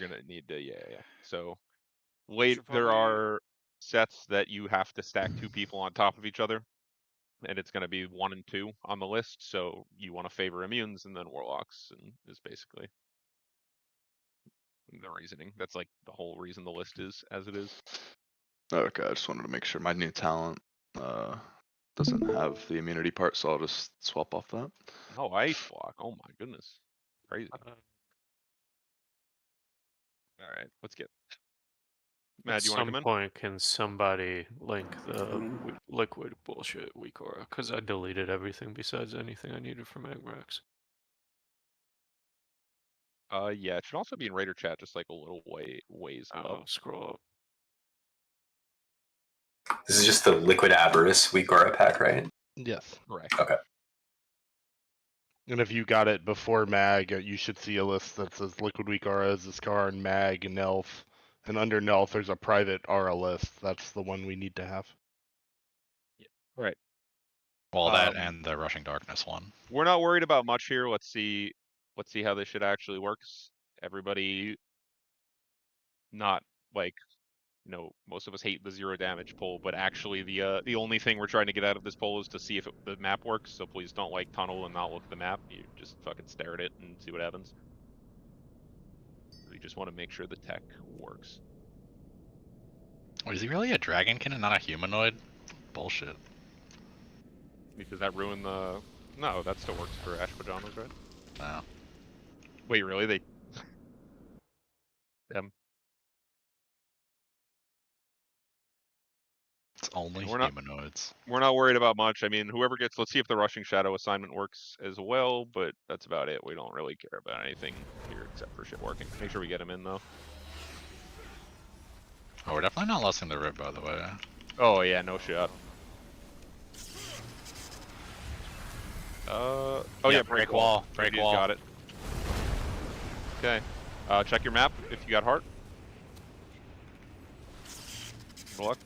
gonna need to, yeah. So should there probably- are sets that you have to stack 2 people on top of each other, and it's gonna be 1 and 2 on the list. So you want to favor immunes and then warlocks, and is basically the reasoning. That's like the whole reason the list is as it is. Okay, I just wanted to make sure my new talent doesn't have the immunity part, so I'll just swap off that. Oh, ice block. Oh my goodness, crazy. All right, let's get. Matt, At do you want to some come in? point, can somebody link the liquid bullshit weak aura? Because I deleted everything besides anything I needed from Aberrus. Yeah, it should also be in Raider chat, just like a little ways up. Scroll up. This is just the liquid Aberrus weak aura pack, right? Yes. Correct. Okay. And if you got it before Mag, you should see a list that says Liquid Weak Aura, Ziskar, and Mag, and Nelf. And under Nelf, there's a private Aura list. That's the one we need to have. Right. Well, that and the Rushing Darkness one. We're not worried about much here. Let's see how this shit actually works. Everybody, not like, most of us hate the 0 damage pull, but actually the only thing we're trying to get out of this pull is to see if the map works. So please don't like tunnel and not look at the map. You just fucking stare at it and see what happens. We just want to make sure the tech works. Wait, is he really a dragonkin and not a humanoid? Bullshit. Because that ruined the. No, that still works for Ash Pajamas, right? No. Wait, really? They. Them. It's only We're not- humanoids. We're not worried about much. I mean, whoever gets. Let's see if the Rushing Shadow assignment works as well, but that's about it. We don't really care about anything here except for shit working. Make sure we get him in, though. Oh, we're definitely not losing the rib, by the way. Oh, yeah, no shot. Oh yeah, break wall. Break He's wall. got it. Okay. Check your map if you got heart. Good luck.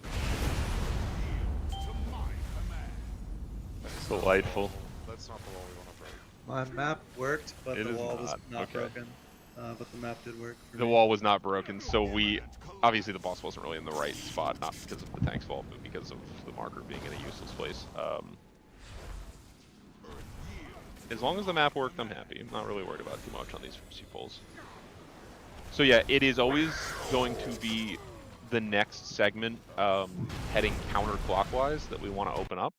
That's delightful. That's not the wall we want to break. My map worked, but It the is wall was not. not Okay. broken. But the map did work. For The me. wall was not broken, so obviously the boss wasn't really in the right spot, not because of the tank's fault, but because of the marker being in a useless place. As long as the map worked, I'm happy. I'm not really worried about too much on these first few pulls. So yeah, it is always going to be the next segment heading counterclockwise that we want to open up.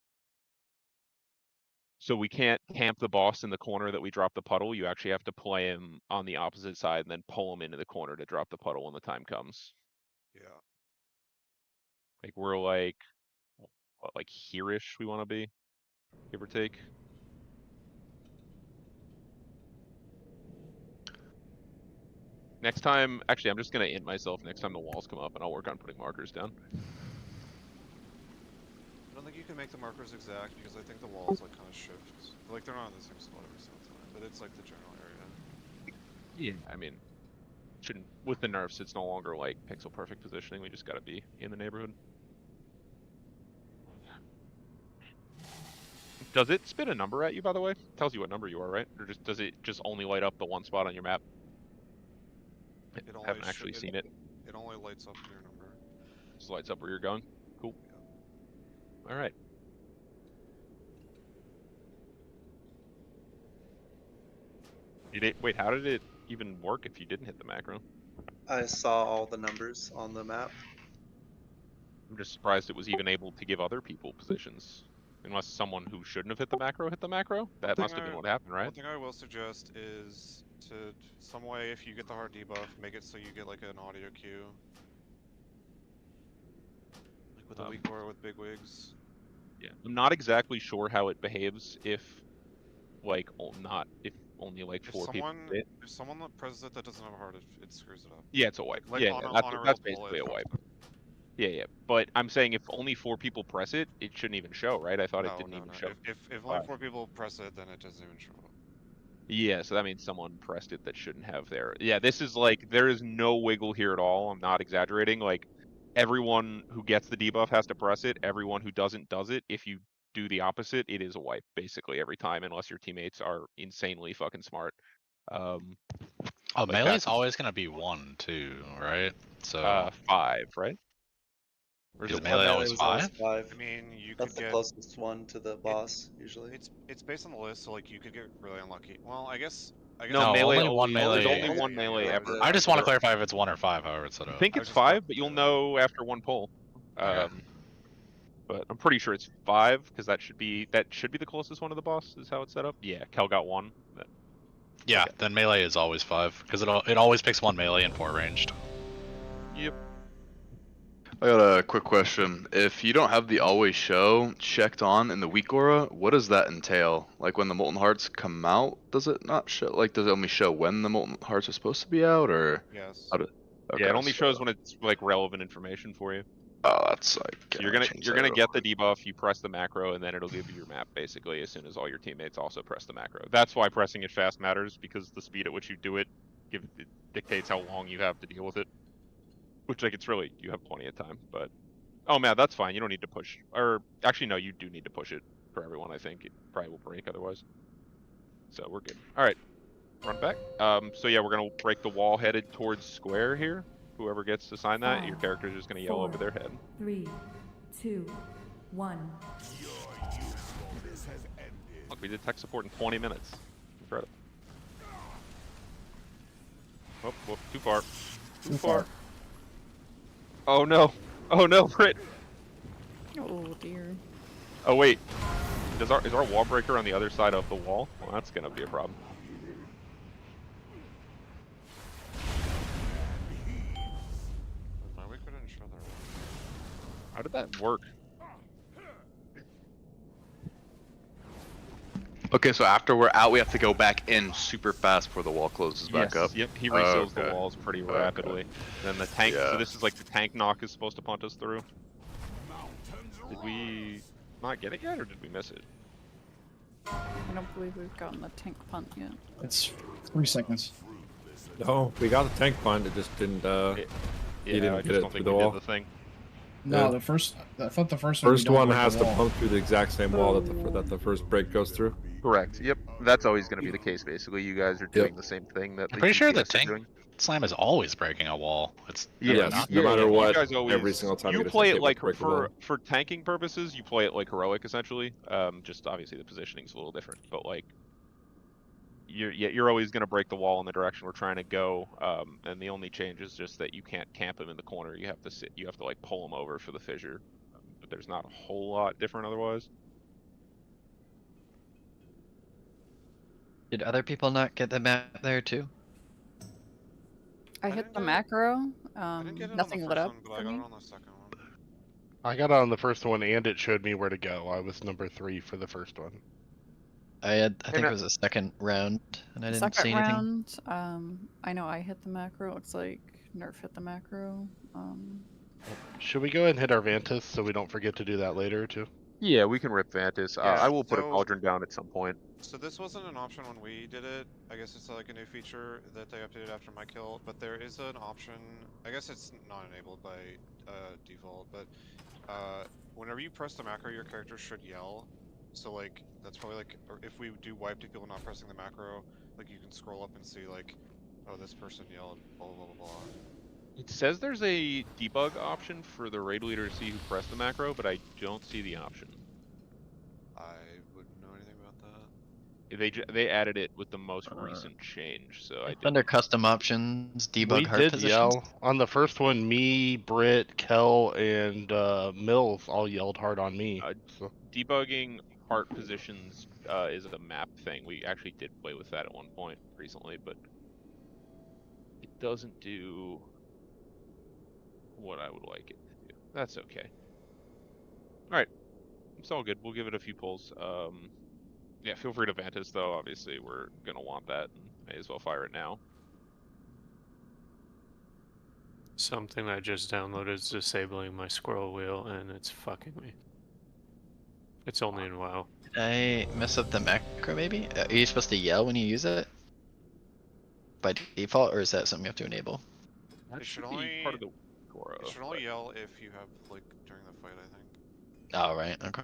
So we can't camp the boss in the corner that we drop the puddle. You actually have to play him on the opposite side and then pull him into the corner to drop the puddle when the time comes. Yeah. Like we're like, what, like here-ish we want to be, give or take. Next time, actually, I'm just gonna int myself next time the walls come up, and I'll work on putting markers down. I don't think you can make the markers exact because I think the walls like kind of shift. Like they're not in the same spot every single time, but it's like the general area. Yeah. I mean, shouldn't with the nerfs, it's no longer like pixel perfect positioning. We just gotta be in the neighborhood. Does it spit a number at you, by the way? It tells you what number you are, right? Or does it just only light up the one spot on your map? It only Haven't actually seen it. It only lights up your number. Just lights up where you're going. Cool. All right. Wait, how did it even work if you didn't hit the macro? I saw all the numbers on the map. I'm just surprised it was even able to give other people positions. Unless someone who shouldn't have hit the macro hit the macro? That thing must have been I- what happened, right? One thing I will suggest is to some way, if you get the hard debuff, make it so you get like an audio cue. Like with a weak aura with big wigs. Yeah. I'm not exactly sure how it behaves if, like, if only like If 4 people someone hit. if someone that presses it that doesn't have a heart, it screws it up. Yeah, it's a wipe. Like yeah, on a that's real pull, basically it a wipe. fucks. Yeah. But I'm saying if only 4 people press it, it shouldn't even show, right? I thought it No, didn't no, even no. show. If only 4 people press it, then it doesn't even show up. Yeah, so that means someone pressed it that shouldn't have there. Yeah, this is like, there is no wiggle here at all. I'm not exaggerating. Like, everyone who gets the debuff has to press it. Everyone who doesn't does it. If you do the opposite, it is a wipe, basically, every time, unless your teammates are insanely fucking smart. Oh, Like, melee's that's always gonna be 1, too, right? So 5, right? Or is is it melee one? always was always 5? 5. I mean, you That's could the get closest one to the boss, usually. it's based on the list, so like you could get really unlucky. Well, I guess No, No, melee only one always. There's melee. only one melee yeah, ever. I just Yeah. want to So clarify if it's 1 or 5, however it's set I up. think I it's was just cla- 5, but you'll yeah. know after one pull. Okay. But I'm pretty sure it's 5 because that should be the closest one to the boss. Is how it's set up. Yeah, Kel got 1. Yeah, Okay. then melee is always 5 because it always picks 1 melee and 4 ranged. Yep. I got a quick question. If you don't have the always show checked on in the weak aura, what does that entail? Like when the molten hearts come out, does it not show? Like does it only show when the molten hearts are supposed to be out, or Yes. how do? Okay, Yeah, it only so- shows when it's like relevant information for you. Oh, that's like. So you're gonna get the debuff. You press the macro, and then it'll give you your map basically as soon as all your teammates also press the macro. That's why pressing it fast matters, because the speed at which you do it dictates how long you have to deal with it. Which, like, you have plenty of time. But oh man, that's fine. You don't need to push. Or actually, no, you do need to push it for everyone. I think it probably will break otherwise. So we're good. All right, run back. So yeah, we're gonna break the wall headed towards square here. Whoever gets to sign that, your character's just gonna yell over their head. 3, 2, 1. Look, we did tech support in 20 minutes. Incredible. Oh, whoop, too far. Too far. Oh no. Oh no, Brit. Oh dear. Oh wait. Is our wall breaker on the other side of the wall? Well, that's gonna be a problem. Why we couldn't show that? How did that work? Okay, so after we're out, we have to go back in super fast before the wall closes back up. Yep, he reseals the Okay. walls pretty Okay. rapidly. Then the tank, Yeah. so this is like the tank knock is supposed to punt us through. Did we not get it yet, or did we miss it? I don't believe we've gotten the tank punt yet. It's 3 seconds. No, we got the tank punt. It just didn't. Yeah, he didn't I get just it don't through think the we wall. did the thing. No, Yeah. I thought the first one. you First don't one break the has to wall. pump through the exact same wall that the first break goes through. Correct. Yep. That's always going to be the case. Basically, you guys are doing the same thing that I'm pretty sure the TCS are tank doing. slam is always breaking a wall. It's Yes, not. no matter you what, guys always, every single time you you get a play tank, it it like will break the wall. for tanking purposes. You play it like heroic, essentially. Just obviously the positioning's a little different, but like you're always going to break the wall in the direction we're trying to go. And the only change is just that you can't camp him in the corner. You have to sit. You have to like pull him over for the fissure. But there's not a whole lot different otherwise. Did other people not get the map there too? I hit the macro. I didn't get it Nothing on the lit first up one, but for I got me. it on the second one. I got on the first one and it showed me where to go. I was number 3 for the first one. I think it was the second round, and I didn't see Second anything. round, I know I hit the macro. Looks like Nerf hit the macro. Should we go ahead and hit our Vantis so we don't forget to do that later too? Yeah, we can rip Vantis. Yeah, I will put a so- cauldron down at some point. So this wasn't an option when we did it. I guess it's like a new feature that they updated after my kill. But there is an option. I guess it's not enabled by default. But whenever you press the macro, your character should yell. So like that's probably like, or if we do wipe to people not pressing the macro, like you can scroll up and see like, oh, this person yelled, blah blah blah blah. It says there's a debug option for the raid leader to see who pressed the macro, but I don't see the option. I wouldn't know anything about that. They added it with the most recent change, so I It's under custom options, debug We heart did positions. yell on the first one. Me, Britt, Kel, and Mills all yelled hard on me. So. Debugging heart positions is a map thing. We actually did play with that at one point recently, but it doesn't do what I would like it to do. That's okay. Alright. It's all good. We'll give it a few pulls. Yeah, feel free to Vantis, though. Obviously, we're going to want that, and may as well fire it now. Something I just downloaded is disabling my scroll wheel, and it's fucking me. It's only in WoW. Did I mess up the macro maybe? Are you supposed to yell when you use it? By default, or is that something you have to enable? That It should be only part of the Goro. You should only yell if you have like during the fight, I think. Oh, right, okay.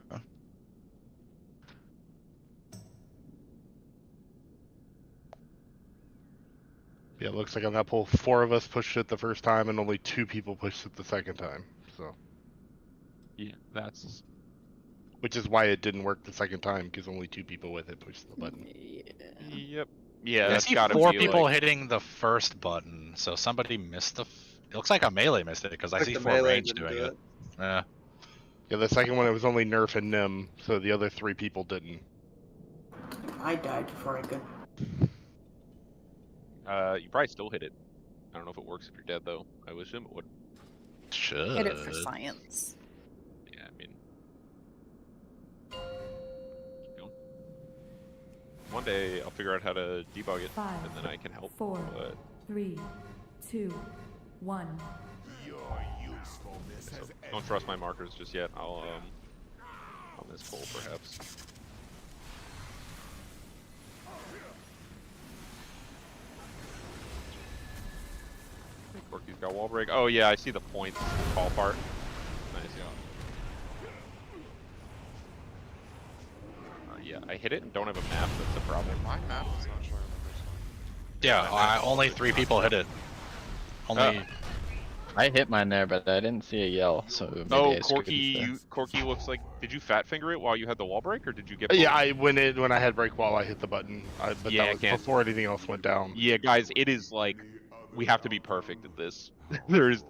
Yeah, it looks like on that poll, 4 of us pushed it the first time, and only 2 people pushed it the second time. So, Yeah, that's which is why it didn't work the second time, because only 2 people with it pushed the button. yep. Yeah, I that's see gotta 4 be people like, hitting the first button, so somebody missed the. It looks like a melee missed it because I Like see the 4 melee range didn't doing do it. Yeah. Yeah, the second one it was only Nerf and Nim, so the other 3 people didn't. I died before I could. you probably still hit it. I don't know if it works if you're dead though. I would assume it would. Should. Hit it for science. Yeah, I mean, you know, one day I'll figure out how to debug it, 5, and then I can help. 4, But 3, 2, 1. so don't trust my markers just yet. I'll miss pull perhaps. I think Corky's got wall break. Oh yeah, I see the points fall apart. Nice. Yeah, I hit it and don't have a map. That's a problem. My map is not showing the first one. Yeah, only 3 people hit it. Only. I hit mine there, but I didn't see a yell, so maybe Oh, I screwed it. Corky looks like. Did you fat finger it while you had the wall break, or did you get? Yeah, when I had break wall, I hit the button. But Yeah, that was before anything else went down. Yeah, guys, it is like we have to be perfect at this.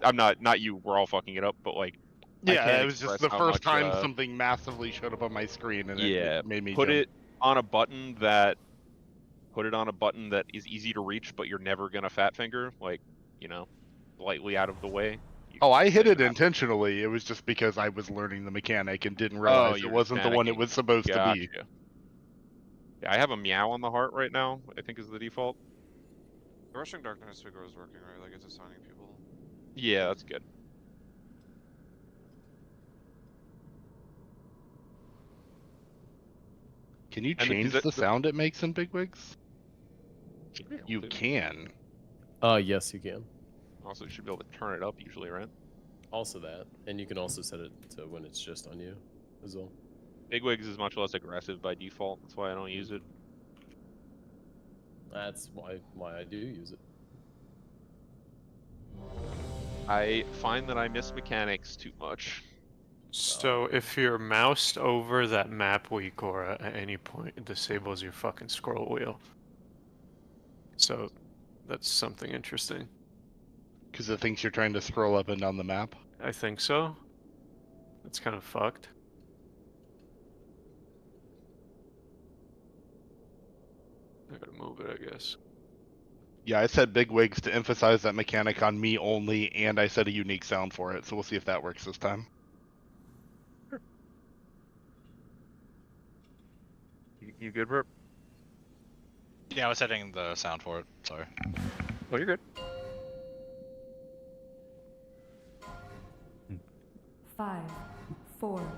I'm not you. We're all fucking it up, but like. Yeah, it was just the first time much, something massively showed up on my screen, and yeah, it made me put jump. it on a button that is easy to reach, but you're never gonna fat finger, like, you know, slightly out of the way. Oh, I hit it intentionally. It was just because I was learning the mechanic and didn't realize it wasn't the one it was supposed to be. Yeah, I have a meow on the heart right now, I think is the default. The Rushing Darkness figure is working, right? Like it's assigning people. Yeah, that's good. Can you change the sound it makes in Bigwigs? You can. Yes, you can. Also, you should be able to turn it up usually, right? Also that, and you can also set it to when it's just on you, as well. Bigwigs is much less aggressive by default. That's why I don't use it. That's why I do use it. I find that I miss mechanics too much. So if you're moused over that map weak aura at any point, it disables your fucking scroll wheel. So that's something interesting. Because it thinks you're trying to scroll up and down the map? I think so. That's kind of fucked. I gotta move it, I guess. Yeah, I set Bigwigs to emphasize that mechanic on me only, and I set a unique sound for it, so we'll see if that works this time. You good, Burp? Yeah, I was setting the sound for it. Sorry. Oh, you're good. 5, 4,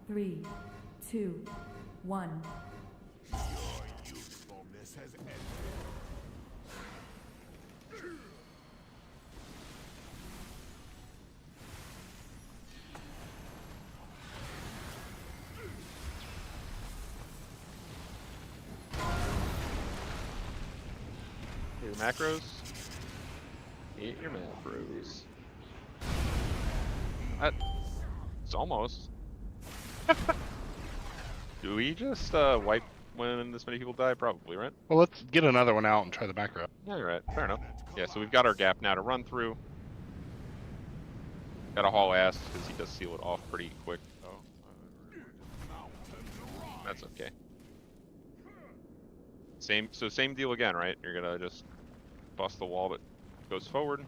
3, 2, 1. Your macros. Hit your macros. It's almost. Do we just wipe when this many people die? Probably, right? Well, let's get another one out and try the macro. Yeah, you're right. Fair enough. Yeah, so we've got our gap now to run through. Gotta haul ass because he does seal it off pretty quick. That's okay. Same deal again, right? You're gonna just bust the wall that goes forward.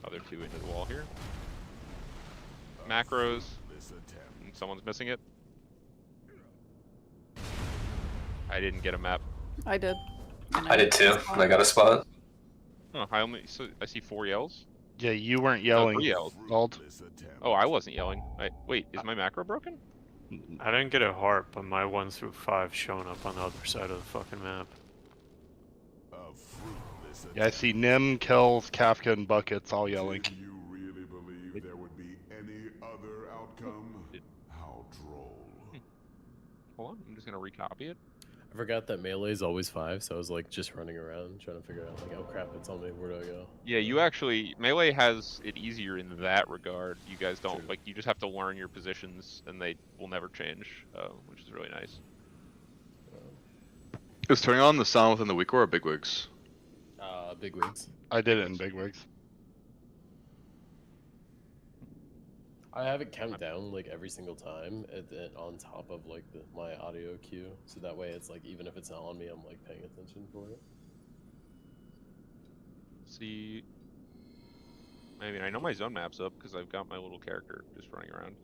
Other 2 into the wall here. Macros. And someone's missing it. I didn't get a map. I did. I did too, and I got a spot. Oh, I see 4 yells. Yeah, you weren't yelling. 3 yells. Ald. Oh, I wasn't yelling. Wait, is my macro broken? I didn't get a heart, but my 1 through 5 showing up on the other side of the fucking map. Yeah, I see Nim, Kells, Kafka, and Buckets all yelling. Do you really believe there would be any other outcome? How droll. Hold on, I'm just gonna recopy it. I forgot that melee is always 5, so I was like just running around trying to figure out like, oh crap, it's on me. Where do I go? Yeah, you actually melee has it easier in that regard. You guys don't True. like. You just have to learn your positions, and they will never change, which is really nice. Is turning on the sound within the weak or bigwigs? Big wigs. I did it in bigwigs. I have it count down like every single time on top of like my audio cue, so that way it's like even if it's not on me, I'm like paying attention for it. See, I mean, I know my zone map's up because I've got my little character just running around.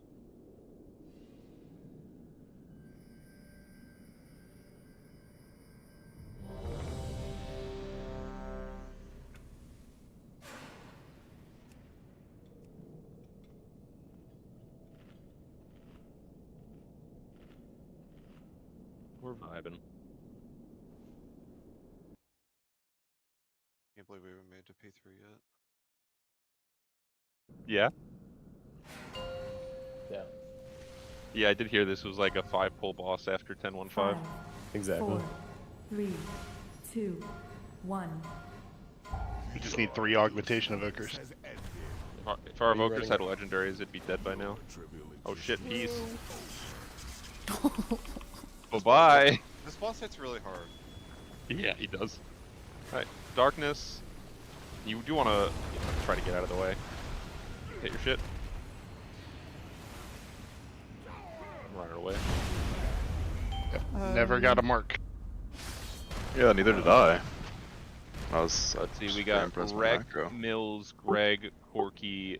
We're vibing. Can't believe we haven't made it to P3 yet. Yeah. Yeah. Yeah, I did hear this was like a 5-pull boss after 10-1-5. Exactly. 4, 3, 2, 1. We just need 3 augmentation evokers. If our evokers had legendaries, it'd be dead by now. Oh shit, peace. Bye-bye. This boss hits really hard. Yeah, he does. Alright, darkness. You do want to try to get out of the way. Hit your shit. I'm running away. Never got a mark. Yeah, neither did I. Let's see, we got Greg, Mills, Greg, Corky,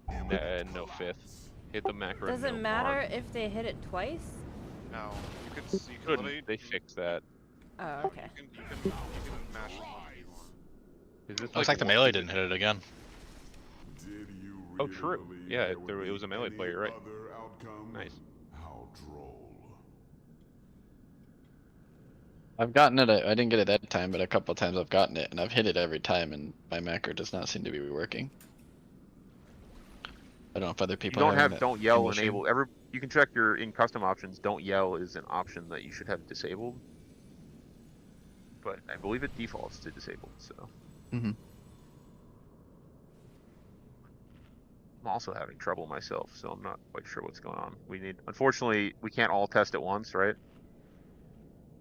no fifth. Hit the macro. Does it matter if they hit it twice? No, you can literally. They fixed that. Oh, okay. You can mash it if you want. Looks like the melee didn't hit it again. Oh, true. Yeah, it was a melee player, right? Nice. I've gotten it. I didn't get it that time, but a couple times I've gotten it, and I've hit it every time, and my macro does not seem to be working. I don't know if other people. Don't yell enable. You can check your in custom options. Don't yell is an option that you should have disabled, but I believe it defaults to disabled. So. I'm also having trouble myself, so I'm not quite sure what's going on. Unfortunately, we can't all test at once, right?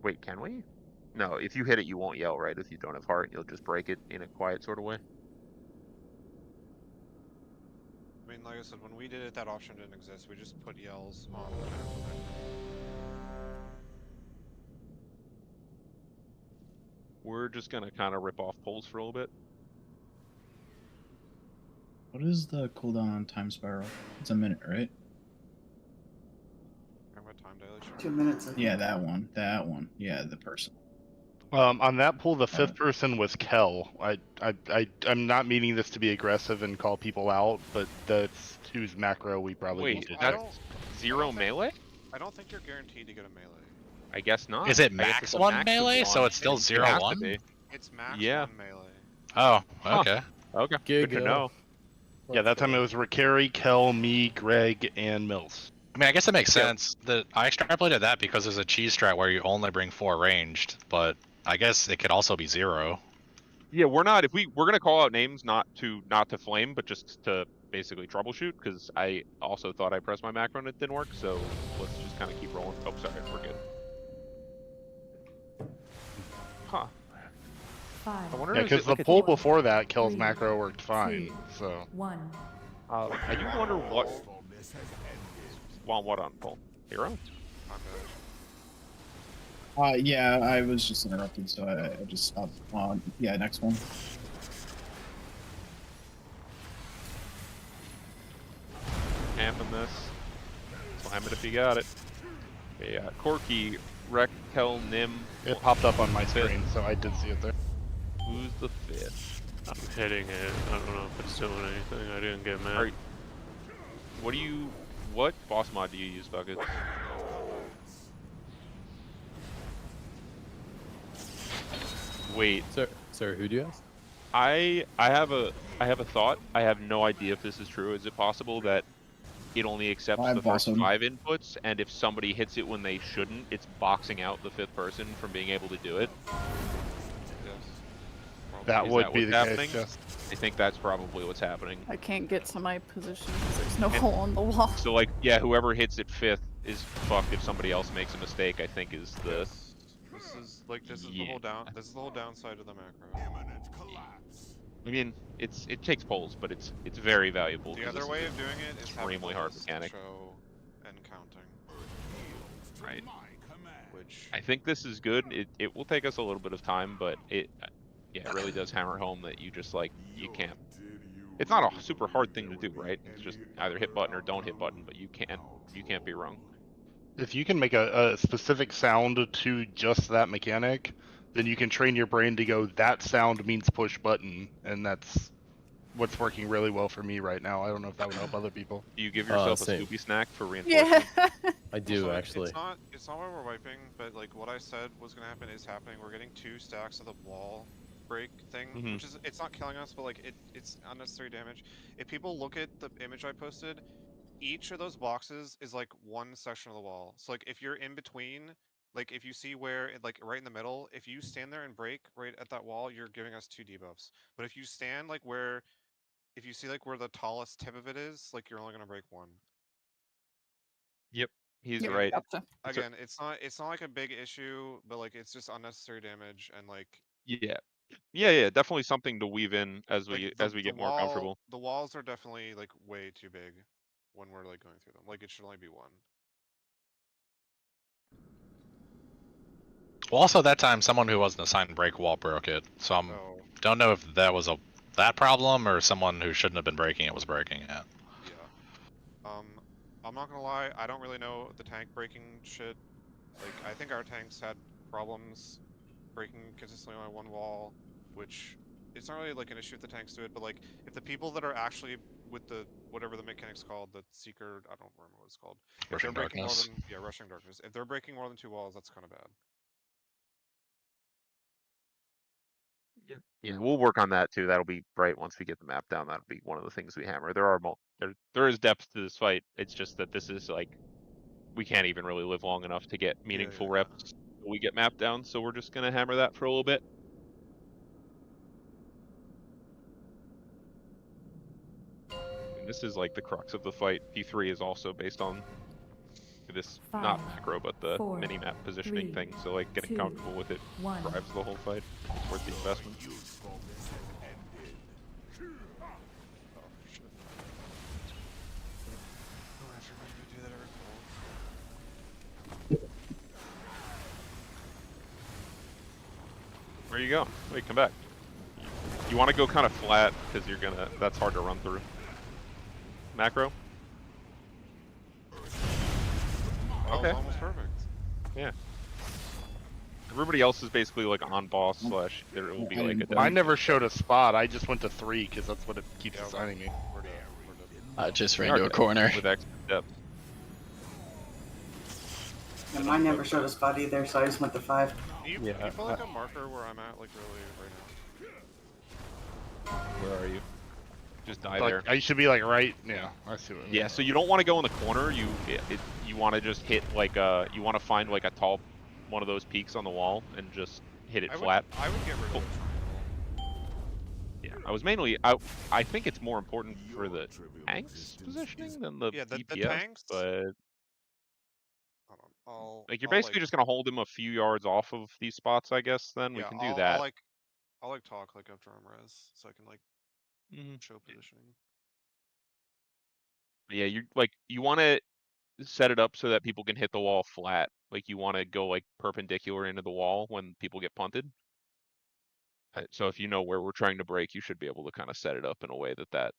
Wait, can we? No, if you hit it, you won't yell, right? If you don't have heart, you'll just break it in a quiet sort of way. I mean, like I said, when we did it, that option didn't exist. We just put yells on. We're just gonna kind of rip off pulls for a little bit. What is the cooldown on time spiral? It's a minute, right? Time dilation. 2 minutes. Yeah, that one. That one. Yeah, the person. On that pull, the 5th person was Kel. I'm not meaning this to be aggressive and call people out, but that's whose macro we probably need to check. Zero melee? I don't think you're guaranteed to get a melee. I guess not. Is it max 1 melee, so it's still 0-1? It's max 1 melee. Oh, okay. Okay, good to know. Yeah, that time it was Ricari, Kel, me, Greg, and Mills. I mean, I guess it makes sense. I extrapolated that because there's a cheese strat where you only bring 4 ranged, but I guess it could also be 0. Yeah, we're not. We're gonna call out names, not to flame, but just to basically troubleshoot. Because I also thought I pressed my macro and it didn't work. So let's just kind of keep rolling. Oh, sorry, we're good. Huh. I wonder Yeah, because the pull before that, Kel's macro worked fine. So. 1. I do wonder what. What on pull? Hero? Yeah, I was just interrupted, so I just stopped. Yeah, next one. Camping this. Slam it if you got it. Okay, Corky, Rek, Kel, Nim. It popped up on my screen, so I did see it there. Who's the 5th? I'm hitting it. I don't know if it's doing anything. I didn't get mad. What boss mod do you use, Buckets? Wait. Sir, who do you ask? I have a thought. I have no idea if this is true. Is it possible that it only accepts I've the first also- 5 inputs, and if somebody hits it when they shouldn't, it's boxing out the 5th person from being able to do it. That Is would that be what's the happening? case, yes. I think that's probably what's happening. I can't get to my position because there's no hole on the wall. So like, yeah, whoever hits it 5th is fucked if somebody else makes a mistake, I think is the... This is the whole this is the whole downside of the macro. I mean, it takes polls, but it's very valuable. The 'cause other this way is of doing it is having extremely the hard list mechanic. show and counting. Right. Which I think this is good. It will take us a little bit of time, but it really does hammer home that you just like you can't. It's not a super hard thing to do, right? It's just either hit button or don't hit button, but you can't be wrong. If you can make a specific sound to just that mechanic, then you can train your brain to go, that sound means push button, and that's what's working really well for me right now. I don't know if that would help other people. Do you give yourself a same. Scoopy snack for reinforcement? I do, So actually. It's not where we're wiping, but like what I said was gonna happen is happening. We're getting 2 stacks of the wall break thing, which is it's not killing us, but like it's unnecessary damage. If people look at the image I posted, each of those boxes is like one section of the wall. So like if you're in between, like if you see where like right in the middle, if you stand there and break right at that wall, you're giving us 2 debuffs. But if you stand like where, if you see like where the tallest tip of it is, like you're only gonna break 1. Yep, he's Yep, right. gotcha. Again, it's not like a big issue, but like it's just unnecessary damage and like Yeah, definitely something to weave in as we the get more comfortable. The walls are definitely like way too big when we're like going through them. Like it should only be 1. Well, also that time someone who wasn't assigned break wall broke it, so I don't know if that was that problem or someone who shouldn't have been breaking it was breaking it. Yeah. I'm not gonna lie, I don't really know the tank breaking shit. Like I think our tanks had problems breaking consistently on 1 wall, which it's not really like an issue if the tanks do it, but like if the people that are actually with the whatever the mechanic's called, the seeker, I don't remember what it's called. If Rushing they're breaking darkness. more than rushing darkness. If they're breaking more than 2 walls, that's kind of bad. Yeah, we'll work on that too. That'll be right once we get the map down. That'll be one of the things we hammer. There is depth to this fight. It's just that this is like we can't even really live long enough to get meaningful reps when we get mapped down. So we're just gonna hammer that for a little bit. And this is like the crux of the fight. P3 is also based on this not macro but the mini map positioning thing. So like getting comfortable with it drives the whole fight. It's worth the investment. Where you go? Wait, come back. You want to go kind of flat because you're gonna. That's hard to run through. Macro. Okay. Almost perfect. Yeah. Everybody else is basically like on boss slash. There will be like a. I never showed a spot. I just went to 3 because that's what it keeps assigning me. I just ran to a corner. With extra depth. And mine never showed a spot either, so I just went to 5. You put like a marker where I'm at, like really right now. Where are you? Just die Like, there. I should be like right. Yeah, I see what. Yeah, so you don't want to go in the corner. You want to just hit like you want to find like a tall one of those peaks on the wall and just hit it flat. I would get rid of it. Yeah, I was mainly I think it's more important for the tanks positioning than the DPS, the tanks. but I'll like you're basically just gonna hold him a few yards off of these spots, I guess. Then we can do that. I'll like talk like after I'm res, so I can like show positioning. Yeah, you want to set it up so that people can hit the wall flat. Like you want to go like perpendicular into the wall when people get punted. So if you know where we're trying to break, you should be able to kind of set it up in a way that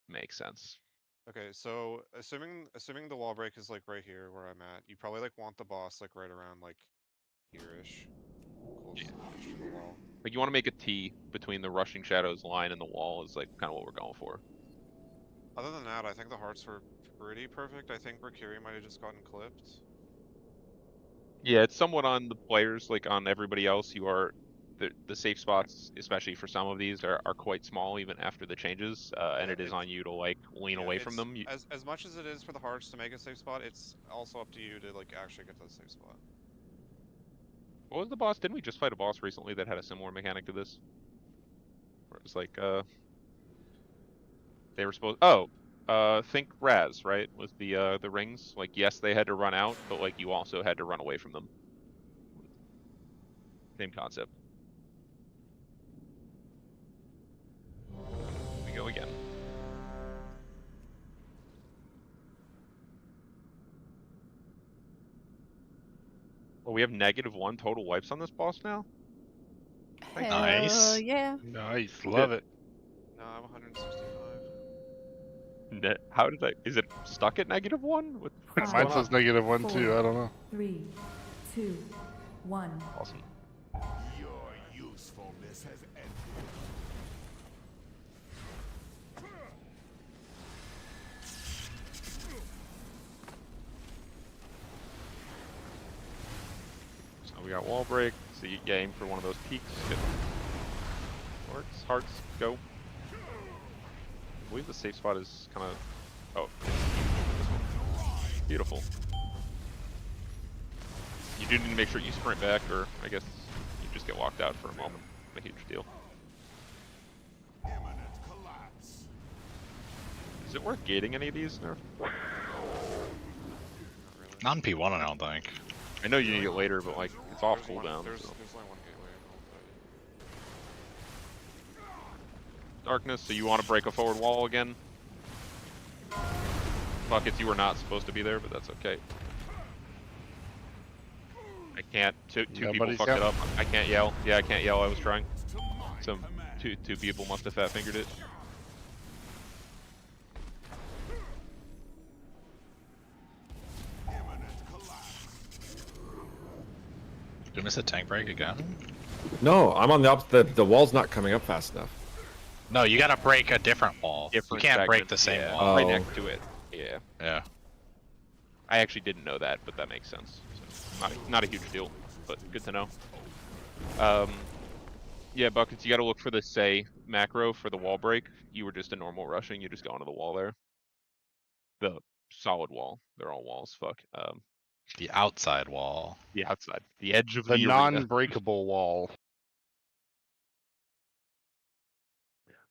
makes sense. Okay, so assuming the wall break is like right here where I'm at, you probably like want the boss like right around like here-ish. Close to the wall. Like you want to make a T between the rushing shadows line and the wall is like kind of what we're going for. Other than that, I think the hearts were pretty perfect. I think Mercury might have just gotten clipped. Yeah, it's somewhat on the players, like on everybody else. You are the safe spots, especially for some of these, are quite small even after the changes, and it is on you to like lean away from them. As much as it is for the hearts to make a safe spot, it's also up to you to like actually get to the safe spot. What was the boss? Didn't we just fight a boss recently that had a similar mechanic to this? Where it was like, they were supposed. Oh, think Raz, right? Was the rings? Like, yes, they had to run out, but like you also had to run away from them. Same concept. Here we go again. Well, we have -1 total wipes on this boss now. Hell Nice. yeah. Nice, love it. No, I'm 165. How did I? Is it stuck at -1? What's Mine going says on? -1 too. I don't know. 3, 2, 1. Awesome. Your usefulness has ended. So we got wall break. So you aim for one of those peaks. Hit. Works. Hearts. Go. I believe the safe spot is kind of. Oh. Beautiful. You do need to make sure you sprint back, or I guess you just get walked out for a moment. A huge deal. Is it worth gating any of these, Nerf? Not in P1, I don't think. I know you need it later, but like it's off cooldown. There's So. only one gateway. Darkness, so you want to break a forward wall again? Buckets, you were not supposed to be there, but that's okay. I can't. Two people fucked it up. I can't yell. Yeah, I can't yell. I was trying. Some two people must have fat fingered it. Did we miss a tank break again? No, I'm on the opposite. The wall's not coming up fast enough. No, you gotta break a different wall. Different you can't break segment, the same yeah, wall. right next to it. Yeah. Yeah. I actually didn't know that, but that makes sense. So not a huge deal, but good to know. Yeah, Buckets, you gotta look for the say macro for the wall break. You were just a normal rushing, you just go onto the wall there. The solid wall. They're all walls, fuck. The outside wall. The outside. The edge of The the arena. non-breakable wall.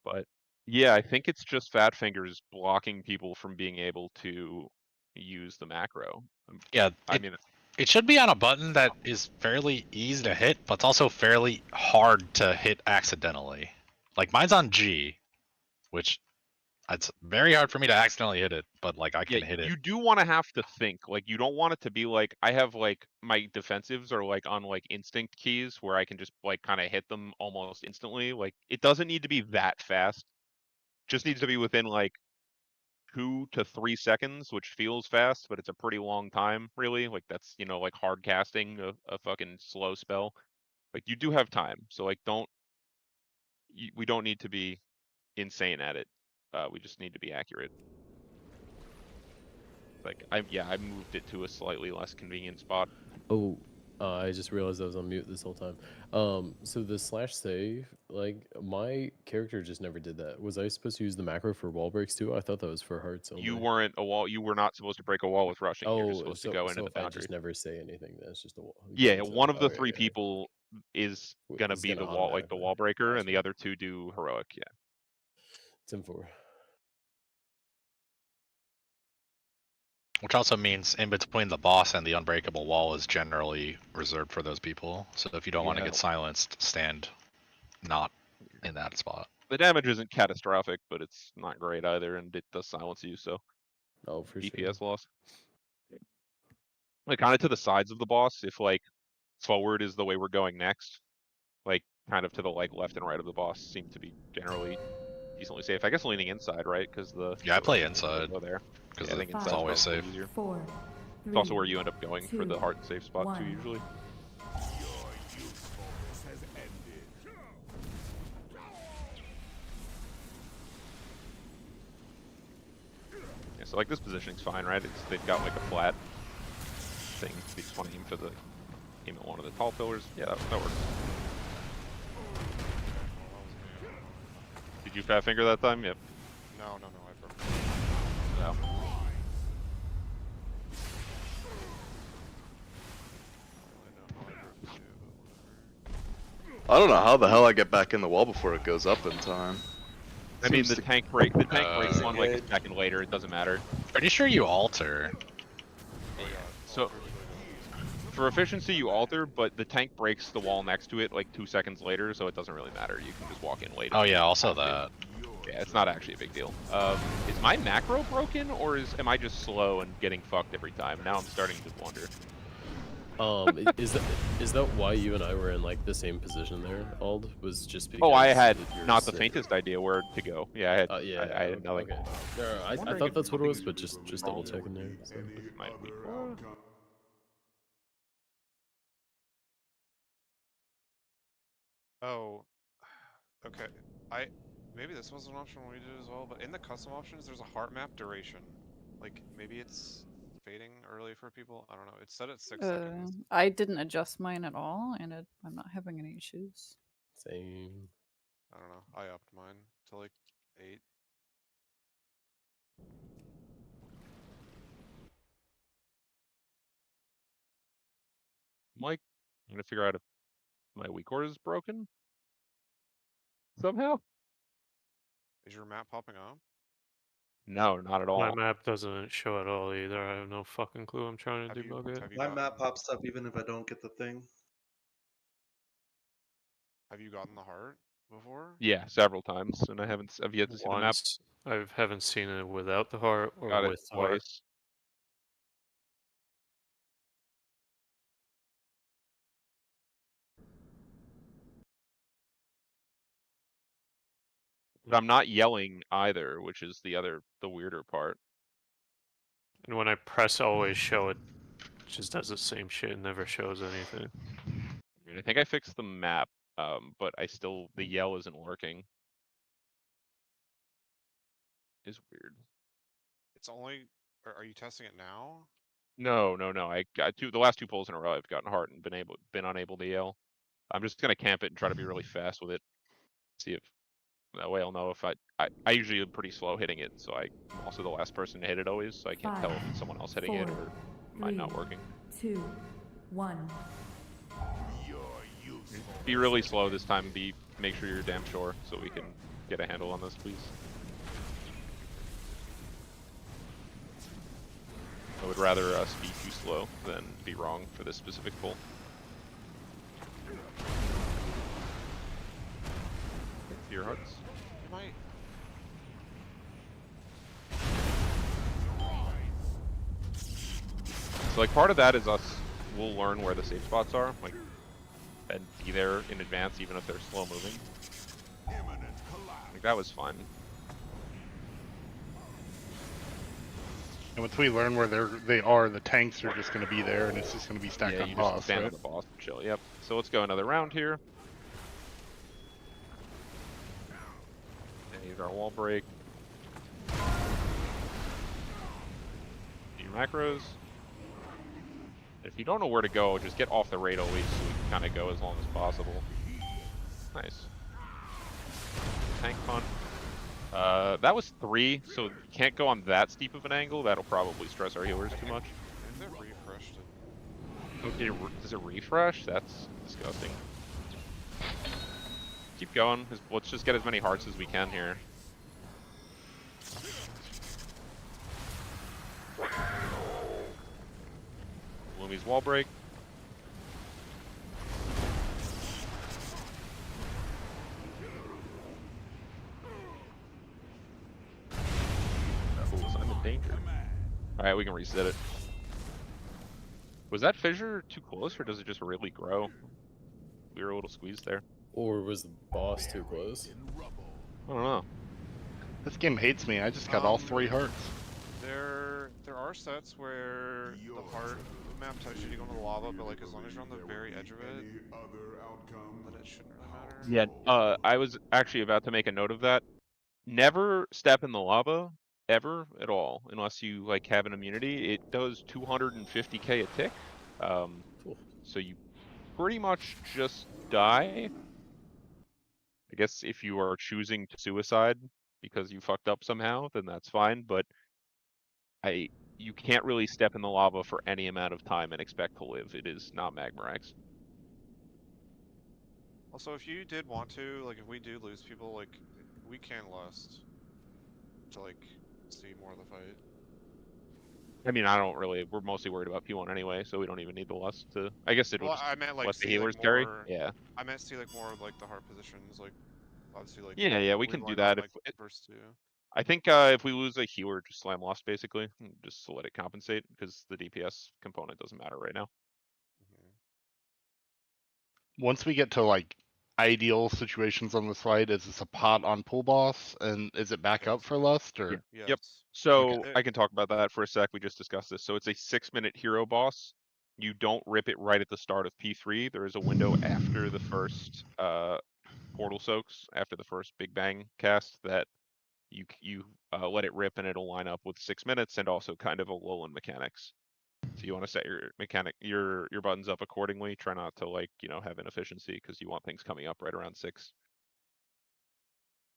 But yeah, I think it's just fat fingers blocking people from being able to use the macro. Yeah, I mean, it should be on a button that is fairly easy to hit, but it's also fairly hard to hit accidentally. Like mine's on G, which it's very hard for me to accidentally hit it, but like I can hit it. you do want to have to think. Like you don't want it to be like I have like my defensives are like on like instinct keys where I can just like kind of hit them almost instantly. Like it doesn't need to be that fast. Just needs to be within like 2 to 3 seconds, which feels fast, but it's a pretty long time, really. Like that's, you know, like hard casting a fucking slow spell. Like you do have time, so like we don't need to be insane at it. We just need to be accurate. Like I moved it to a slightly less convenient spot. Oh, I just realized I was on mute this whole time. So the /save, like my character just never did that. Was I supposed to use the macro for wall breaks too? I thought that was for hearts only. You weren't a wall. You were not supposed to break a wall with rushing. You're just supposed to go into the if I boundary. just never say anything, that's just a wall. Yeah, one of the three people is gonna Is be gonna the wall, like the wall breaker, and the other two do heroic. Yeah. 10-4. Which also means in between the boss and the unbreakable wall is generally reserved for those people. So if you don't want to Yeah. get silenced, stand not in that spot. The damage isn't catastrophic, but it's not great either, and it does silence you, so. Oh, for DPS sure. loss. Like kind of to the sides of the boss, if like forward is the way we're going next, like kind of to the like left and right of the boss seem to be generally decently safe. I guess leaning inside, right? Because the Yeah, I play inside. Go there. Because I think it's inside's always probably safe. easier. 4, 3, It's also where you end up going for the 2, heart and safe spot 1. too, usually. Your usefulness has ended. Yeah, so like this positioning's fine, right? They've got like a flat thing. You just want to aim at one of the tall pillars. Yeah, that works. Did you fat finger that time? Yep. No, I broke. No. I don't know how the hell I get back in the wall before it goes up in time. I mean, Seems the to- tank breaks one like a Disengage. second later. It doesn't matter. Pretty sure you alter. So, for efficiency, you alter, but the tank breaks the wall next to it like 2 seconds later, so it doesn't really matter. You can just walk in late. Oh yeah, also that. Yeah, it's not actually a big deal. Is my macro broken, or am I just slow and getting fucked every time? Now I'm starting to wonder. Is that why you and I were in like the same position there, Ald? Was just because Oh, I had you're not the sick? faintest idea where to go. Yeah, I had. I had nothing. Okay. No, I wondering thought if that's what it was, something's but just double checking there. So. Might be more. Oh, okay. Maybe this was an option when we did it as well, but in the custom options, there's a heart map duration. Like maybe it's fading early for people. I don't know. It's set at 6 seconds. I didn't adjust mine at all, and I'm not having any issues. Same. I don't know. I upped mine to like 8. I'm gonna figure out if my weak order is broken somehow. Is your map popping up? No, not at all. My map doesn't show at all either. I have no fucking clue. I'm trying to debug it. My map pops up even if I don't get the thing. Have you gotten the heart before? Yeah, several times, and I haven't. Have yet to see the map. Once. I haven't seen it without the heart or Got it with the heart. twice. But I'm not yelling either, which is the weirder part. And when I press always show, it just does the same shit and never shows anything. I mean, I think I fixed the map, but the yell isn't working. It's weird. It's only. Are you testing it now? No. I got the last 2 pulls in a row. I've gotten heart and been unable to yell. I'm just gonna camp it and try to be really fast with it. See if that way I'll know if I usually am pretty slow hitting it, so I'm also the last person to hit it always, so I can't tell if it's someone else hitting it or mine not working. 2, 1. Be really slow this time. Make sure you're damn sure, so we can get a handle on this, please. I would rather us be too slow than be wrong for this specific pull. Your hearts. You might. So like part of that is we'll learn where the safe spots are, like, and be there in advance even if they're slow moving. Like that was fun. And once we learn where they are, the tanks are just going to be there, and it's just going to be stacked on you boss, just stand right? on the boss and chill. Yep. So let's go another round here. Use our wall break. Do your macros. If you don't know where to go, just get off the raid always so we can kind of go as long as possible. Nice. Tank fun. That was 3, so you can't go on that steep of an angle. That'll probably stress our healers too much. I think they refreshed it. Okay, does it refresh? That's disgusting. Keep going. Let's just get as many hearts as we can here. Lumi's wall break. Oh, I'm in danger. Alright, we can reset it. Was that fissure too close, or does it just really grow? We were a little squeezed there. Or was the boss too close? I don't know. This game hates me. I just got all 3 hearts. There are sets where the heart map tells you to go into the lava, but like as long as you're on the very edge of it, then it shouldn't really matter. Yeah, I was actually about to make a note of that. Never step in the lava, ever, at all, unless you like have an immunity. It does 250k a tick, so you pretty much just die. I guess if you are choosing to suicide because you fucked up somehow, then that's fine. But you can't really step in the lava for any amount of time and expect to live. It is not Magmarax. Also, if you did want to, like, if we do lose people, like, we can lust to like see more of the fight. I mean, I don't really. We're mostly worried about P1 anyway, so we don't even need the lust to. I guess it'll Well, just I meant like let the see healers like carry. more. Yeah. I meant see like more of like the heart positions, like obviously like Yeah, we we can do line that on if. like verse 2. I think if we lose a healer, just slam lost basically, just to let it compensate because the DPS component doesn't matter right now. Once we get to like ideal situations on this fight, is this a pot on pool boss, and is it back up for lust or? Yep. Yes. So Okay. I can talk about that for a sec. We just discussed this. So it's a 6-minute hero boss. You don't rip it right at the start of P3. There is a window after the first portal soaks, after the first Big Bang cast, that you let it rip and it'll line up with 6 minutes and also kind of a lull in mechanics. So you want to set your buttons up accordingly. Try not to have inefficiency because you want things coming up right around 6.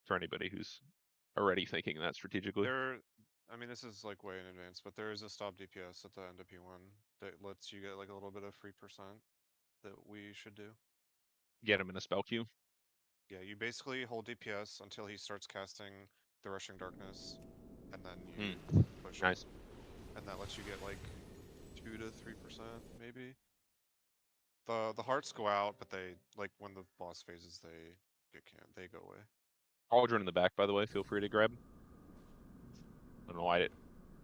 For anybody who's already thinking that strategically. I mean, this is like way in advance, but there is a stop DPS at the end of P1 that lets you get like a little bit of free percent that we should do. Get him in a spell queue. Yeah, you basically hold DPS until he starts casting the Rushing Darkness, and then you push nice. him. And that lets you get like 2 to 3% maybe. The hearts go out, but they like when the boss phases they go away. Cauldron in the back, by the way. Feel free to grab. I don't know why in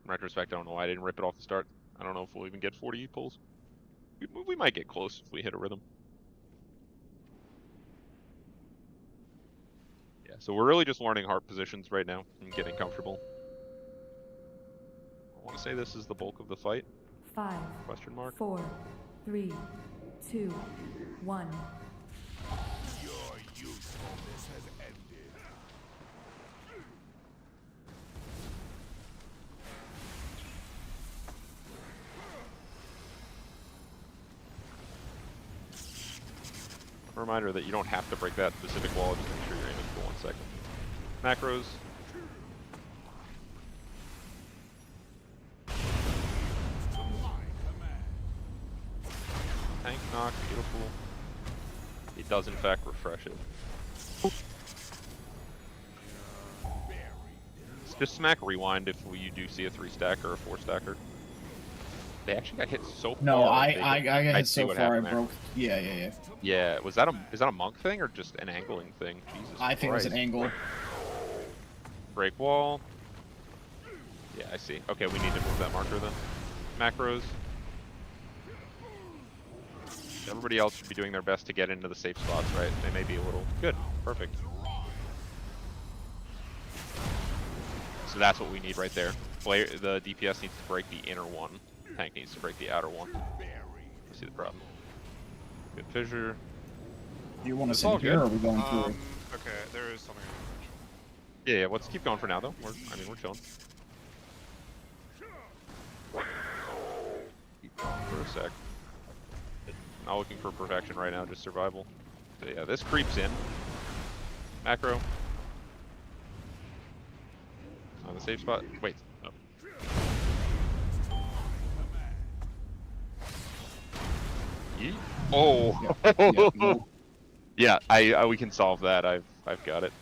retrospect, I don't know why I didn't rip it off the start. I don't know if we'll even get 40 pulls. We might get close if we hit a rhythm. Yeah, so we're really just learning heart positions right now and getting comfortable. I want to say this is the bulk of the fight. 5, question mark. 4, 3, 2, 1. Your usefulness has ended. A reminder that you don't have to break that specific wall, just make sure you're aiming for 1 second. Macros. Tank knock, beautiful. It does in fact refresh it. Just smack rewind if you do see a 3-stacker or a 4-stacker. They actually got hit so far. No, I got hit so far I broke. Yeah. Yeah, is that a monk thing or just an angling thing? Jesus I think Christ. it was an angle. Break wall. Yeah, I see. Okay, we need to move that marker then. Macros. Everybody else should be doing their best to get into the safe spots, right? They may be a little... Good. Perfect. So that's what we need right there. The DPS needs to break the inner one. Tank needs to break the outer one. I see the problem. Good fissure. Do you want to sit here or are we going through? Okay, there is something. Yeah, let's keep going for now though. We're chilling. Keep going for a sec. Not looking for perfection right now, just survival. So yeah, this creeps in. Macro. On the safe spot. Wait. Oh. Yeet. Oh. Yeah, we can solve that. I've got it.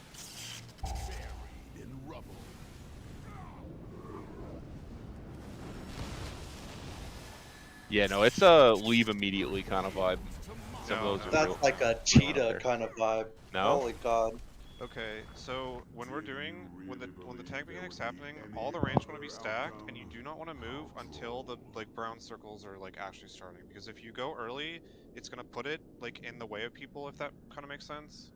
Yeah, no, it's a leave immediately kind of vibe. Some of those are That's real, like a cheetah kind of vibe. No? Holy god. Okay, so when the tank mechanic's happening, all the range want to be stacked, and you do not want to move until the brown circles are like actually starting. Because if you go early, it's gonna put it like in the way of people. If that kind of makes sense.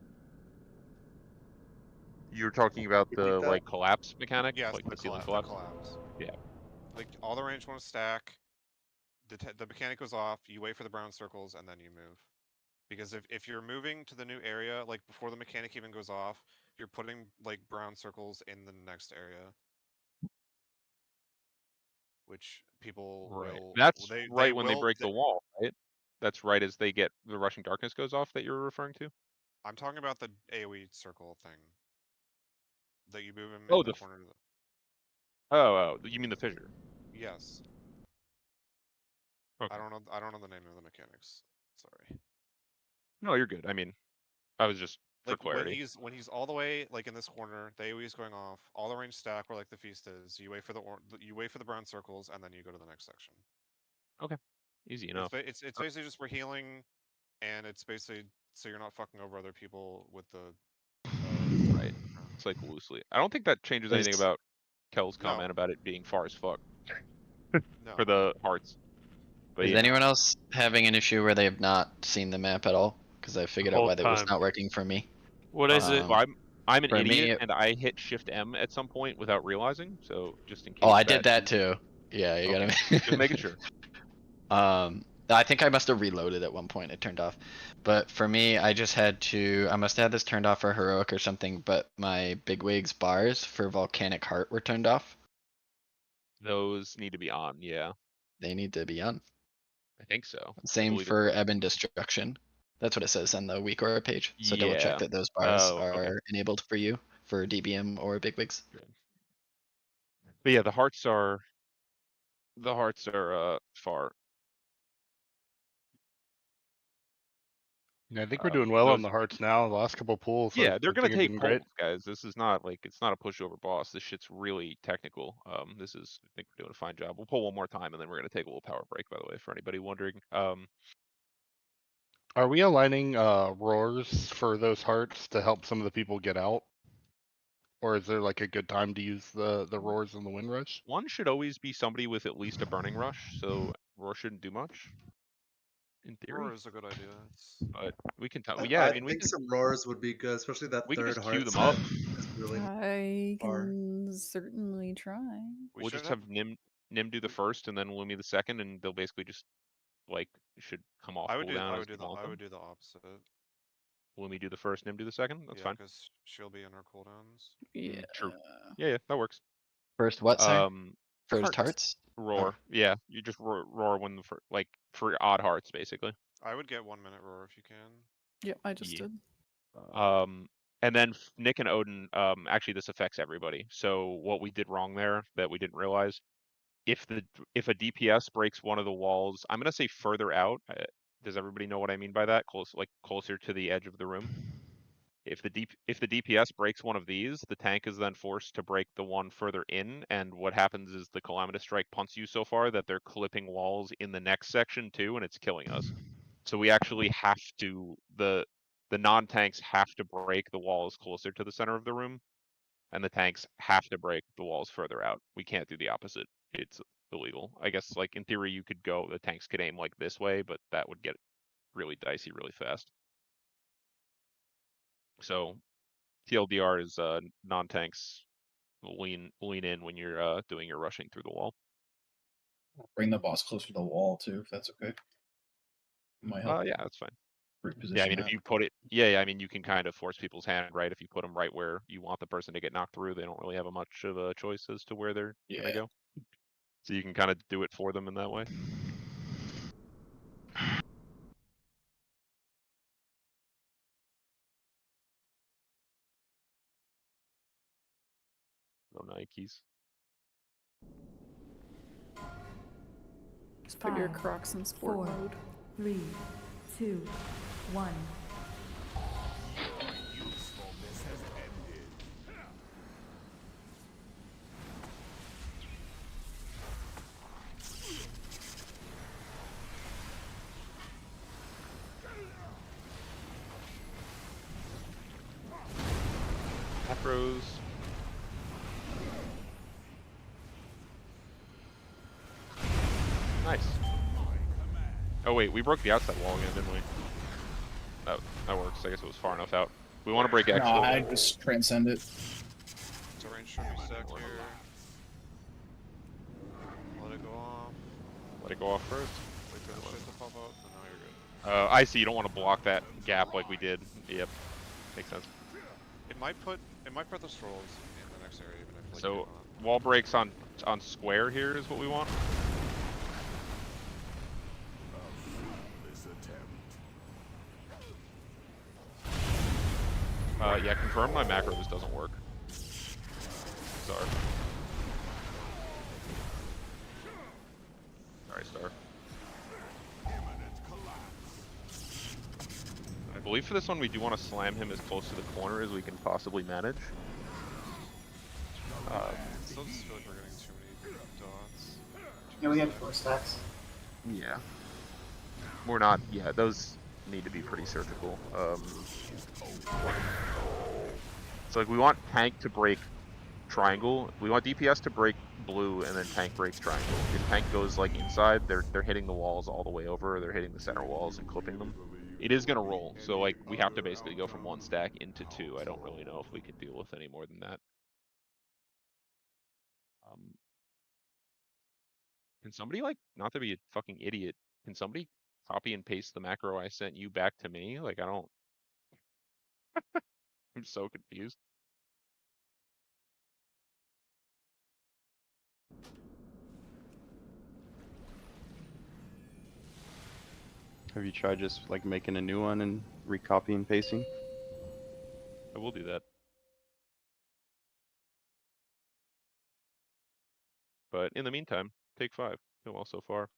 You're talking about the like collapse mechanic, Yes, like the ceiling the collapse. collapse. Yeah. Like all the range want to stack. The mechanic goes off. You wait for the brown circles, and then you move. Because if you're moving to the new area, like before the mechanic even goes off, you're putting like brown circles in the next area. Which people will... That's they right when they break the wall, right? That's right as the Rushing Darkness goes off that you're referring to? I'm talking about the AoE circle thing. That you move him Oh, in the the corner. Of the... oh, you mean the fissure? Yes. Okay. I don't know the name of the mechanics. Sorry. No, you're good. I mean, I was just for Like clarity. when he's all the way like in this corner, the AoE is going off. All the range stack where like the feast is. You wait for the brown circles, and then you go to the next section. Okay. Easy enough. It's basically just for healing, and it's basically so you're not fucking over other people with the. Right. It's like loosely. I don't think that changes anything about Kel's comment about it being far as fuck for the hearts. But Is yeah. anyone else having an issue where they have not seen the map at all? Because I figured out whole why that was time. not working for me. What is it? Well, I'm an for idiot, me, and I hit Shift M at some point without realizing. So just in case. Oh, I did that too. Yeah, you Okay. gotta. Just making sure. I think I must have reloaded at one point. It turned off. But for me, I just had to. I must have had this turned off for heroic or something. But my bigwigs bars for volcanic heart were turned off. Those need to be on. Yeah. They need to be on. I think so. Same for ebb and destruction. That's what it says on the weak aura page. So double check Yeah. that those bars are Okay. enabled for you for DBM or bigwigs. But yeah, the hearts are far. Yeah, I think we're doing well on those- the hearts now. The last couple pulls, Yeah, they're I gonna think have take been pulls, great. guys. This is not like it's not a pushover boss. This shit's really technical. This is I think we're doing a fine job. We'll pull one more time and then we're gonna take a little power break, by the way, for anybody wondering. Are we aligning roars for those hearts to help some of the people get out? Or is there like a good time to use the roars in the wind rush? One should always be somebody with at least a burning rush, so roar shouldn't do much. In theory. Roar is a good idea. But we can tell. I, Yeah, I I mean, we think can. some roars would be good, especially that We can third just queue heart them up. set is really I far. can certainly try. We'll just have Nim do the first and then Lumi the second, and they'll basically just like should come off cooldown as you want I them. would do the opposite. Lumi do the first, Nim do the second. That's fine. because she'll be in her cooldowns. Yeah. True. Yeah, that works. First what, sir? First Hearts. hearts? Roar. Yeah, you just roar when the like for odd hearts basically. I would get 1 minute roar if you can. Yep, I just did. And then Nick and Odin, actually this affects everybody. So what we did wrong there that we didn't realize, if a DPS breaks one of the walls, I'm gonna say further out. Does everybody know what I mean by that? Closer to the edge of the room. If the DPS breaks one of these, the tank is then forced to break the one further in, and what happens is the Calamitous Strike punts you so far that they're clipping walls in the next section too, and it's killing us. So we actually have to the non-tanks have to break the walls closer to the center of the room, and the tanks have to break the walls further out. We can't do the opposite. It's illegal. I guess like in theory you could go, the tanks could aim like this way, but that would get really dicey really fast. So TLDR is non-tanks lean in when you're doing your rushing through the wall. Bring the boss closer to the wall too, if that's okay. Might help. Yeah, that's fine. Reposition Yeah, I mean, that. if you put it, yeah, I mean, you can kind of force people's hand, right? If you put them right where you want the person to get knocked through, they don't really have a much of a choice as to where they're gonna go. So you can kind of do it for them in that way. No Nikes. Just put your 5, Crocs in sport 4, mode. 3, 2, 1. Usefulness has ended. Macros. Nice. Oh wait, we broke the outside wall again, didn't we? That works. I guess it was far enough out. We want to break No, actual. I just transcend it. So range should be stacked here. Let it go off. Let it go off first. Wait for the shit to pop up, and now you're good. I see. You don't want to block that gap like we did. Yep, makes sense. It might put the scrolls in the next area, even if like So wall breaks on square here is what we want. This attempt. Yeah, confirm my macro just doesn't work. Sorry. Sorry, Star. I believe for this one we do want to slam him as close to the corner as we can possibly manage. I still just feel like we're getting too many dots. Yeah, we had 4 stacks. Yeah. We're not, yeah, those need to be pretty surgical. So like we want tank to break triangle. We want DPS to break blue and then tank breaks triangle. If tank goes like inside, they're hitting the walls all the way over, they're hitting the center walls and clipping them. It is gonna roll, so like we have to basically go from 1 stack into 2. I don't really know if we can deal with any more than that. Can somebody like, not to be a fucking idiot, can somebody copy and paste the macro I sent you back to me? Like I don't I'm so confused. Have you tried just like making a new one and recopy and pasting? I will do that. But in the meantime, take 5. Doing well so far.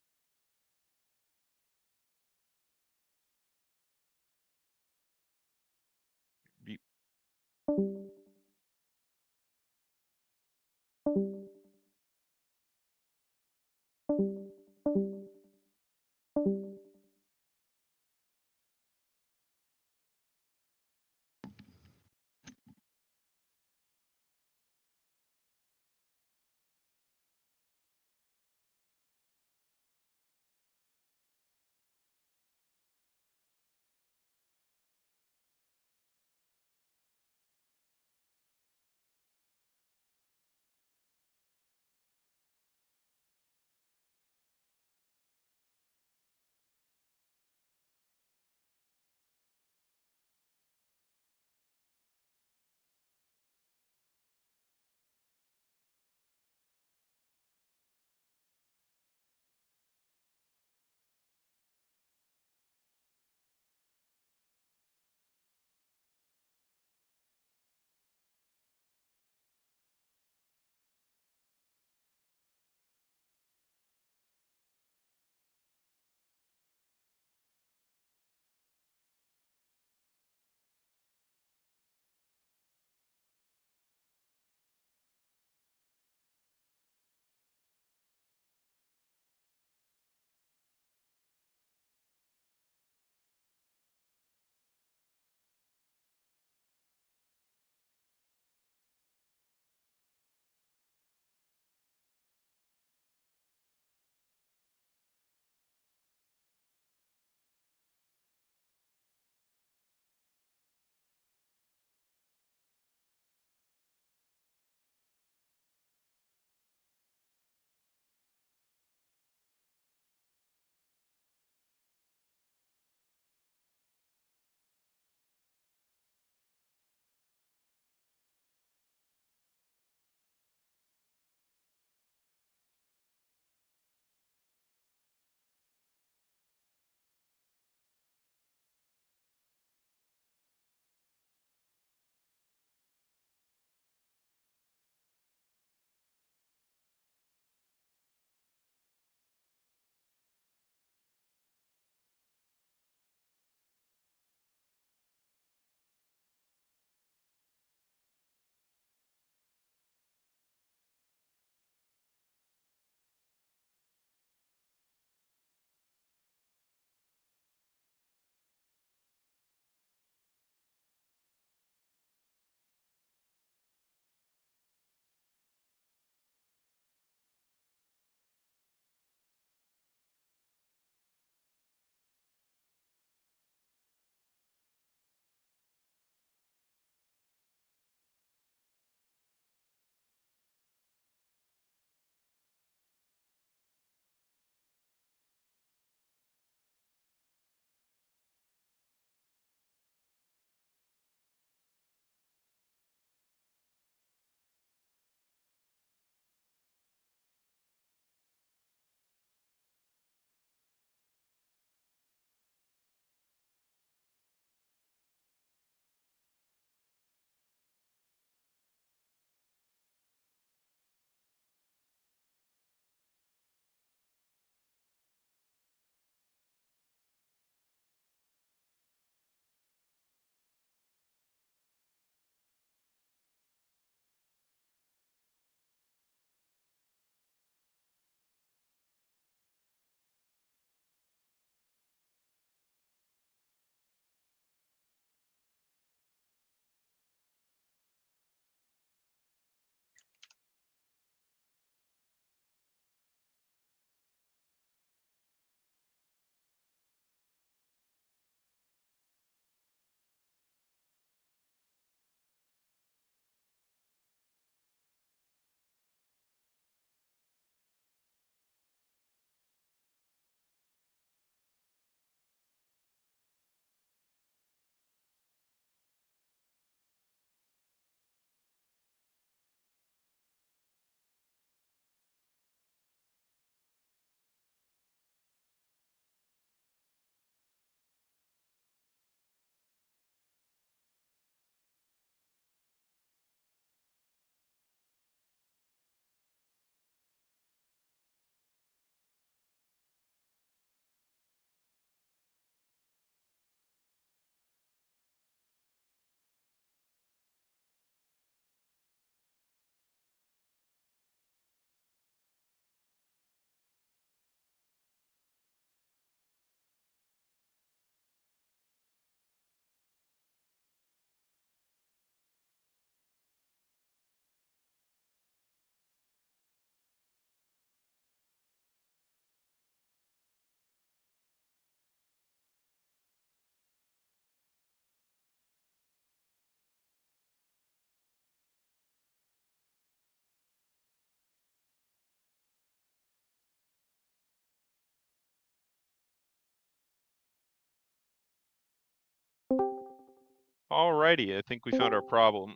Alrighty, I think we found our problem.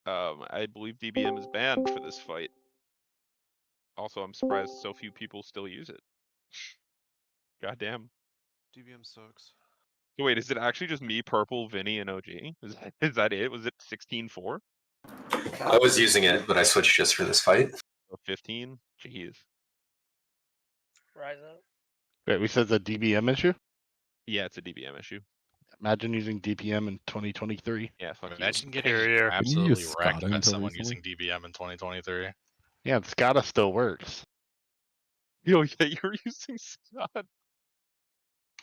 I believe DBM is banned for this fight. Also, I'm surprised so few people still use it. Goddamn. DBM sucks. So wait, is it actually just me, Purple, Vinny, and OG? Is that it? Was it 16-4? I was using it, but I switched just for this fight. Or 15? Jeez. Rise up. Wait, we said it's a DBM issue? Yeah, it's a DBM issue. Imagine using DPM in 2023. Yeah, fuck you. Imagine getting Carrier. absolutely use wrecked SCADA by until someone recently? using DBM in 2023. Yeah, SCADA still works. Yo, yeah, you're using Scott.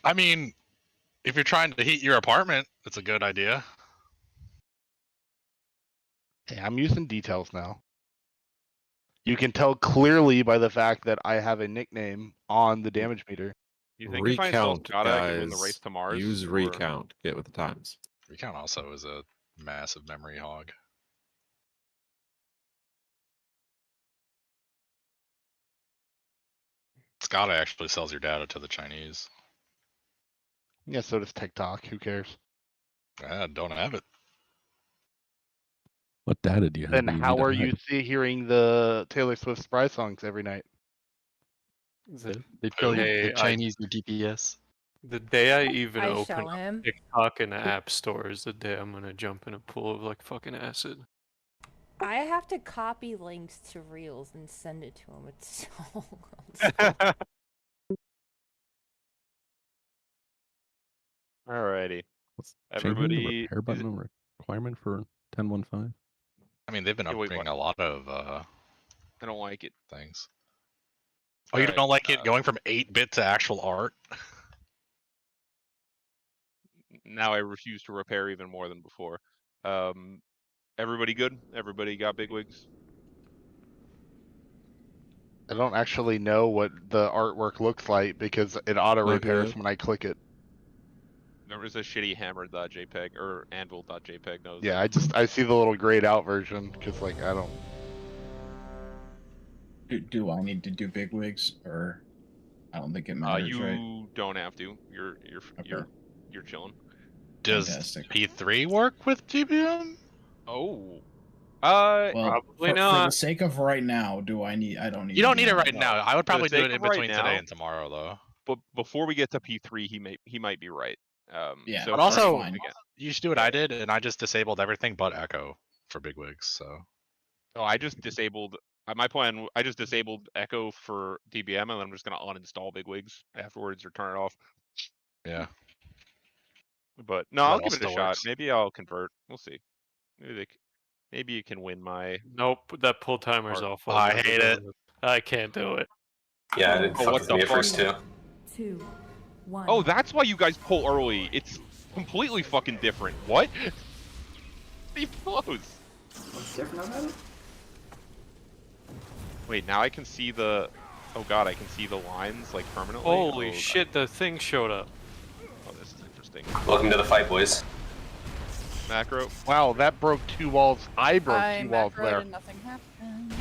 I mean, if you're trying to heat your apartment, it's a good idea. Hey, I'm using details now. You can tell clearly by the fact that I have a nickname on the damage meter. You think if I install Recount, Scott, I could win the guys. race to Mars? Use or- recount. Get with the times. Recount also is a massive memory hog. SCADA actually sells your data to the Chinese. Yeah, so does TikTok. Who cares? Don't have it. What data do you have? Then that how need to are you hide? hearing the Taylor Swift Surprise songs every night? They tell you Hey, the Chinese are DPS. The day I even I open show up him. TikTok in the app store is the day I'm gonna jump in a pool of like fucking acid. I have to copy links to reels and send it to him. It's so. Alrighty. Changing the Everybody. repair button a requirement for 10.1.5? I mean, they've been Yeah, wait, upgrading what? a lot of I don't like it. things. Oh, you Alright, don't like it going from 8-bit to actual art? Now I refuse to repair even more than before. Everybody good? Everybody got bigwigs? I don't actually know what the artwork looks like because it auto repairs Okay. when I click it. There is a shitty hammer.jpg or anvil.jpg knows. Yeah, I see the little grayed out version because like I don't. Do I need to do big wigs or I don't think it matters, You right? don't have to. You're chilling. Does Fantastic. P3 work with DBM? Oh. Well, Probably for not. the sake of right now, do I need? I don't need. You to don't be need it on right now. I would For the probably do sake it in of right between now, today and tomorrow, though. But before we get to P3, he might be right. Yeah, So But also, fine. again. you should do what I did, and I just disabled everything but Echo for bigwigs. So Oh, I just disabled. My plan. I just disabled Echo for DBM, and then I'm just gonna uninstall bigwigs afterwards or turn it off. yeah, But no, That I'll all give it a still shot. works. Maybe I'll convert. We'll see. Maybe you can win my. Nope, that pull timer's Art. off. Oh, I hate it. I can't do it. Yeah, it Oh, fucked what with the me at fuck? first too. 2, 1. Oh, that's why you guys pull early. It's completely fucking different. What? Be close. What's different about it? Wait, now I can see the. Oh god, I can see the lines like permanently. Holy Oh, shit, the thing showed up. Oh, this is interesting. Welcome to the fight, boys. Macro. Wow, that broke 2 walls. I broke I 2 walls macroed there. and nothing happened.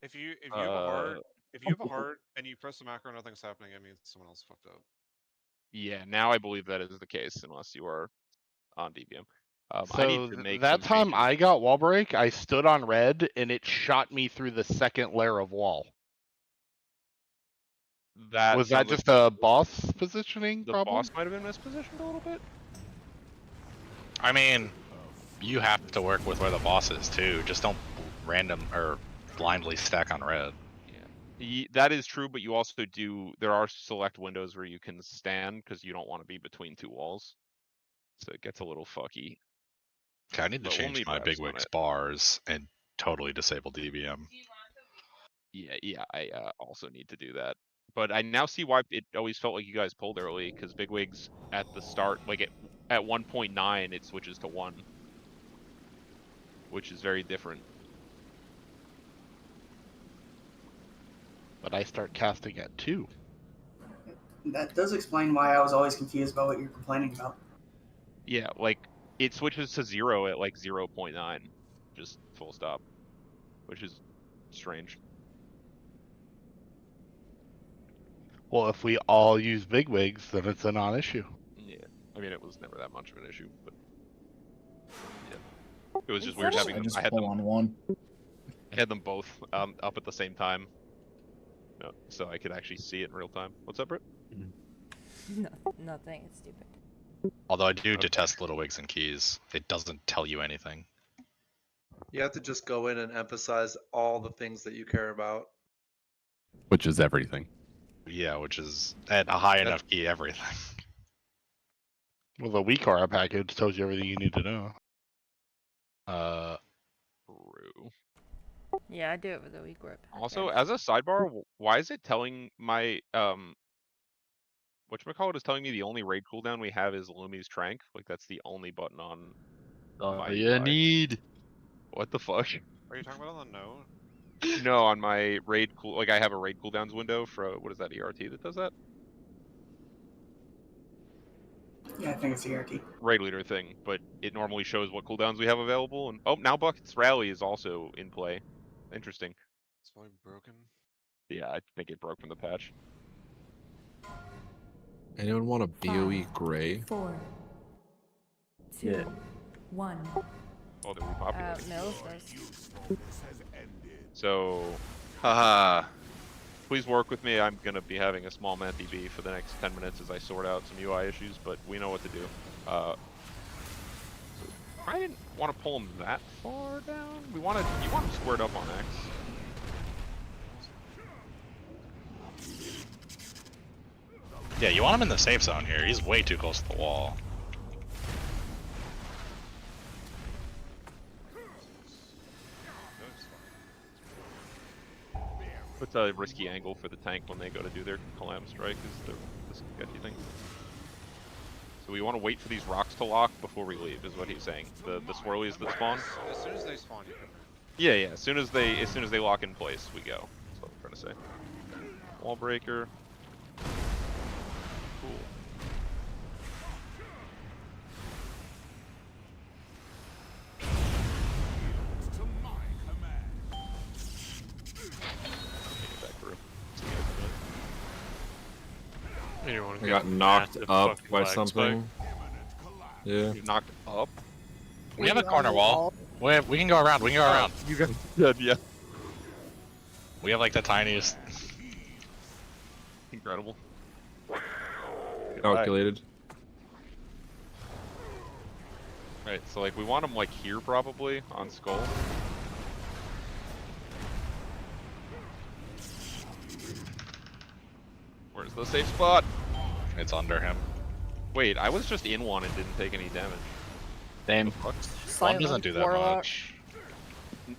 If you have a heart, if you have a heart and you press the macro, nothing's happening. It means someone else fucked up. Yeah, now I believe that is the case, unless you are on DBM. I So need to make that some time changes. I got wall break, I stood on red and it shot me through the second layer of wall. That Was that sounds like just a boss positioning the problem? boss might have been mispositioned a little bit. I mean, you have to work with where the boss is too. Just don't random or blindly stack on red. That is true, but you also do. There are select windows where you can stand because you don't want to be between 2 walls. So it gets a little fucky. Okay, I need to But we'll change need my revs on bigwigs it. bars and totally disable DBM. Yeah, I also need to do that. But I now see why it always felt like you guys pulled early, because bigwigs at the start, like at 1.9, it switches to 1, which is very different. But I start casting at 2. That does explain why I was always confused about what you're complaining about. Yeah, like it switches to 0 at like 0.9, just full stop, which is strange. Well, if we all use bigwigs, then it's a non-issue. Yeah, I mean it was never that much of an issue, but yeah, it was just Is weird that having I them. just I had pull them. on one. I had them both up at the same time, so I could actually see it in real time. What's up, Britt? No, nothing. It's stupid. Although I do detest little wigs and keys. It doesn't tell you anything. You have to just go in and emphasize all the things that you care about. Which is everything. Yeah, which is at a high enough key everything. Well, the weak aura package tells you everything you need to know. True. Yeah, I do it with a weak grip. Also, as a sidebar, why is it telling my whatchamacallit is telling me the only raid cooldown we have is Lumi's Trank? Like that's the only button on my UI. need. What the fuck? Are you talking about on the note? No, on my raid like I have a raid cooldowns window for what is that ERT that does that? Yeah, I think it's ERT. Raid leader thing, but it normally shows what cooldowns we have available. And oh, now Bucket's Rally is also in play. Interesting. It's probably broken. Yeah, I think it broke from the patch. Anyone want a BOE gray? 4, 2, Yeah. 1. Oh, they're repopulating. Mills does. So, please work with me. I'm gonna be having a small ManTB for the next 10 minutes as I sort out some UI issues, but we know what to do. I didn't want to pull him that far down. You want him squared up on X. Yeah, you want him in the safe zone here. He's way too close to the wall. It's a risky angle for the tank when they go to do their Calam strike is the sketchy thing. So we want to wait for these rocks to lock before we leave, is what he's saying. The swirlies that spawn. As soon as they spawn, you can. Yeah. As soon as they lock in place, we go. That's what I'm trying to say. Wall breaker. Cool. Anyone I got knocked massive up fucking by lag something. Yeah. You're knocked up? We have a corner wall. We can go around. We can go around. You got dead, yeah. We have like the tiniest. Incredible. Calculated. Right, so like we want him like here probably on skull. Where's the safe spot? It's under him. Wait, I was just in one and didn't take any damage. Same. One doesn't do that Warlock. much.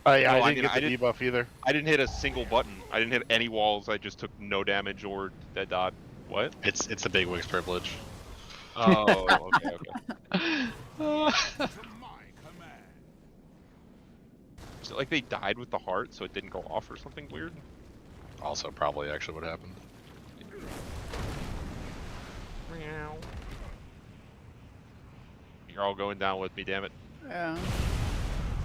I No, didn't get the debuff either. I didn't hit a single button. I didn't hit any walls. I just took no damage or dead dot. What? It's the big wig's privilege. Oh, okay. So like they died with the heart, so it didn't go off or something weird. Also, probably actually what happened. You're all going down with me, damn it. Yeah.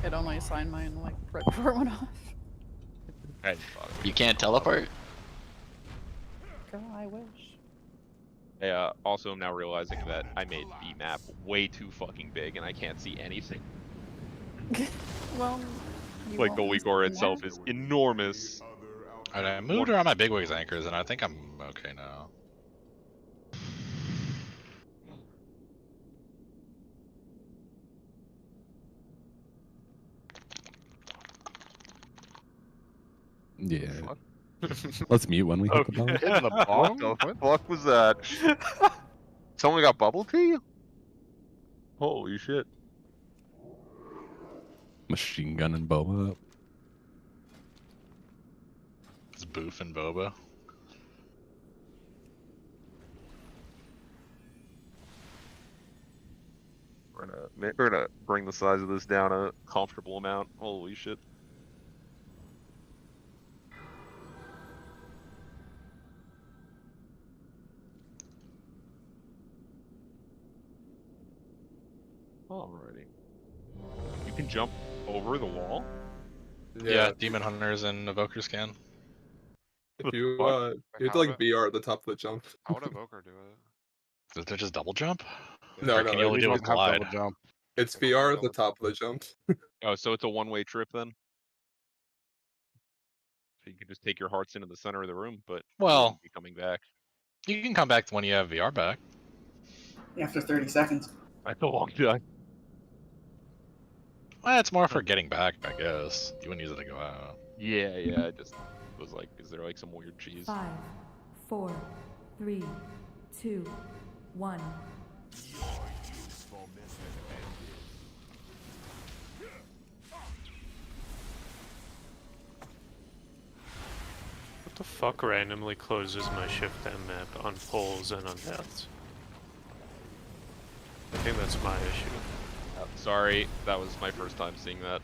It only assigned mine like right before it went off. You can't teleport? God, I wish. I also am now realizing that I made the map way too fucking big and I can't see anything. Well, you Like won't Goalie miss Gore the itself map. is enormous. Alright, I moved around my big wig's anchors, and I think I'm okay now. Yeah. Let's mute when we hit the bottom. In the bottom? What the fuck was that? Someone got bubble tea? Holy shit. Machine gun and Boba up. It's Boof and Boba. We're gonna bring the size of this down a comfortable amount. Holy shit. Alrighty. You can jump over the wall? Yeah, Demon Hunters and Evokers can. If you Fuck. you have to like VR at the top of the jump. How would Evoker do it? Does it just double jump? No, Or no, can you only it do it just with glide? jump. It's VR at the top of the jump. Oh, so it's a one-way trip then? So you can just take your hearts into the center of the room, but you Well, wouldn't be coming back. you can come back when you have VR back. After 30 seconds. That's a long time. Well, it's more for getting back, I guess. You wouldn't use it to go out. Yeah, yeah. I just was like, is there like some weird cheese? 5, 4, 3, 2, 1. What the fuck randomly closes my shift M map on poles and on deaths? I think that's my issue. Sorry, that was my first time seeing that.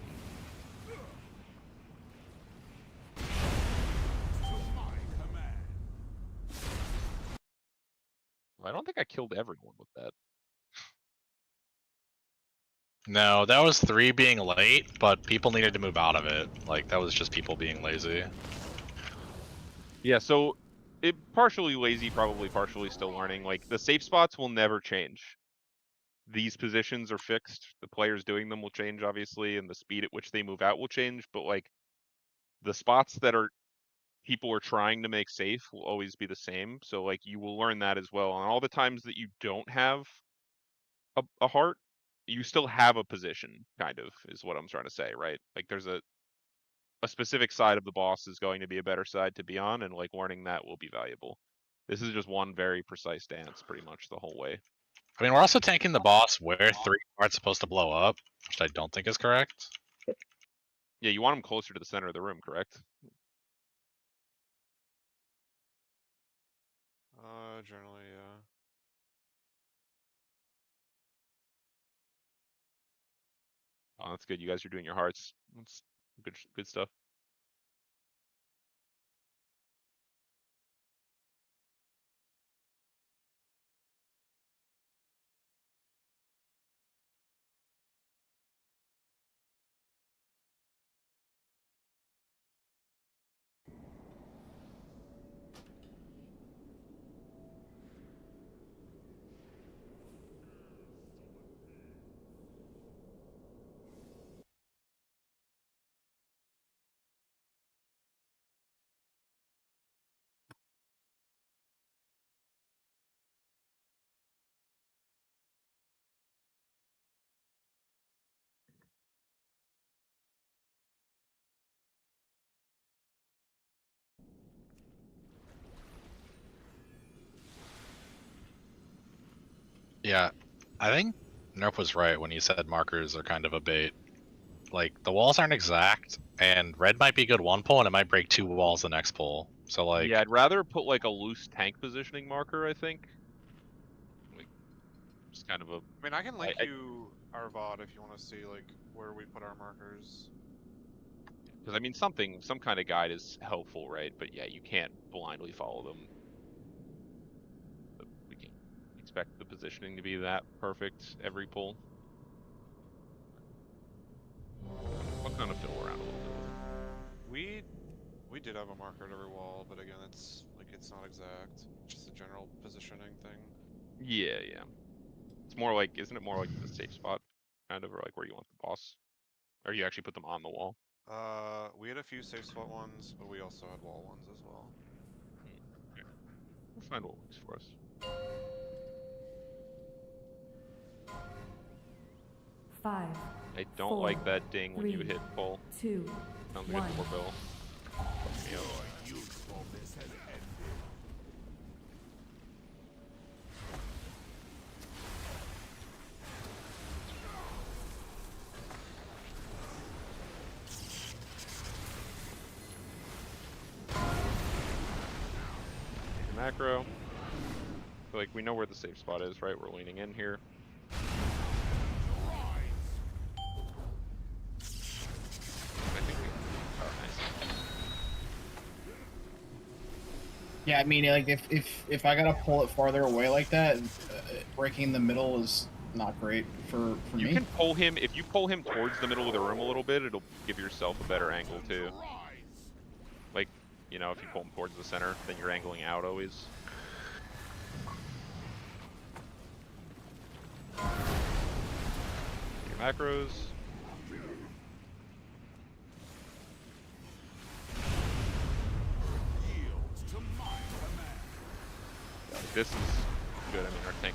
I don't think I killed everyone with that. No, that was 3 being late, but people needed to move out of it. Like, that was just people being lazy. Yeah, so it partially lazy, probably partially still learning. Like the safe spots will never change. These positions are fixed. The players doing them will change, obviously, and the speed at which they move out will change. But like the spots that are people are trying to make safe will always be the same. So like you will learn that as well. And all the times that you don't have a heart, you still have a position, kind of, is what I'm trying to say, right? Like there's a specific side of the boss is going to be a better side to be on, and like learning that will be valuable. This is just one very precise dance pretty much the whole way. I mean, we're also tanking the boss where 3 aren't supposed to blow up, which I don't think is correct. Yeah, you want him closer to the center of the room, correct? Generally, yeah. Oh, that's good. You guys are doing your hearts. That's good stuff. Yeah, I think Nerp was right when he said markers are kind of a bait. Like, the walls aren't exact, and red might be good one pull, and it might break 2 walls the next pull. So, like... Yeah, I'd rather put like a loose tank positioning marker, I think. Like, just kind of a... I mean, I can link you our VOD if you want to see, like, where we put our markers. Because, I mean, some kind of guide is helpful, right? But yeah, you can't blindly follow them. We can't expect the positioning to be that perfect every pull. I'll kind of fiddle around a little bit with it. We did have a marker at every wall, but again, it's not exact. Just a general positioning thing. Yeah, yeah. It's more like, isn't it more like the safe spot, kind of, or like where you want the boss? Or you actually put them on the wall? We had a few safe spot ones, but we also had wall ones as well. Okay. We'll find what works for us. 5. I don't 4, like that ding when you 3, hit pull. 2, Sounds like 1. a doorbell. Yep. Macro. Like, we know where the safe spot is, right? We're leaning in here. I think we... Oh, nice. Yeah, I mean, like if I gotta pull it farther away like that, breaking the middle is not great for me. You can pull him, if you pull him towards the middle of the room a little bit, it'll give yourself a better angle too. Like, You know, if you pull them towards the center, then you're angling out always. Your macros. This is good. I mean, our tank.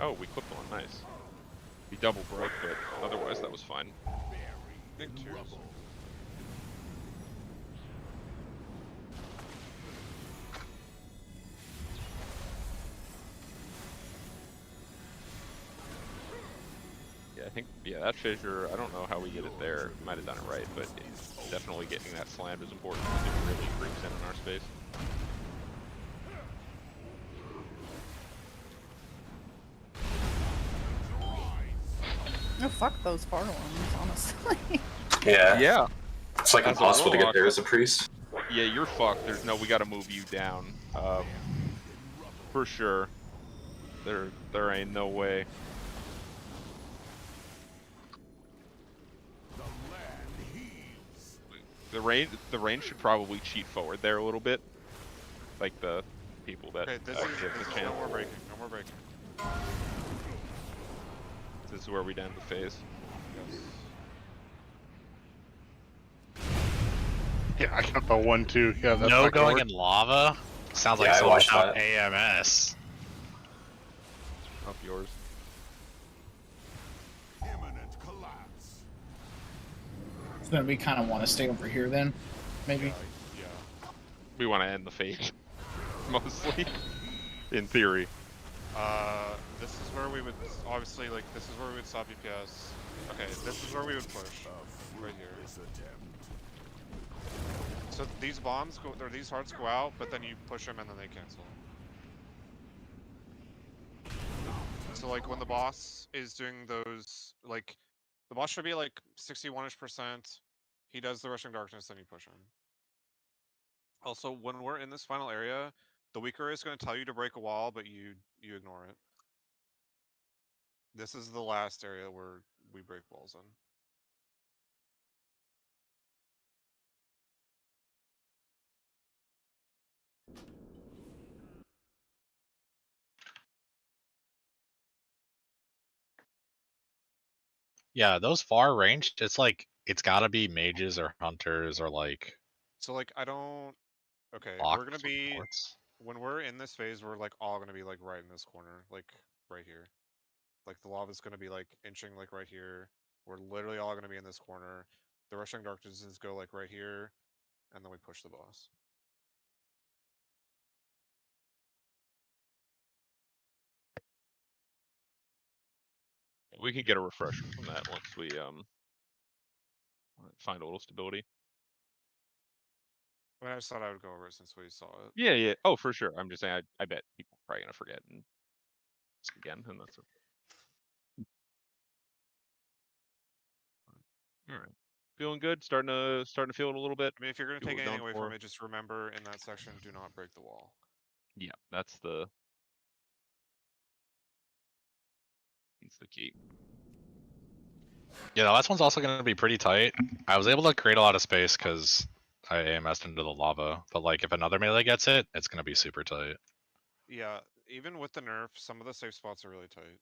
Oh, we clipped one. Nice. We double broke, but otherwise that was fine. Big cheers. Yeah, I think, that fissure, I don't know how we get it there. We might have done it right, but definitely getting that slammed is important because it really creeps in our space. No, fuck those far ones, honestly. Yeah. Yeah. It's like As a impossible to get warlock, there as a priest. Yeah, you're fucked. There's no, we gotta move you down. For sure. There ain't no way. The rain should probably cheat forward there a little bit. Like the people that Okay, this actually have is the chance. no more breaking. No more breaking. This is where we end the phase. Yeah, I got the 1-2. Yeah, that's No not gonna going work. in lava? Sounds like Yeah, I someone watched out that. AMS. Up yours. So then we kind of want to stay over here then, maybe. Yeah. We want to end the phase, mostly, in theory. This is where we would obviously this is where we would stop EPS. Okay, this is where we would push right here. So these bombs go, or these hearts go out, but then you push them and then they cancel. So like when the boss is doing those, like the boss should be like 61ish%. He does the rushing darkness, then you push him. Also, when we're in this final area, the weaker is going to tell you to break a wall, but you ignore it. This is the last area where we break walls in. Yeah, those far ranged, it's like, it's gotta be mages or hunters or like So like I don't. Okay, block we're gonna be supports. when we're in this phase, we're like all gonna be like right in this corner, like right here. Like the lava's gonna be like inching like right here. We're literally all gonna be in this corner. The rushing darknesses go like right here, and then we push the boss. We could get a refresher from that once we find a little stability. I mean, I just thought I would go over it since we saw it. Yeah, yeah. Oh, for sure. I'm just saying. I bet people are probably gonna forget and again, and that's all right. Feeling good. Starting to feel it a little bit. I mean, if you're gonna See what take we're anything going away for. from it, just remember in that section, do not break the wall. Yeah, that's the key. Yeah, the last one's also gonna be pretty tight. I was able to create a lot of space because I AMS'd into the lava, but like if another melee gets it, it's gonna be super tight. Yeah, even with the nerf, some of the safe spots are really tight.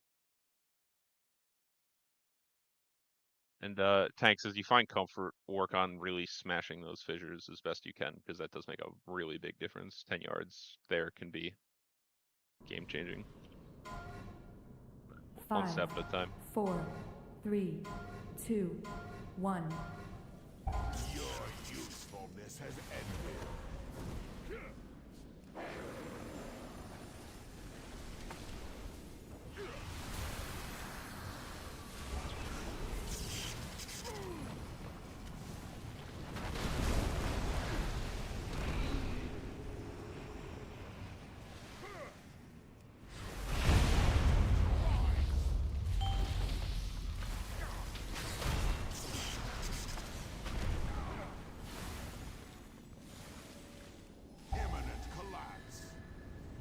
And tanks, as you find comfort, work on really smashing those fissures as best you can, because that does make a really big difference. 10 yards there can be game changing. 1 5, step at a time. 4, 3, 2, 1. Your usefulness has ended.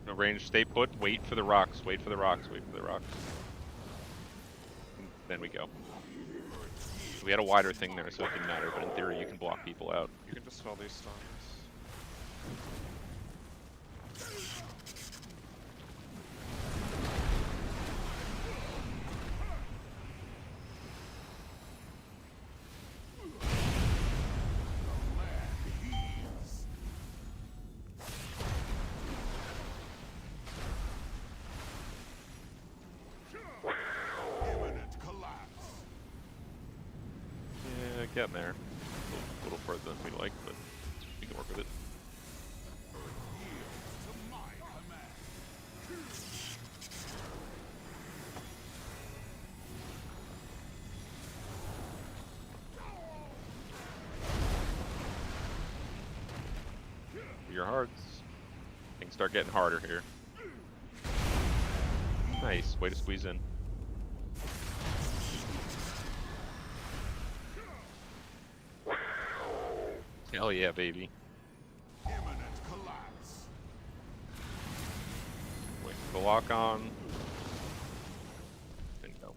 No range, stay put, wait for the rocks, wait for the rocks, wait for the rocks. And then we go. We had a wider thing there, so it didn't matter, but in theory you can block people out. You can dispel these stuns. Yeah, getting there. A little further than we like, but we can work with it. Your hearts. Things start getting harder here. Nice, way to squeeze in. Hell yeah, baby. Wait for the lock on. There you go.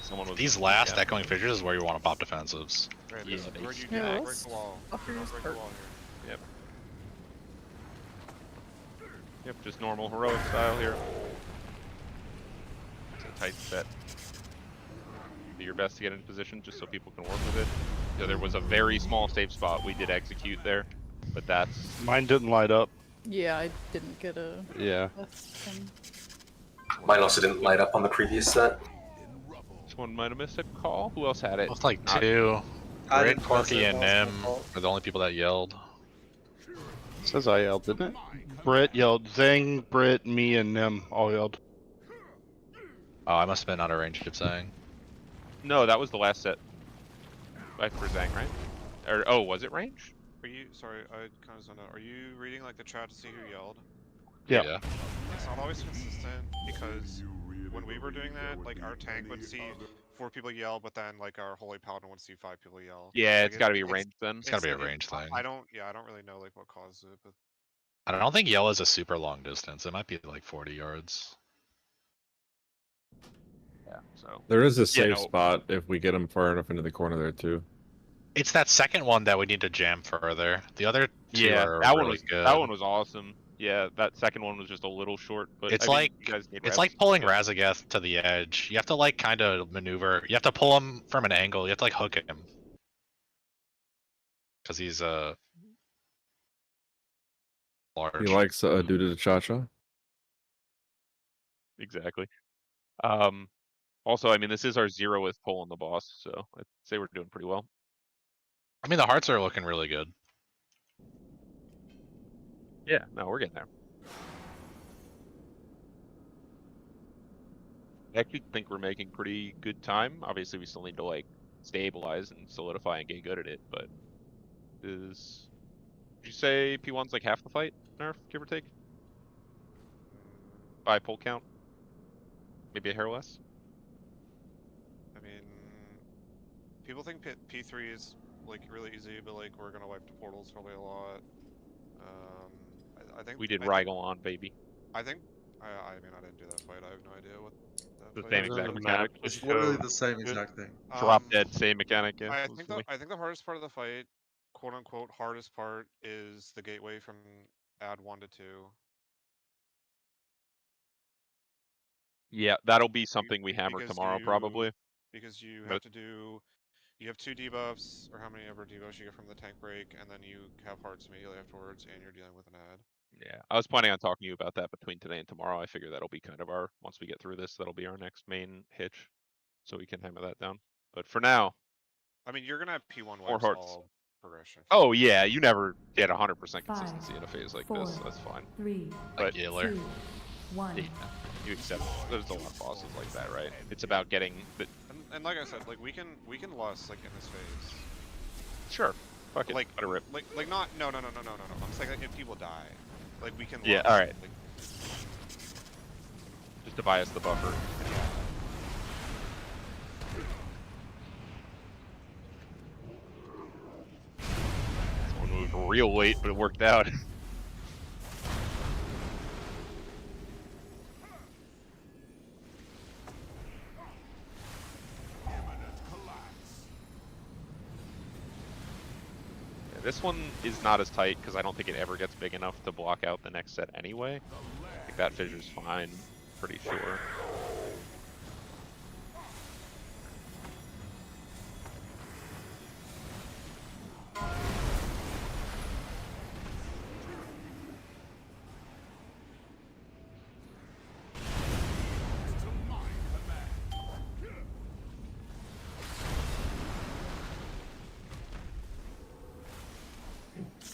Someone was These last echoing fissures is where you want to pop defensives. Right, Yeah, this is they where you do Yeah, not let's break the wall. offer Do not yours break the hurt. wall here. Yep. Yep, just normal heroic style here. It's a tight set. Do your best to get in position just so people can work with it. So there was a very small safe spot we did execute there, but that's... Mine didn't light up. Yeah, I didn't get a. Yeah. Mine also didn't light up on the previous set. This one might have missed a call. Who else had it? Looks like Not- 2. I Brit, didn't Corky, miss it, and that was my Nim fault. are the only people that yelled. Says I yelled, didn't it? Brit yelled. Zang, Brit, me, and Nim all yelled. Oh, I must have been out of range of saying. No, that was the last set. For Zang, right? Or, oh, was it range? Are you, sorry, I kind of zoned out. Are you reading like the chat to see who yelled? Yeah. It's not always consistent because when we were doing that, like our tank would see 4 people yell, but then like our holy paladin would see 5 people yell. Yeah, Like, it's got to be range then. It's gotta be a range thing. I don't really know like what caused it, but I don't think yell is a super long distance. It might be like 40 yards. Yeah, so. There is a Yeah, safe no. spot if we get him far enough into the corner there too. It's that second one that we need to jam further. The other two Yeah, are that one really was good. that one was awesome. Yeah, that second one was just a little short, but It's I mean, like you guys need it's reps. like pulling Razageth to the edge. You have to like kind of maneuver. You have to pull him from an angle. You have to like hook him because he's large. He likes due to the cha-cha. Exactly. Also, I mean, this is our 0th pull on the boss, so I'd say we're doing pretty well. I mean, the hearts are looking really good. Yeah, no, we're getting there. I actually think we're making pretty good time. Obviously, we still need to like stabilize and solidify and get good at it, but would you say P1's like half the fight, Nerf, give or take? By pull count? Maybe a hair less? I mean, people think P3 is like really easy, but like we're gonna wipe the portals probably a lot. I think We did I Rigel on, baby. I think I mean I didn't do that fight. I have no idea what that The fight same is. exact mechanic. It's literally the same exact thing. Drop dead, same mechanic. Yeah, I it was think funny. I think the hardest part of the fight, quote unquote, hardest part is the gateway from ad 1 to 2. Yeah, that'll be something we hammer Because tomorrow, probably. Because you But- have to do, you have 2 debuffs, or how many ever debuffs you get from the tank break, and then you have hearts immediately afterwards, and you're dealing with an ad. Yeah, I was planning on talking to you about that between today and tomorrow. I figure that'll be kind of our, once we get through this, that'll be our next main hitch. So we can hammer that down. But for now, I mean, you're gonna have P1 more wipes hearts. all progression. Oh yeah, you never get 100% consistency in a phase like this. 4, That's fine. 3, But 2, 1. yeah, you accept. There's a lot of bosses like that, right? It's about getting the. And like I said, like we can lust like in this phase. Sure. Fuck it. Like let it rip. like not no. I'm saying like if people die, like we can. Yeah. Lust, All right. Like, Just to buy us the buffer. Someone moved real late, but it worked out. This one is not as tight because I don't think it ever gets big enough to block out the next set anyway. I think that fissure's fine, pretty sure.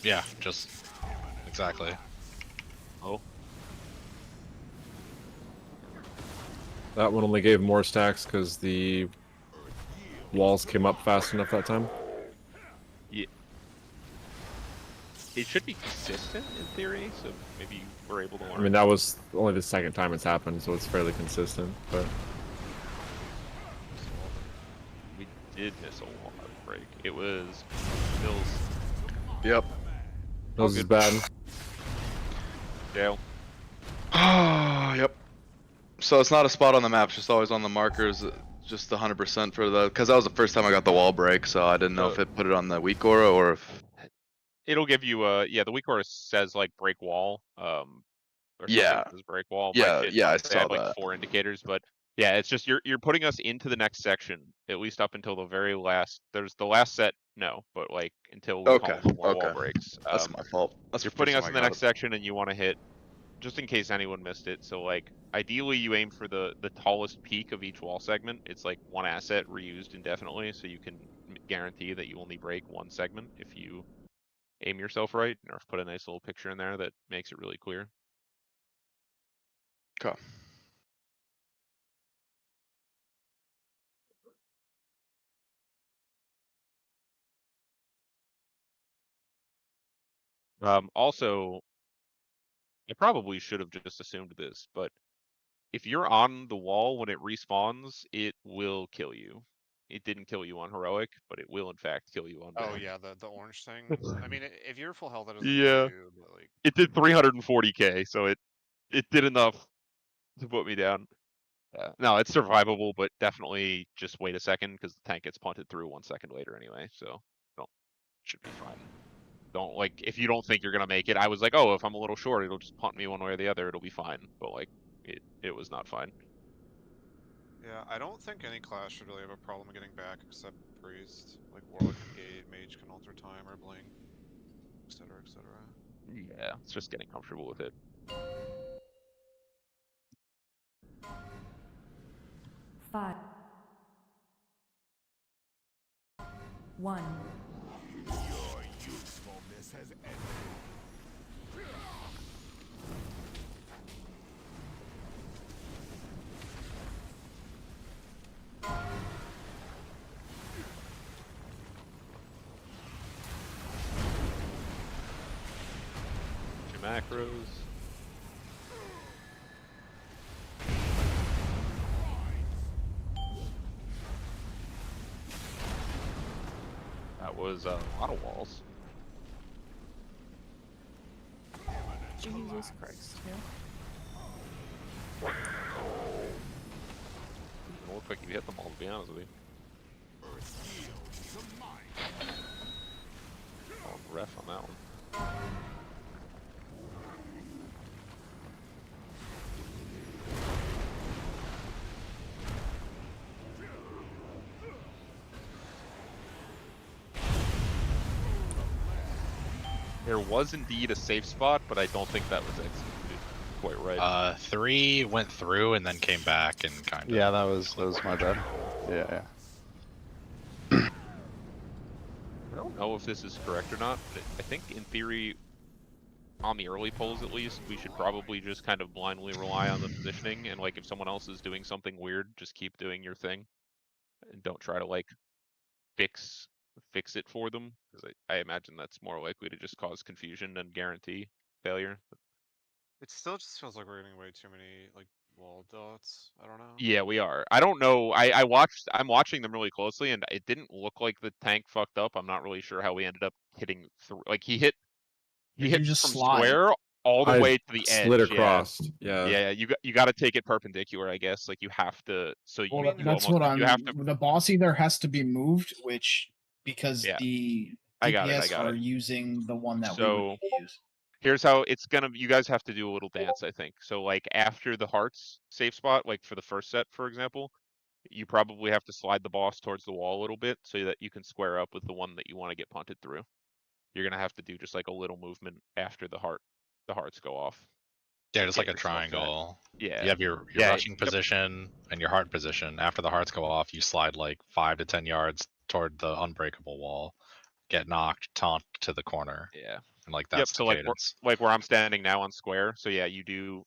Yeah, just exactly. Oh. That one only gave more stacks because the walls came up fast enough that time. Yeah. It should be consistent in theory, so maybe we're able to learn. I mean, that was only the second time it's happened, so it's fairly consistent, but... We did miss a wall break. It was Mills. Yep. Mills is bad. Dale. Yep. So it's not a spot on the map, it's just always on the markers, just 100% for the, because that was the first time I got the wall break, so I didn't know if it put it on the weak aura or if... It'll give you yeah, the weak aura says like break wall, or Yeah. says break wall. Yeah, It yeah, I might say saw like that. 4 indicators, but yeah, it's just you're putting us into the next section, at least up until the very last. There's the last set, no, but like until we call no more wall breaks. That's my fault. That's you're the putting first us time in I the got next it. section, and you want to hit, just in case anyone missed it. So like ideally, you aim for the tallest peak of each wall segment. It's like one asset reused indefinitely, so you can guarantee that you only break one segment if you aim yourself right, or put a nice little picture in there that makes it really clear. Okay. Also, I probably should have just assumed this, but if you're on the wall when it respawns, it will kill you. It didn't kill you on heroic, but it will in fact kill you on Oh bad. yeah, the orange thing. I mean, if you're full health, that doesn't Yeah, kill you, but like... it did 340k, so it did enough to put me down. No, it's survivable, but definitely just wait a second because the tank gets punted through 1 second later anyway. So, should be fine. Don't like if you don't think you're gonna make it. I was like, oh, if I'm a little short, it'll just punt me one way or the other. It'll be fine. But like, it was not fine. Yeah, I don't think any class should really have a problem getting back except priest. Like warlock can gate, mage can alter time or blink, etc., etc. Yeah, it's just getting comfortable with it. Five. 1. Your usefulness has ended. Your macros. That was a lot of walls. Jesus Christ, yeah. It looked like you hit them all, to be honest with you. Oh, ref on that one. There was indeed a safe spot, but I don't think that was executed quite right. 3 went through and then came back and kind of. Yeah, that was my bad. Yeah. I don't know if this is correct or not, but I think in theory, on the early polls at least, we should probably just kind of blindly rely on the positioning, and like if someone else is doing something weird, just keep doing your thing, and don't try to like fix it for them, because I imagine that's more likely to just cause confusion and guarantee failure. It still just feels like we're getting way too many like wall dots. I don't know. Yeah, we are. I don't know. I'm watching them really closely, and it didn't look like the tank fucked up. I'm not really sure how we ended up hitting through. Like he hit You from just slide. square all the I way to the edge. slid across. Yeah. Yeah. You got to take it perpendicular, I guess. Like you have to. So Well, that's what I'm. The bossy there has to be moved, which because Yeah. the I got are it. using the one that we So would use. here's how it's gonna. You guys have to do a little dance, I think. So like after the hearts safe spot, like for the first set, for example, you probably have to slide the boss towards the wall a little bit so that you can square up with the one that you want to get punted through. You're gonna have to do just like a little movement after the hearts go off. Yeah, just like a yourself that. triangle. Yeah. You have your rushing position and your heart position. After the hearts go off, you slide like 5 to 10 yards toward the unbreakable wall, get knocked, taunt to the corner. Yeah. And like that's the So cadence. like where I'm standing now on square. So yeah, you do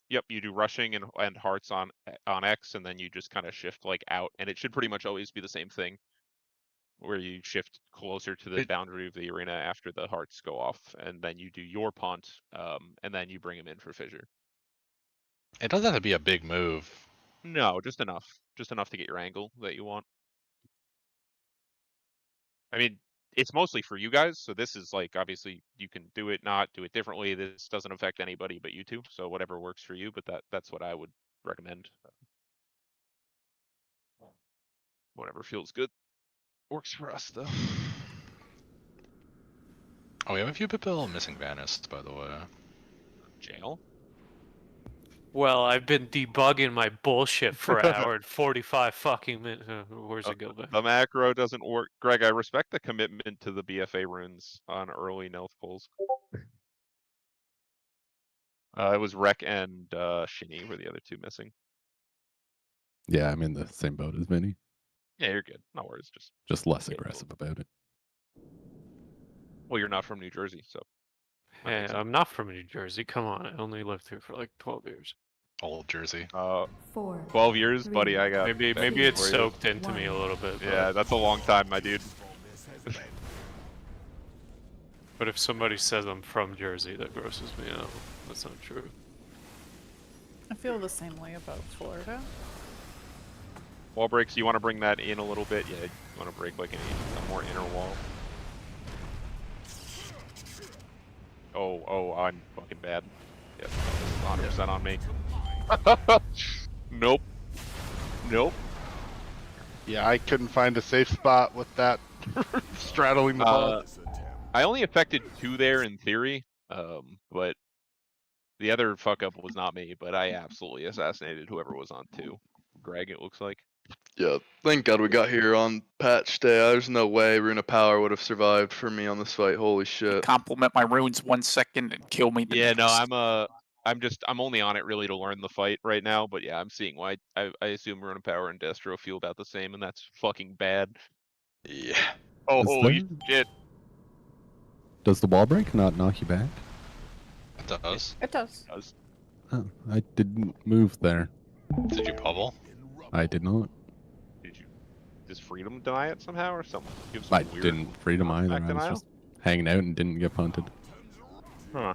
rushing and hearts on X, and then you just kind of shift like out, and it should pretty much always be the same thing. Where you shift closer to the boundary of the arena after the hearts go off, and then you do your punt, and then you bring him in for fissure. It doesn't have to be a big move. No, just enough to get your angle that you want. I mean, it's mostly for you guys, so this is like obviously you can do it, not do it differently. This doesn't affect anybody but you two, so whatever works for you. But that's what I would recommend. Whatever feels good works for us, though. Oh, we have a few people missing Vanished, by the way. Jail? Well, I've been debugging my bullshit for an hour and 45 fucking minutes. Where's it go back? The macro doesn't work. Greg, I respect the commitment to the BFA runes on early Nelth pulls. It was Rek and Shinny were the other two missing. Yeah, I'm in the same boat as Vinny. Yeah, you're good. No worries. Just less aggressive about it. Well, you're not from New Jersey, so. Hey, I'm not from New Jersey. Come on, I only lived here for like 12 years. Old Jersey. 12 years, buddy. I got maybe it's soaked into me a little bit. Yeah, that's a long time, my dude. But if somebody says I'm from Jersey, that grosses me out. That's not true. I feel the same way about Florida. Wall breaks, you want to bring that in a little bit? Yeah, you want to break like a more inner wall. Oh, I'm fucking bad. Yep, 100% on me. Nope. Yeah, I couldn't find a safe spot with that straddling the ball. I only affected 2 there in theory, but the other fuck up was not me, but I absolutely assassinated whoever was on 2. Greg, it looks like. Yeah, thank God we got here on patch day. There's no way Rune of Power would have survived for me on this fight. Holy shit. Compliment my runes 1 second and kill me. Yeah, no, I'm only on it really to learn the fight right now, but yeah, I'm seeing why. I assume Rune of Power and Destro feel about the same, and that's fucking bad. Yeah. Oh, Is holy there- shit. Does the wall break not knock you back? It does. It does. Oh, I didn't move there. Did you bubble? I did not. Does Freedom deny it somehow or something? I didn't freedom either. I was denial? just hanging out and didn't get punted. Huh.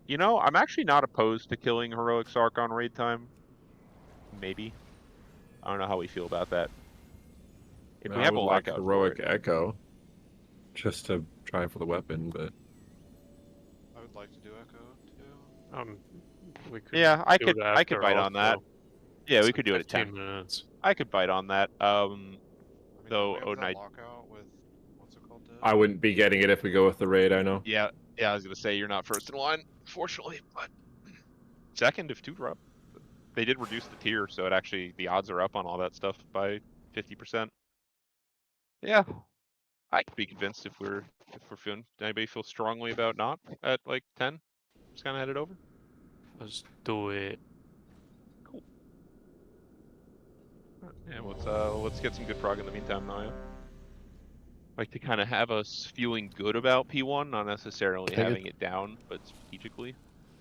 You know, I'm actually not opposed to killing Heroic Sark on raid time. Maybe. I don't know how we feel about that. If we I have a would like lockout for heroic it. echo, just to try for the weapon, but I would like to do Echo too. We could Yeah, I do could it I could after bite on that. also. Yeah, we It's could do it at 15 10 minutes. I could bite on that. Though we have oh that night. lockout with what's it called? I wouldn't be getting it if we go with the raid. I know. Yeah, I was gonna say you're not first in line, fortunately, but second if 2 drop. They did reduce the tier, so it actually the odds are up on all that stuff by 50%. Yeah, I could be convinced if we're feeling. Anybody feel strongly about not at like 10? Just kind of head it over. Let's do it. Cool. Yeah, let's get some good prog in the meantime, Naya. Like to kind of have us feeling good about P1, not necessarily Can I having get- it down, but strategically.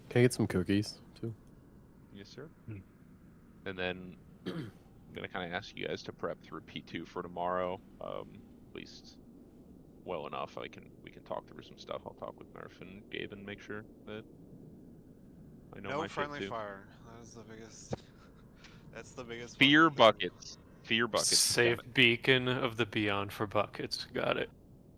Can I get some cookies too? Yes, sir. And then I'm gonna kind of ask you guys to prep through P2 for tomorrow, at least well enough. We can talk through some stuff. I'll talk with Nerf and Gabe and make sure that I know No my friendly shit too. fire. That is the biggest. That's the biggest. Fear fucking thing. buckets. Fear buckets. Safe beacon of the beyond for buckets. Got it.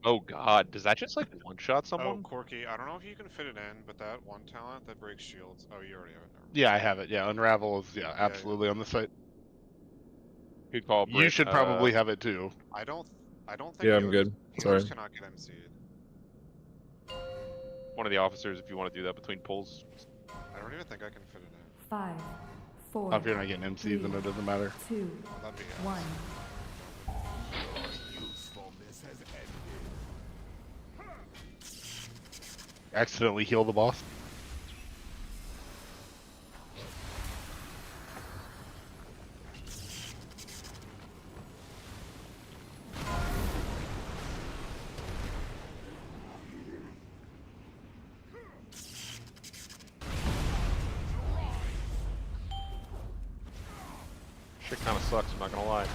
Oh god, does that just like one-shot Oh, someone? Corky, I don't know if you can fit it in, but that one talent that breaks shields. Oh, you already have it. Never mind. Yeah, I have it. Yeah, Unravel is absolutely on the site. Good call, You Brit. should probably have it too. I don't think Yeah, I'm healers, good. healers Sorry. cannot get MC'd. One of the officers, if you want to do that between pulls. I don't even think I can fit it in. 5, 4. If you're not getting MCs, then it doesn't matter. 2, Well, that'd be 1. Accidentally heal the boss. Shit kind of sucks, I'm not gonna lie.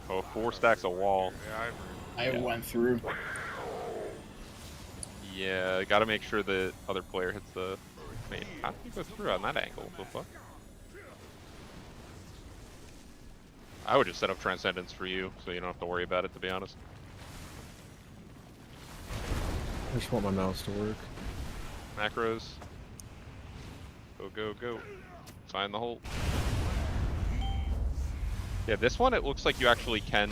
Oh, 4 stacks of wall. Yeah, I went through. Yeah, gotta make sure the other player hits the... Wait, how did you go through on that angle? What the fuck? I would just set up Transcendence for you, so you don't have to worry about it, to be honest. I just want my mouse to work. Macros. Go, go, go. Find the hole. Yeah, this one, it looks like you actually can...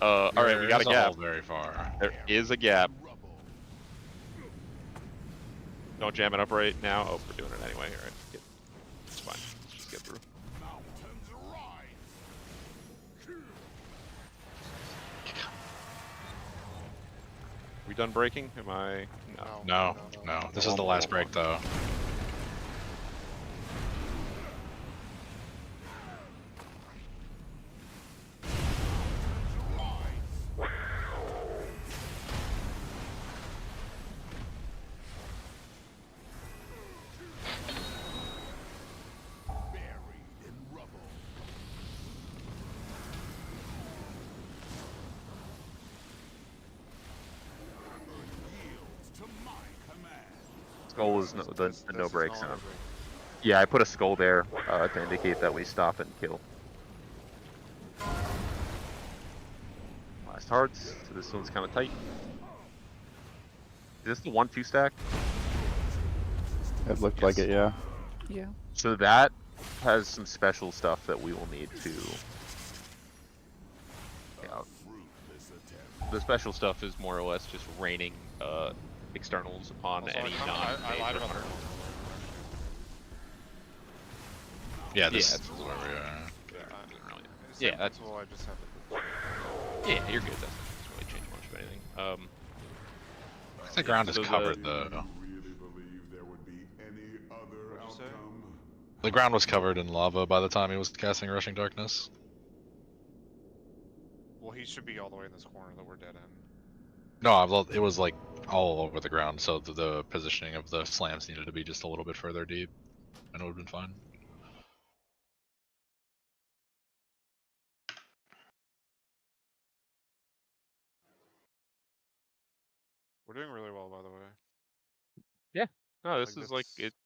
alright, we got a gap. Very far. There is a gap. Don't jam it up right now. Oh, we're doing it anyway. Alright, it's fine. Let's just get through. We done breaking? Am I? No. No. This is the last break, though. Skull is the no break sound. Yeah, I put a skull there to indicate that we stop and kill. Last hearts, so this one's kind of tight. Is this the 1-2 stack? It looked like it, yeah. Yeah. So that has some special stuff that we will need to... Yeah. The special stuff is more or less just raining externals upon Also, any I lied about non-runner. Yeah, this Yeah, is where we are. Yeah, that's... Well, I just have to... Yeah, you're good. That doesn't really change much of anything. The ground is so covered, though. The ground was covered in lava by the time he was casting Rushing Darkness. Well, he should be all the way in this corner that we're dead in. No, it was like all over the ground, so the positioning of the slams needed to be just a little bit further deep, and it would have been fine. We're doing really well, by the way. Yeah. No, this is like it's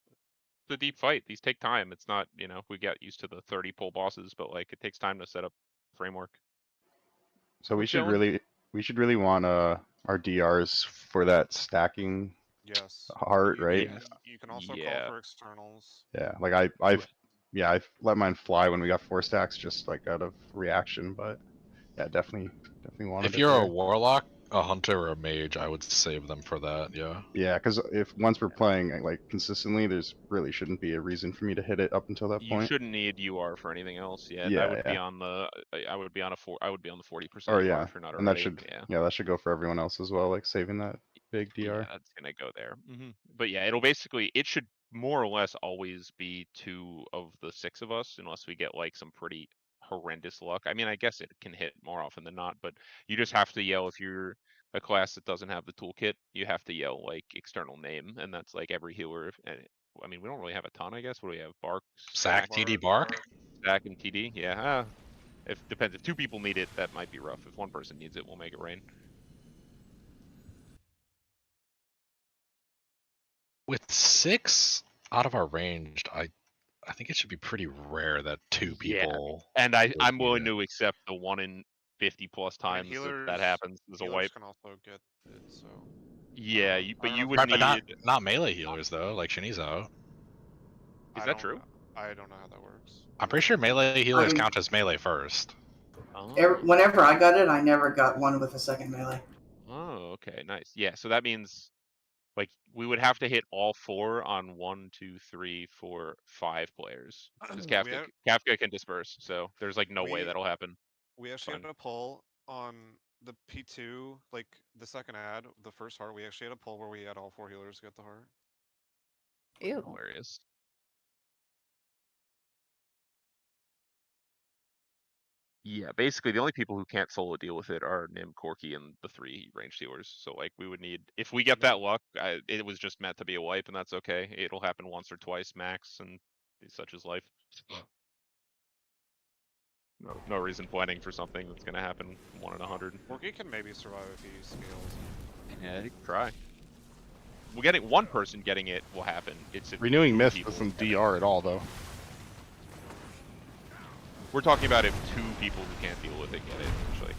a deep fight. These take time. It's not, you know, we get used to the 30 pull bosses, but like it takes time to set up framework. So we should really want our DRs for that stacking Yes. heart, right? You can also call for externals. Yeah, like I've let mine fly when we got 4 stacks just like out of reaction, but yeah, definitely wanted If it you're a there. warlock, a hunter, or a mage, I would save them for that. Yeah. Yeah, because if once we're playing like consistently, there's really shouldn't be a reason for me to hit it up until that You point. shouldn't need UR for anything else. Yeah, Yeah, that would be yeah. on the. I would be on the 40% Or UR yeah, if you're not and already. that should Yeah. that should go for everyone else as well, like saving that big DR. Yeah, that's gonna go there. But yeah, it should more or less always be 2 of the 6 of us, unless we get like some pretty horrendous luck. I mean, I guess it can hit more often than not, but you just have to yell if you're a class that doesn't have the toolkit. You have to yell like external name, and that's like every healer. And I mean, we don't really have a ton, I guess. What do we have? Bark, Sack, TD, Bark. Sack, and TD. Yeah. If depends. If 2 people need it, that might be rough. If 1 person needs it, we'll make it rain. With 6 out of our ranged, I think it should be pretty rare that two Yeah, people. and would I'm do willing that. to accept the 1 in 50 plus I mean, times healers, that happens as a healers wipe. can also get it, so. Yeah, I but don't know you if would Right, but need. not melee healers though, like Shini's out. Is I that don't- true? I don't know how that works. I'm pretty sure melee healers mean- count as melee first. Whenever I got it, I never got one with a second melee. Oh, okay, nice. Yeah, so that means like we would have to hit all 4 on 1, 2, 3, 4, 5 players. Because Kafka can disperse, so there's like no way We- that'll happen. We actually Fine. had a poll on the P2, like the second ad, the first heart. We actually had a poll where we had all 4 healers get the heart. Ew. Hilarious. Yeah, basically the only people who can't solo deal with it are Nim, Corky, and the 3 range dealers. So like we would need, if we get that luck, it was just meant to be a wipe, and that's okay. It'll happen once or twice max, and such is life. No reason planning for something that's gonna happen 1 in 100. Corky can maybe survive if he scales. Yeah, you can try. We're getting one person getting it will happen. It's if Renewing two Mist people doesn't get it. DR at all, though. We're talking about if 2 people who can't deal with it get it, actually.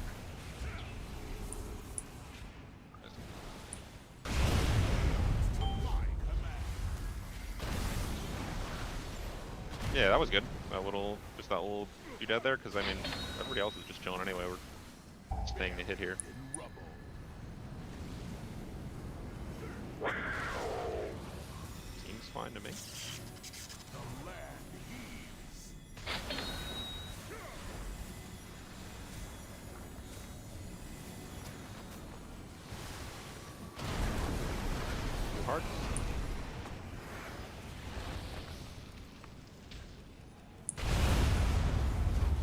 Yeah, that was good. Just that little doodad there, because I mean, everybody else is just chilling anyway. We're staying to hit here. Seems fine to me. Hard.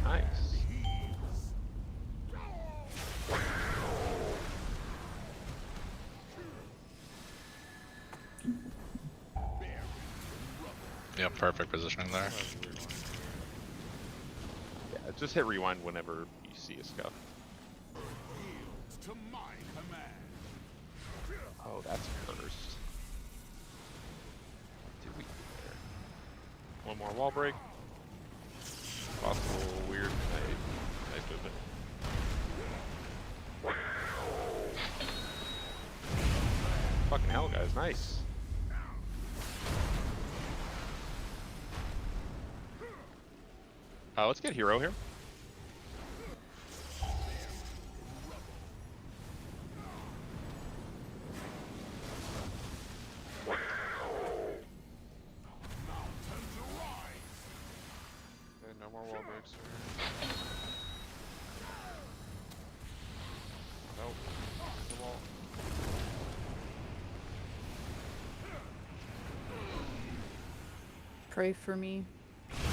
Nice. Yeah, perfect positioning there. Yeah, just hit rewind whenever you see a scuff. Oh, that's cursed. What did we do there? One more wall break. Possible weird. Nice movement. Fucking hell, guys, nice. Let's get hero here. Okay, no more wall breaks here. Nope. The wall. Pray for me.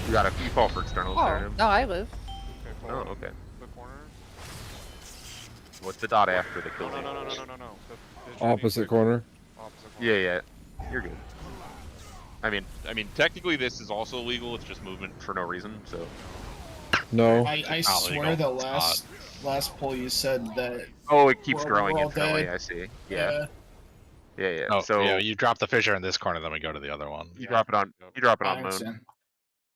You got a you fall for externals there. Oh, no, I live. Okay, Oh, forward. okay. The corner. What's the dot after the kill? No. The Opposite corner. Opposite corner. Yeah, you're good. I mean, technically this is also legal. It's just movement for no reason. So. No. I swear the last poll you said that. Oh, it keeps we're growing all internally. dead. I see. Yeah. Yeah. Oh, So yeah, you drop the fissure in this corner, then we go to the other one. you drop it on. You drop it I on moon. understand.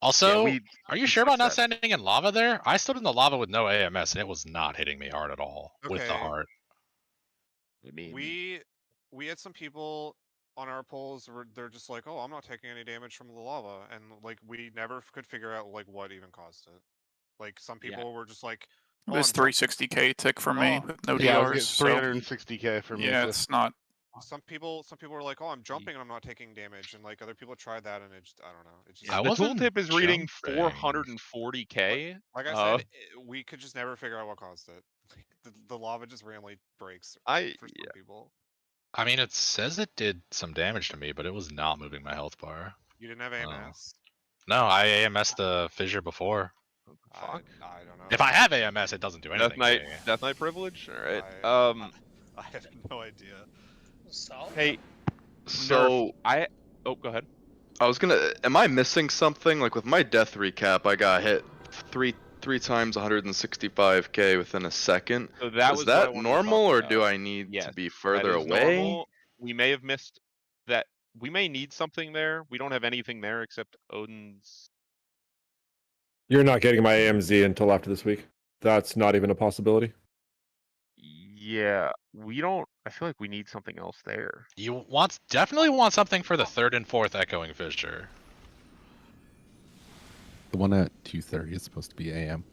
Also, Yeah, are you sure about not standing in lava there? I stood in the lava with no AMS, and it was not hitting me hard at all with the Okay. heart. I mean, We had some people on our polls where they're just like, oh, I'm not taking any damage from the lava, and like we never could figure out like what even caused it. Like some people were just like, It oh, was I'm 360k tick for me with no Yeah, I was DRs. getting So 360k for me. yeah, too. it's not. some people were like, oh, I'm jumping and I'm not taking damage, and like other people tried that and it just, I don't know. It just, the tooltip is reading jumping. 440k. like I said, we could just never figure out what caused it. Like, the lava just randomly breaks for some people. I mean, it says it did some damage to me, but it was not moving my health bar. You didn't have AMS? No, I AMS'd the fissure before. Fuck. I don't know. If I have AMS, it doesn't do anything. Death Knight privilege. All right. I have no idea. Hey, So oh, go ahead. I was gonna. Am I missing something? Like with my death recap, I got hit three times 165k within a second. So that is was what I that wanted to normal, talk or about. do I need Yes, to be that further is away? normal. We may have missed that. we may need something there. We don't have anything there except Odin's. You're not getting my AMZ until after this week. That's not even a possibility. Yeah, we don't. I feel like we need something else there. You definitely want something for the 3rd and 4th Echoing Fissure. The one at 2:30 is supposed to be AM.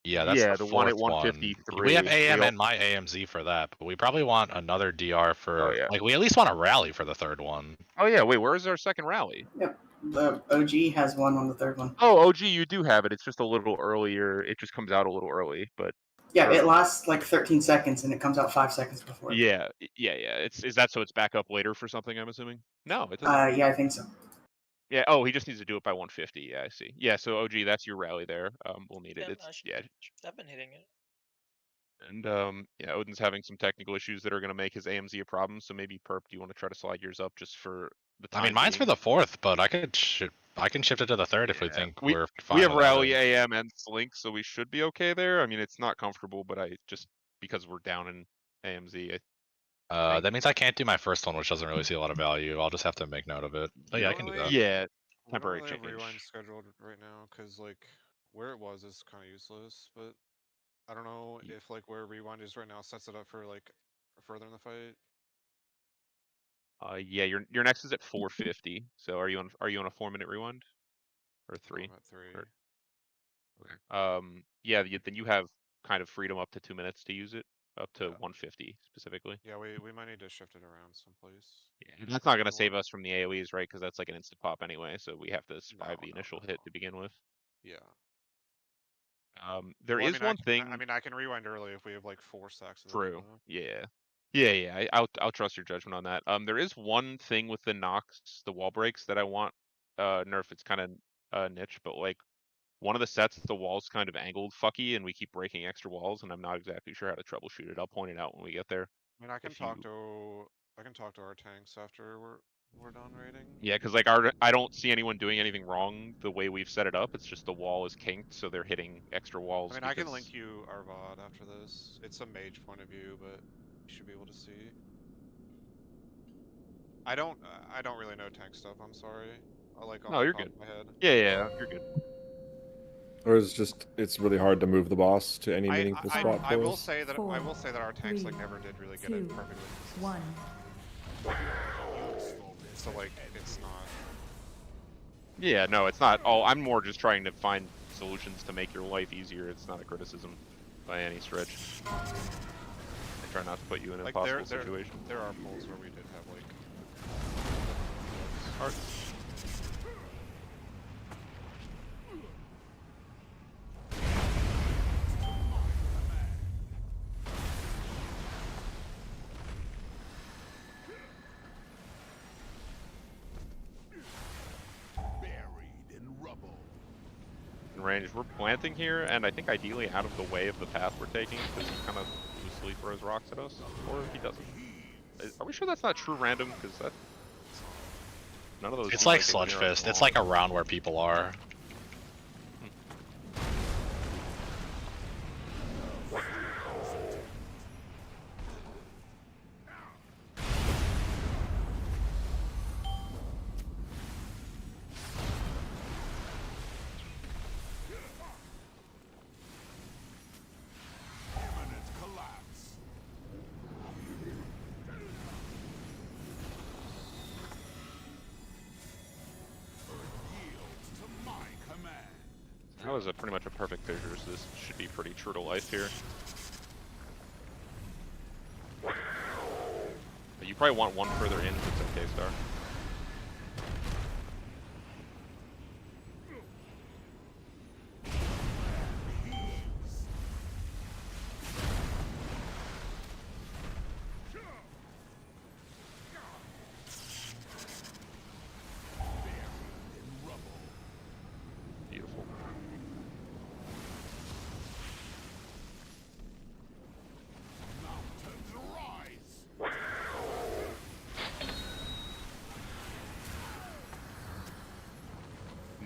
Yeah, that's Yeah, the the one at 4th one. 153. We have AM We and my AMZ for that, but we probably want another DR for. Oh, yeah. Like, we at least want a rally for the 3rd one. Oh yeah, wait, where's our second rally? Yep. The OG has one on the third one. Oh, OG, you do have it. It's just a little earlier. It just comes out a little early, but Yeah, it lasts like 13 seconds and it comes out 5 seconds before. yeah. Is that so it's back up later for something? I'm assuming. No, it doesn't. Yeah, I think so. Yeah. Oh, he just needs to do it by 150. Yeah, I see. Yeah. So OG, that's your rally there. We'll need it. It's yeah. I've been hitting it. And yeah, Odin's having some technical issues that are going to make his AMZ a problem. So maybe Perp, do you want to try to slide yours up just for the time? I mean, mine's being? for the 4th, but I can shift it to the 3rd if we think we're fine. We have with rally that. AM and Slink, so we should be okay there. I mean, it's not comfortable, but I just because we're down in AMZ. That means I can't do my first one, which doesn't really see a lot of value. I'll just have to make note of it. But yeah, I can do that. Yeah, We don't temporary really have change. rewind scheduled right now because like where it was is kind of useless. But I don't know if like where rewind is right now sets it up for like further in the fight. Yeah, your next is at 450. So are you on a 4-minute rewind or 3? I'm at 3. Okay. Yeah, then you have kind of freedom up to 2 minutes to use it, up to 150 specifically. Yeah, we might need to shift it around someplace. Yeah, and that's not going to save us from the AoEs, right? Because that's like an instant pop anyway. So we have to survive the initial hit to begin with. Yeah. There Well, is one thing. I mean, I can rewind early if we have like 4 stacks. Of True. them, Yeah. I'll trust your judgment on that. There is one thing with the knocks, the wall breaks that I want nerf. It's kind of niche, but like one of the sets, the wall's kind of angled fucky, and we keep breaking extra walls, and I'm not exactly sure how to troubleshoot it. I'll point it out when we get there. I mean, I can talk to our tanks after we're done raiding. Yeah, because like I don't see anyone doing anything wrong the way we've set it up. It's just the wall is kinked, so they're hitting extra walls. I mean, I can link you our VOD after this. It's a mage point of view, but you should be able to see. I don't really know tank stuff. I'm sorry. I like off No, the you're top good. of my head. Yeah, you're good. Or it's really hard to move the boss to any meaningful spot. I will say that our tanks like never did really get it perfectly. 1. So like it's not. Yeah, no, it's not. Oh, I'm more just trying to find solutions to make your life easier. It's not a criticism by any stretch. I try not to put you in an Like impossible situation. There are pulls where we did have like. Hearts. Range. We're planting here, and I think ideally out of the way of the path we're taking, because he kind of loosely throws rocks at us, or he doesn't. Are we sure that's not true random? Because that none of those. It's seem like they Sludge linear Fist. It's along. like around where people are. That was pretty much a perfect fissure, so this should be pretty true to life here. But you probably want one further in if it's okay, Star. Beautiful.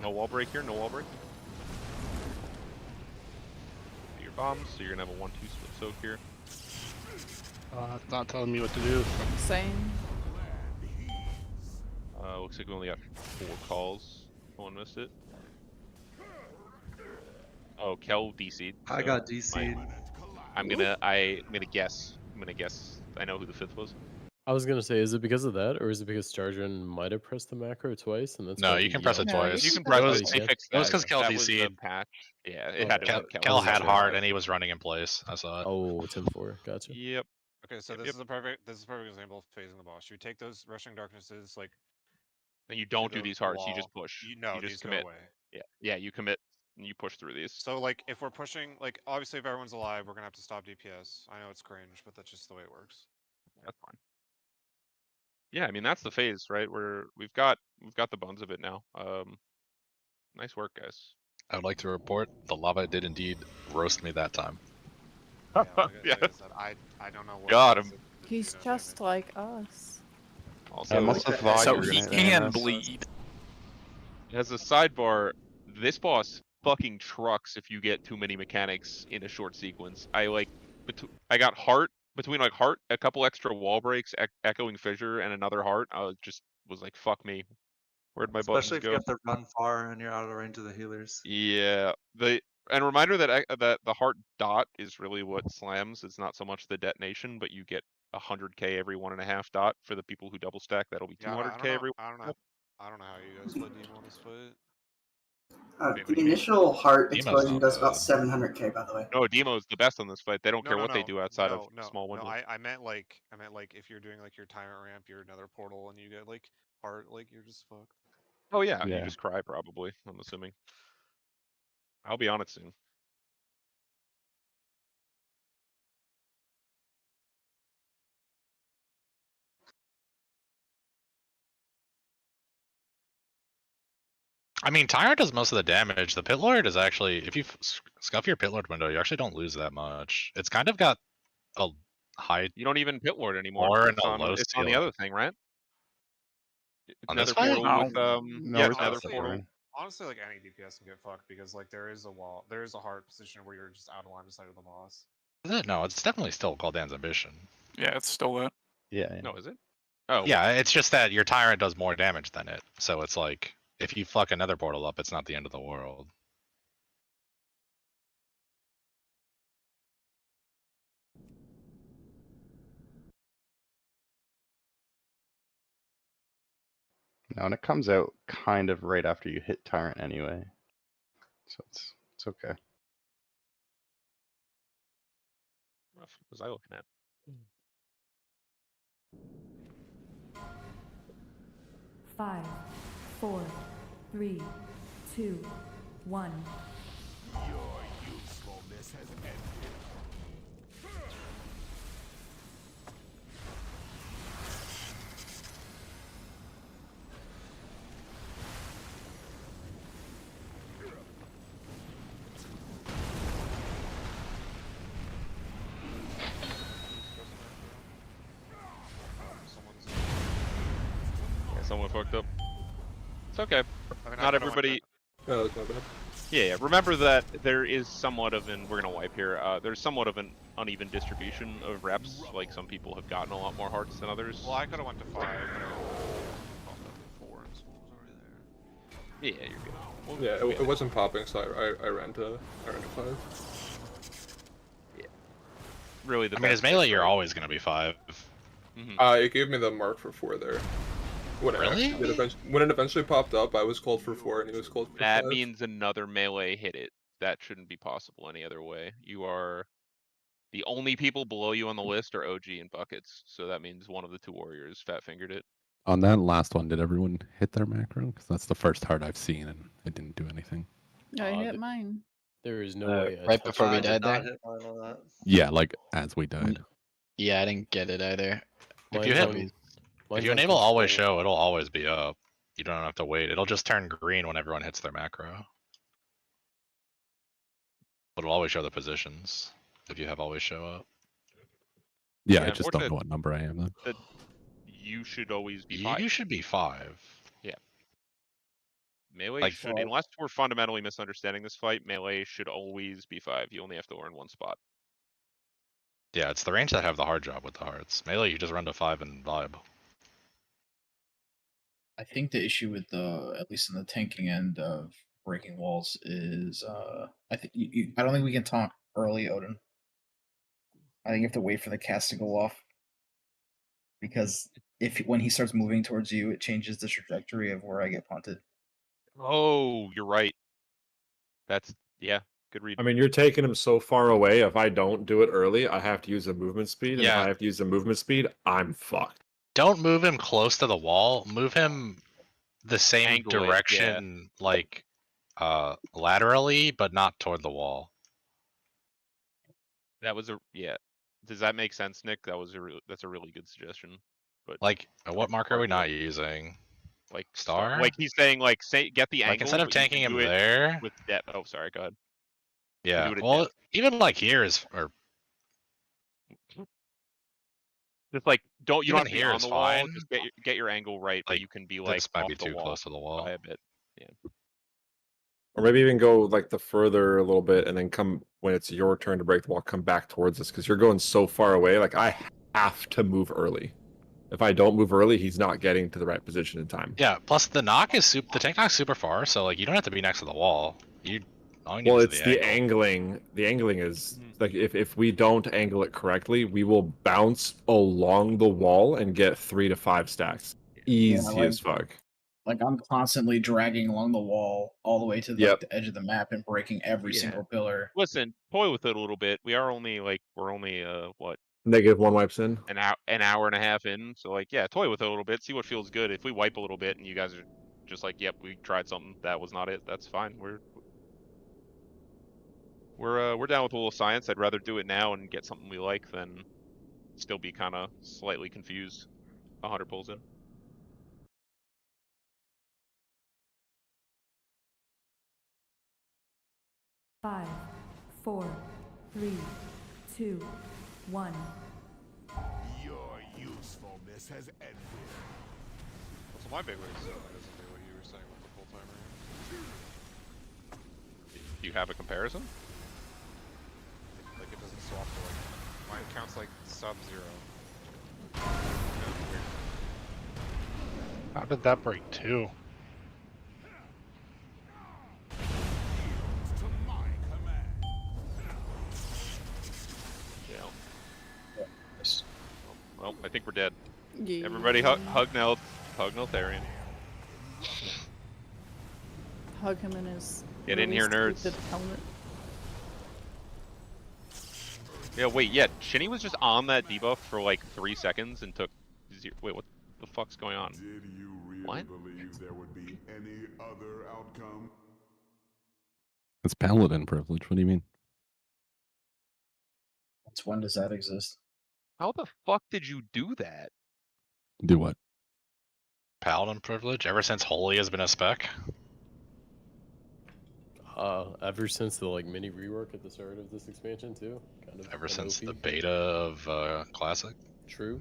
No wall break here, no wall break. Do your bombs, so you're gonna have a 1-2 split soak here. It's not telling me what to do. Same. Looks like we only got 4 calls. No one missed it. Oh, Kel DC'd. I so got DC'd. I'm gonna guess. I'm gonna guess. I know who the 5th was. I was gonna say, is it because of that, or is it because Stargen might have pressed the macro twice, and that's No, why you he can press it yelled? twice. You can It press was, it. They fixed it was that. because Kel That was the DC'd. patch. Yeah, it had to have been Kel. Kel had DC'd. hard and he was running in place. I saw it. Oh, 10-4. Gotcha. Yep. Okay, so this is a perfect example of phasing the boss. You take those rushing darknesses, like, And you don't do the these hearts. You wall. just push. You just these go commit. away. Yeah. You commit and you push through these. So like, if we're pushing, like, obviously if everyone's alive, we're gonna have to stop DPS. I know it's cringe, but that's just the way it works. That's fine. Yeah, I mean that's the phase, right? We've got the bones of it now. Nice work, guys. I would like to report the lava did indeed roast me that time. Yeah. I don't know what Got him. He's just like us. Also, I must have thought So you were he gonna can say this. bleed. as a sidebar, this boss fucking trucks if you get too many mechanics in a short sequence. I got heart between like heart, a couple extra wall breaks, echoing fissure, and another heart. I was like, fuck me. Where'd my Especially buttons if you go? have to run far and you're out of range of the healers. Yeah, and reminder that that the heart dot is really what slams. It's not so much the detonation, but you get 100k every 1.5 dot for the people who double stack. That'll be 200k every. I don't know how you guys play Demo on this split. The initial heart Demo's explosion not does bad. about 700k, by the way. No, Demo's the best on this fight. They don't care what they do outside of no, small windows. I meant like if you're doing like your tyrant ramp, you're another portal, and you get like heart, like you're just fucked. Oh yeah, you Yeah. just cry probably. I'm assuming. I'll be on it soon. I mean, Tyrant does most of the damage. The Pit Lord is actually, if you scuff your Pit Lord window, you actually don't lose that much. It's kind of got a high. You don't even Pit Lord anymore. More It's and a on, low it's on the ceiling. other thing, right? On this Another fight? portal with No, yeah, it's another not portal. separate. Honestly, like any DPS can get fucked because like there is a hard position where you're just out of line of sight of the boss. Is it? No, it's definitely still Gul'dan's ambition. Yeah, it's still that. Yeah. No, is it? Oh Yeah, it's just that your Tyrant does more damage than it. So it's like, if you fuck another portal up, it's not the end of the world. No, and it comes out kind of right after you hit Tyrant anyway. So it's okay. What was I looking at? Five, 4, 3, 2, 1. Your usefulness has ended. Yeah, someone fucked up. It's okay. I mean, Not everybody. Oh, that's not bad. Yeah. Remember that there is somewhat of an. We're gonna wipe here. There's somewhat of an uneven distribution of reps. Like some people have gotten a lot more hearts than others. Well, I could have went to 5. But I popped up to 4, and someone was already there. Yeah, you're good. We'll Yeah, get it wasn't popping, so I ran to 5. really the I mean, as best melee, fit, you're right? always going to be 5. It gave me the mark for 4 there. When Really? When it eventually popped up, I was called for 4 and he was called for That 5. means another melee hit it. That shouldn't be possible any other way. You are the only people below you on the list are OG and buckets. So that means one of the 2 warriors fat fingered it. On that last one, did everyone hit their macro? Because that's the first heart I've seen, and it didn't do anything. I hit mine. There is no way. Right before we I died did not there? hit mine on that. Yeah, like as we died. Yeah, I didn't get it either. If you hit, if you enable always show, it'll always be up. You don't have to wait. It'll just turn green when everyone hits their macro. But it'll always show the positions if you have always show up. Yeah, Yeah, I just don't unfortunate know what number I am then. That you should always be 5. You should be 5. Yeah. Melee Like, should, unless we're fundamentally misunderstanding this fight, melee should always be 5. You only have to earn 1 spot. Yeah, it's the range that have the hard job with the hearts. Melee, you just run to 5 and vibe. I think the issue with at least in the tanking end of breaking walls is I think I don't think we can taunt early, Odin. I think you have to wait for the cast to go off, because when he starts moving towards you, it changes the trajectory of where I get punted. Oh, you're right. That's yeah, good read. I mean, you're taking him so far away. If I don't do it early, I have to use the movement speed, and if Yeah. I have to use the movement speed, I'm fucked. Don't move him close to the wall. Move him the same Angle it, yeah. direction, like laterally, but not toward the wall. That was yeah. Does that make sense, Nick? That's a really good suggestion. But Like, what marker are we not using? Like Star? Like he's saying, like get the angle. Like instead of but you tanking can him do it there. with depth. Oh, sorry. Go ahead. Yeah. Do it at Well, depth. even like here is, or just like you don't even have to be here on is the wall. fine. Just get your angle right, but Like, you can be like this might off be the too wall close to the wall. by a bit. Yeah. Or maybe even go like the further a little bit, and then come when it's your turn to break the wall, come back towards us, because you're going so far away. Like I have to move early. If I don't move early, he's not getting to the right position in time. Yeah. Plus the knock is the tank knock's super far, so like you don't have to be next to the wall. All you need Well, is it's the angling. The angling is like if we don't angle it correctly, we will bounce along the wall and get 3 to 5 stacks. Easy as fuck. Like I'm constantly dragging along the wall all the way to the edge of the map and breaking every single pillar. Listen, toy with it a little bit. We're only what? -1 wipes in. An hour and a half in. So like, yeah, toy with it a little bit. See what feels good. If we wipe a little bit and you guys are just like, yep, we tried something, that was not it. That's fine. We're down with a little science. I'd rather do it now and get something we like than still be kind of slightly confused 100 pulls in. Five, 4, 3, 2, 1. Your usefulness has ended. So my big wig doesn't do what you were saying with the full timer. Do you have a comparison? Like it doesn't swap to like mine counts like sub-0. How did that break too? Yeah. Well, I think we're dead. Yeah. Everybody hug Neltharion. Hug him in his. Get in here, really nerds. stupid helmet. Yeah, wait, yeah, Shinny was just on that debuff for like 3 seconds and took 0. Wait, what the fuck's going on? Did you really believe there would be any other outcome? It's paladin privilege. What do you mean? Since when does that exist? How the fuck did you do that? Do what? Paladin privilege ever since Holy has been a spec. Ever since the mini rework at the start of this expansion too. Kind of. Ever since the beta of Classic. True.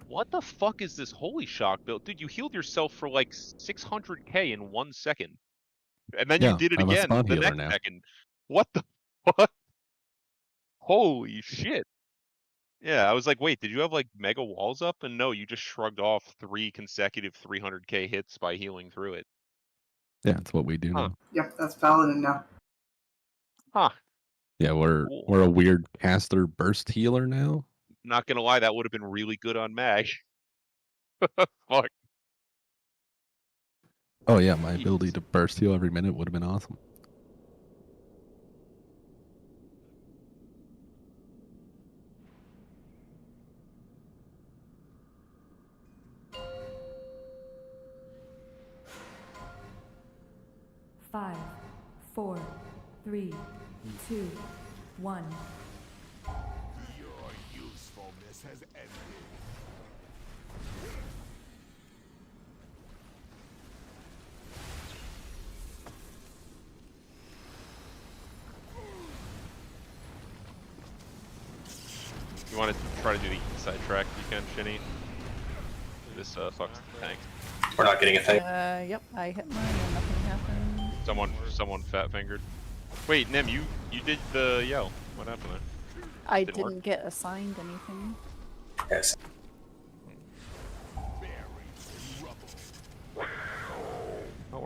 What the fuck is this holy shock build? Dude, you healed yourself for like 600k in 1 second. And then you did it I'm a again spawn the healer next now. second. What the fuck? Holy shit. Yeah, I was like, wait, did you have like mega walls up? And no, you just shrugged off 3 consecutive 300k hits by healing through it. Yeah, that's what we do now. Yep, that's Paladin now. Huh. Yeah, we're a weird caster burst healer now. Not gonna lie, that would have been really good on Mag. Fuck. Oh yeah, my ability to burst heal every minute would have been awesome. Five, 4, 3, 2, 1. Your usefulness has ended. You want to try to do the inside track, you can, Shinny. This fucks the tank. We're not getting a thing. Yep, I hit mine and nothing happened. Someone fat fingered. Wait, Nim, you did the yell. What happened there? I Didn't work. didn't get assigned anything. Yes.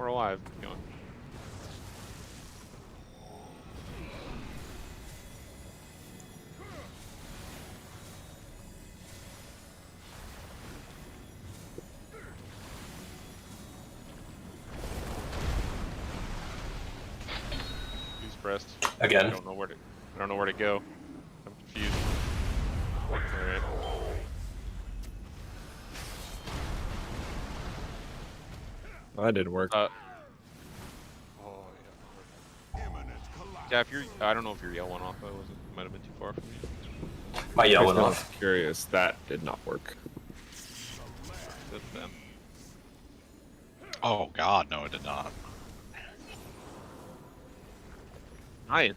we're alive. You know. Who's pressed? Again. I don't know where to go. I'm confused. Alright. That didn't work. Yeah, if you're, I don't know if your yell went off. I wasn't. Might have been too far from you. My yell went I off. was curious. That did not work. That's them. Oh god, no, it did not. Hi.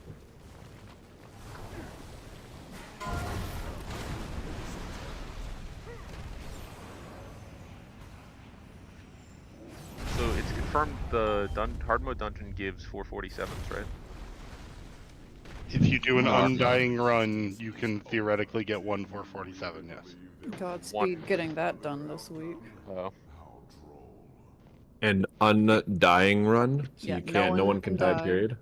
So it's confirmed the hard mode dungeon gives 447s, right? If you do an undying run, you can theoretically get one 447. Yes. Godspeed getting that done this week. Oh. An undying run, so Yeah, you can't. No one can die. Period.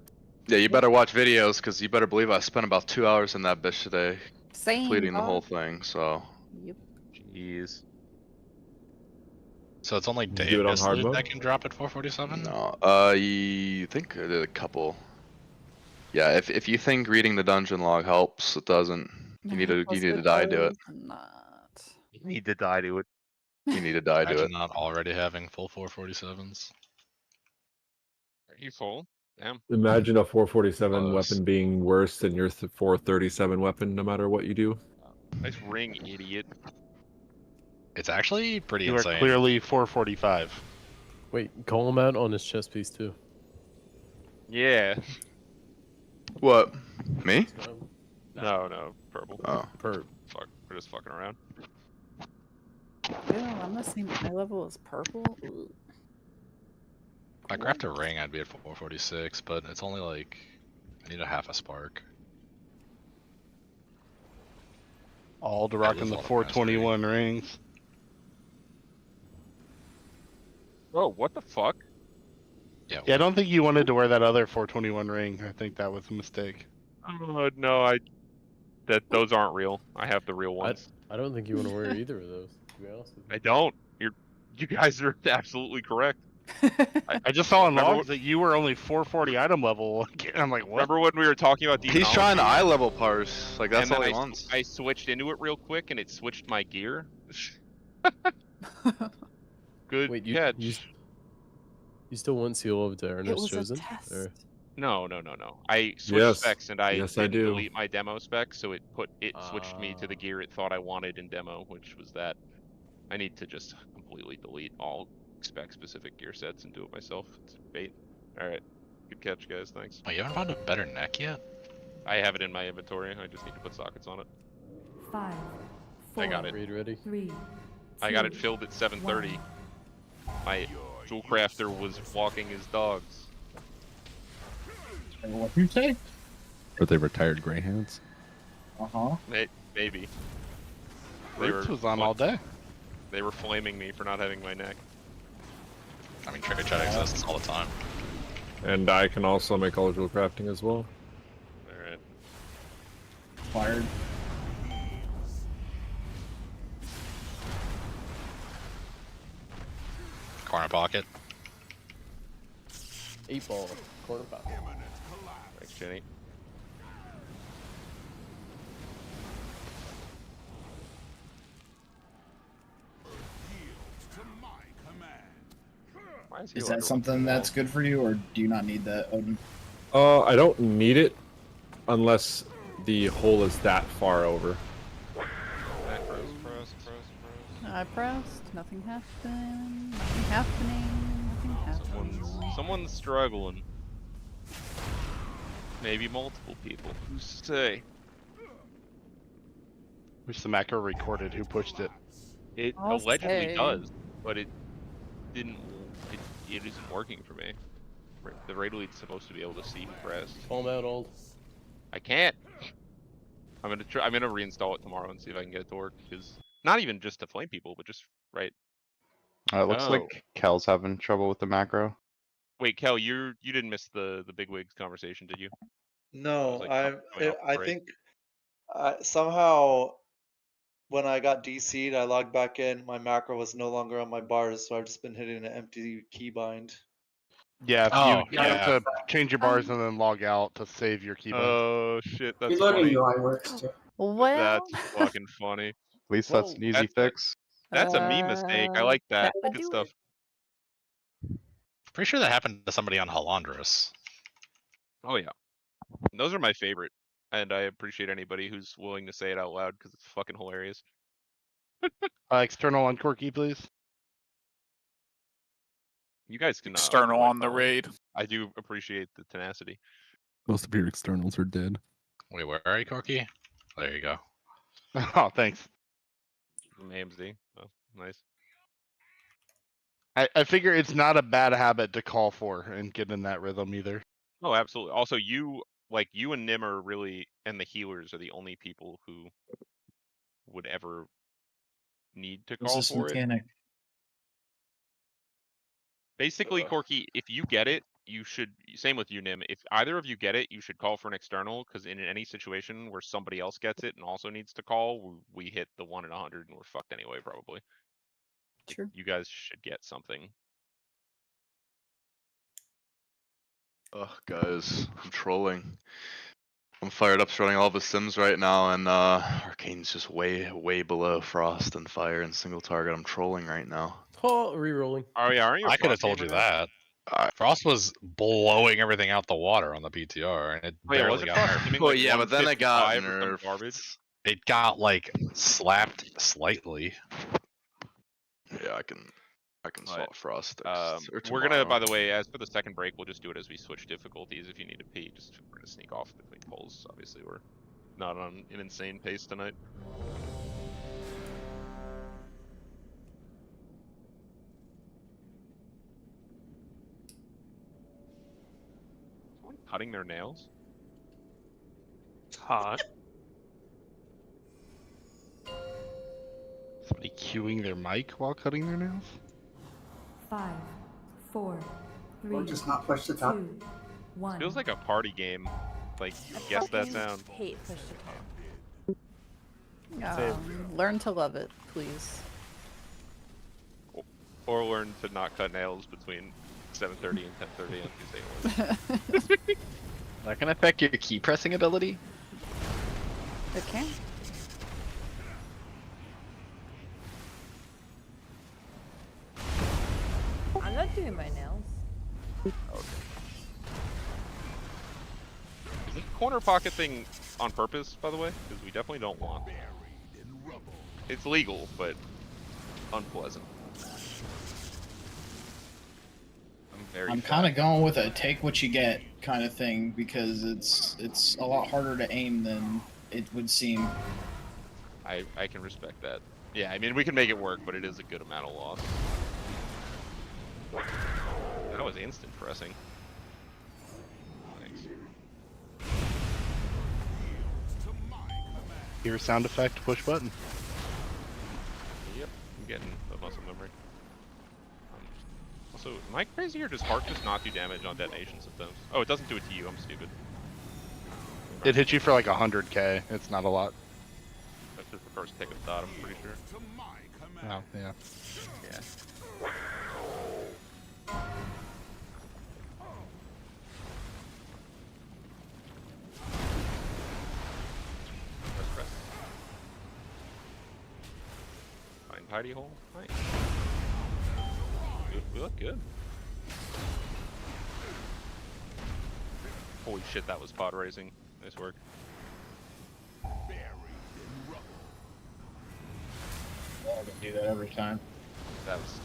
Yeah, you better watch videos because you better believe I spent about 2 hours in that bitch today, Same, completing the dog. whole thing. So. Yep. Jeez. So it's only Did you do Dave it on hard Bislet mode? that can drop at 447? No, you think I did a couple. Yeah, if you think reading the dungeon log helps, it doesn't. You need to die to it. Not. You need to die to it. You need to die to Imagine it. not already having full 447s. Are you full? Damn. Imagine a 447 Close. weapon being worse than your 437 weapon, no matter what you do. Nice ring, idiot. It's actually pretty You insane. are clearly 445. Wait, call him out on his chest piece too. Yeah. What? Me? No, purple. Oh. Fuck, we're just fucking around. Ew, I'm the same eye level as purple. Ooh. If I grabbed a ring, I'd be at 446, but it's only like I need a half a spark. All to I rocking lose the all the 421 rings. Oh, what the fuck? Yeah, I don't think you wanted to wear that other 421 ring. I think that was a mistake. No, those aren't real. I have the real ones. I don't think you want to wear either of those, to be honest with you. I don't. You guys are absolutely correct. I just saw in Remember logs that you were only 440 item level. I'm like, what? Remember when we were talking about He's trying to eye level parse. Like that's and all then he wants. I switched into it real quick and it switched my gear. Good Wait, catch. You still want Seal of Darkness was a chosen? test. Or... No. I switched Yes. specs and I Yes, I didn't do. delete my demo spec, so it switched me to the gear it thought I wanted in demo, which was that. I need to just completely delete all spec specific gear sets and do it myself. It's bait. Alright. Good catch, guys. Thanks. Oh, you haven't found a better neck yet? I have it in my inventory. I just need to put sockets on it. 5, 4, I got it. Read ready. 3, I got it 2, filled at 7:30. My jewel crafter was walking his dogs. What you say? Are they retired greyhounds? Uh-huh. Maybe. Roots was on all day. They were flaming me for not having my neck. I mean, trade chat exists all the time. And I can also make eligible crafting as well. Alright. Fired. Corner pocket. 8 ball. Corner pop. Thanks, Jenny. Why he Is under that something that's good for you, or do you not need that, Odin? I don't need it unless the hole is that far over. I pressed. Nothing happened. Nothing happening. Nothing happening. Someone's struggling. Maybe multiple people. Who's to say? Wish the macro recorded who pushed it. It I'll allegedly say. does, but it didn't. It isn't working for me. The raid lead's supposed to be able to see who pressed. Call him out, old. I can't. I'm gonna try. I'm gonna reinstall it tomorrow and see if I can get it to work. Because not even just to flame people, but just right. It looks Oh. like Kel's having trouble with the macro. Wait, Kel, you didn't miss the bigwigs conversation, did you? No, like, coming off I break. think somehow when I got DC'd, I logged back in. My macro was no longer on my bars, so I've just been hitting an empty keybind. Yeah, if Oh, you have to change your bars and then log out to save your keybind. Oh shit, that's Reloading funny. UI works too. Well, That's fucking funny. At least that's an easy fix. That's a me mistake. I like that. would Good do stuff. Pretty sure that happened to somebody on Halandrus. Oh yeah, those are my favorite, and I appreciate anybody who's willing to say it out loud because it's fucking hilarious. External on Corky, please. You guys can External avoid on the calling. raid. I do appreciate the tenacity. Most of your externals are dead. Wait, where are you, Corky? There you go. Oh, thanks. From AMZ. Oh, nice. I figure it's not a bad habit to call for and get in that rhythm either. Oh, absolutely. Also, you and Nim are really, and the healers are the only people who would ever need to call for it. Mechanic. Basically, Corky, if you get it, you should. Same with you, Nim. If either of you get it, you should call for an external, because in any situation where somebody else gets it and also needs to call, we hit the 1 in 100 and we're fucked anyway, probably. True. You guys should get something. Ugh, guys, I'm trolling. I'm fired up running all of his sims right now, and Arcane's just way below Frost and Fire and single target. I'm trolling right now. Oh, re-rolling. Aren't you? I could have told you that. Frost was blowing everything out the water on the PTR, and it barely got nerfed. Well, yeah, but then it got nerfed. Garbage. It got like slapped slightly. Yeah, I can swap Frost. We're gonna, by the way, as for the second break, we'll just do it as we switch difficulties. If you need to pee, we're gonna sneak off between polls. Obviously, we're not on an insane pace tonight. Someone cutting their nails? Hot. Somebody cueing their mic while cutting their nails? 5, 4, 3, Or just not push the top. 2, 1. Feels like a party game. Like, guess that sound. Hate push to talk. Learn to love it, please. Or learn to not cut nails between 7:30 and 10:30 on Tuesday morning. That can affect your key pressing ability? It can. I'm not doing my nails. Okay. Is this corner pocket thing on purpose, by the way? Because we definitely don't want. It's legal, but unpleasant. I'm kind of going with a take what you get kind of thing because it's a lot harder to aim than it would seem. I can respect that. Yeah, I mean we can make it work, but it is a good amount of loss. That was instant pressing. Thanks. Hear a sound effect, push button. Yep, I'm getting the muscle memory. Also, am I crazy or does Heart just not do damage on detonation sometimes? Oh, it doesn't do it to you, I'm stupid. It hit you for like 100k. It's not a lot. That's just the first tick of thought, I'm pretty sure. Oh, yeah. Yeah. Press. Find hidey hole. Nice. We look good. Holy shit, that was pod raising. Nice work. I'm gonna do that every time. That was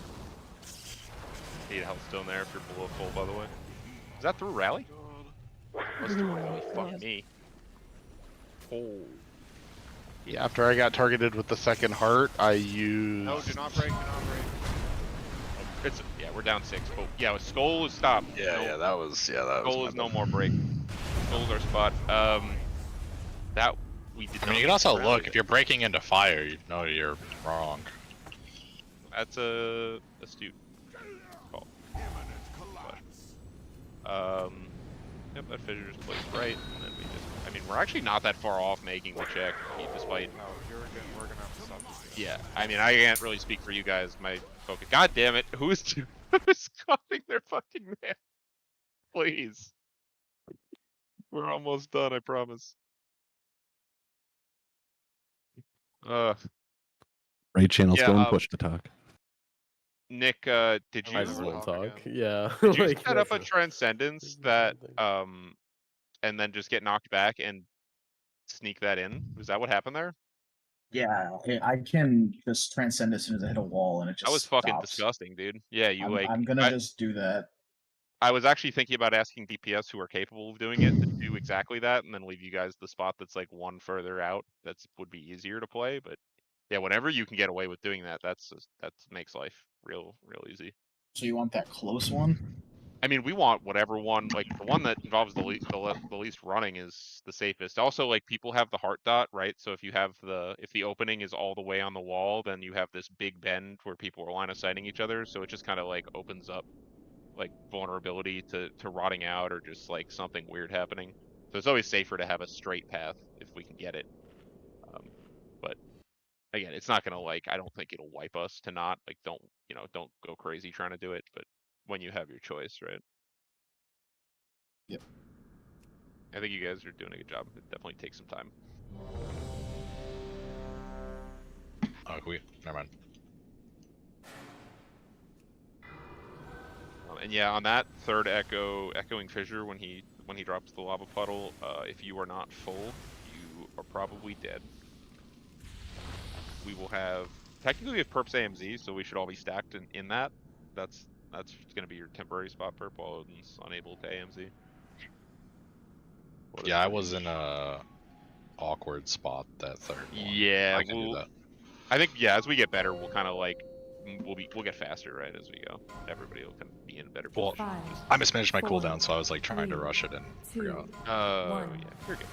8 health still in there if you're below full, by the way. Is that through rally? That's through rally. Fuck me. Oh. Yeah, after I got targeted with the second heart, I used... No, do not break, do not break. It's, yeah, we're down 6. But yeah, Skull is stopped. Yeah, that was Skull is no more break. Skull's our spot. That we did. I mean, you can also look if you're breaking into fire. You know you're wrong. That's a astute call. Yep, that fissure's placed right, and then we just, I mean, we're actually not that far off making the check, despite... No, we're gonna have to stop this. Yeah, I mean, I can't really speak for you guys, my focus... God damn it, who's cutting their fucking man? Please. We're almost done, I promise. Right channel's yeah, going push to talk. Nick, did you... I just won't talk. Yeah. Did you like, set up a that's Transcendence that, and then just get knocked back and sneak that in? Was that what happened there? Yeah, I can just transcend as soon as I hit a wall, and it just That was fucking stops. disgusting, dude. Yeah, you I'm gonna just do that. I was actually thinking about asking DPS who are capable of doing it to do exactly that, and then leave you guys the spot that's like one further out. That's would be easier to play, but yeah, whenever you can get away with doing that, that makes life real easy. So you want that close one? I mean, we want whatever one, like the one that involves the least running is the safest. Also, like people have the heart dot, right? So if you have if the opening is all the way on the wall, then you have this big bend where people are line of sighting each other. So it just kind of like opens up like vulnerability to rotting out or just like something weird happening. So it's always safer to have a straight path if we can get it. But again, it's not gonna like, I don't think it'll wipe us to not like, don't go crazy trying to do it, but when you have your choice, right? Yep. I think you guys are doing a good job. It definitely takes some time. Oh, never mind. And yeah, on that third echoing fissure, when he drops the lava puddle, if you are not full, you are probably dead. We will have, technically we have perps AMZ, so we should all be stacked in that. That's gonna be your temporary spot perp while Odin's unable to AMZ. Yeah, I was in a awkward spot that third one. Yeah, I can do that. I think as we get better, we'll kind of like we'll get faster, right, as we go. Everybody will kind of be in a better Well, position. I mismanaged my cooldown, so I was like trying to rush it and forgot. Yeah, you're good.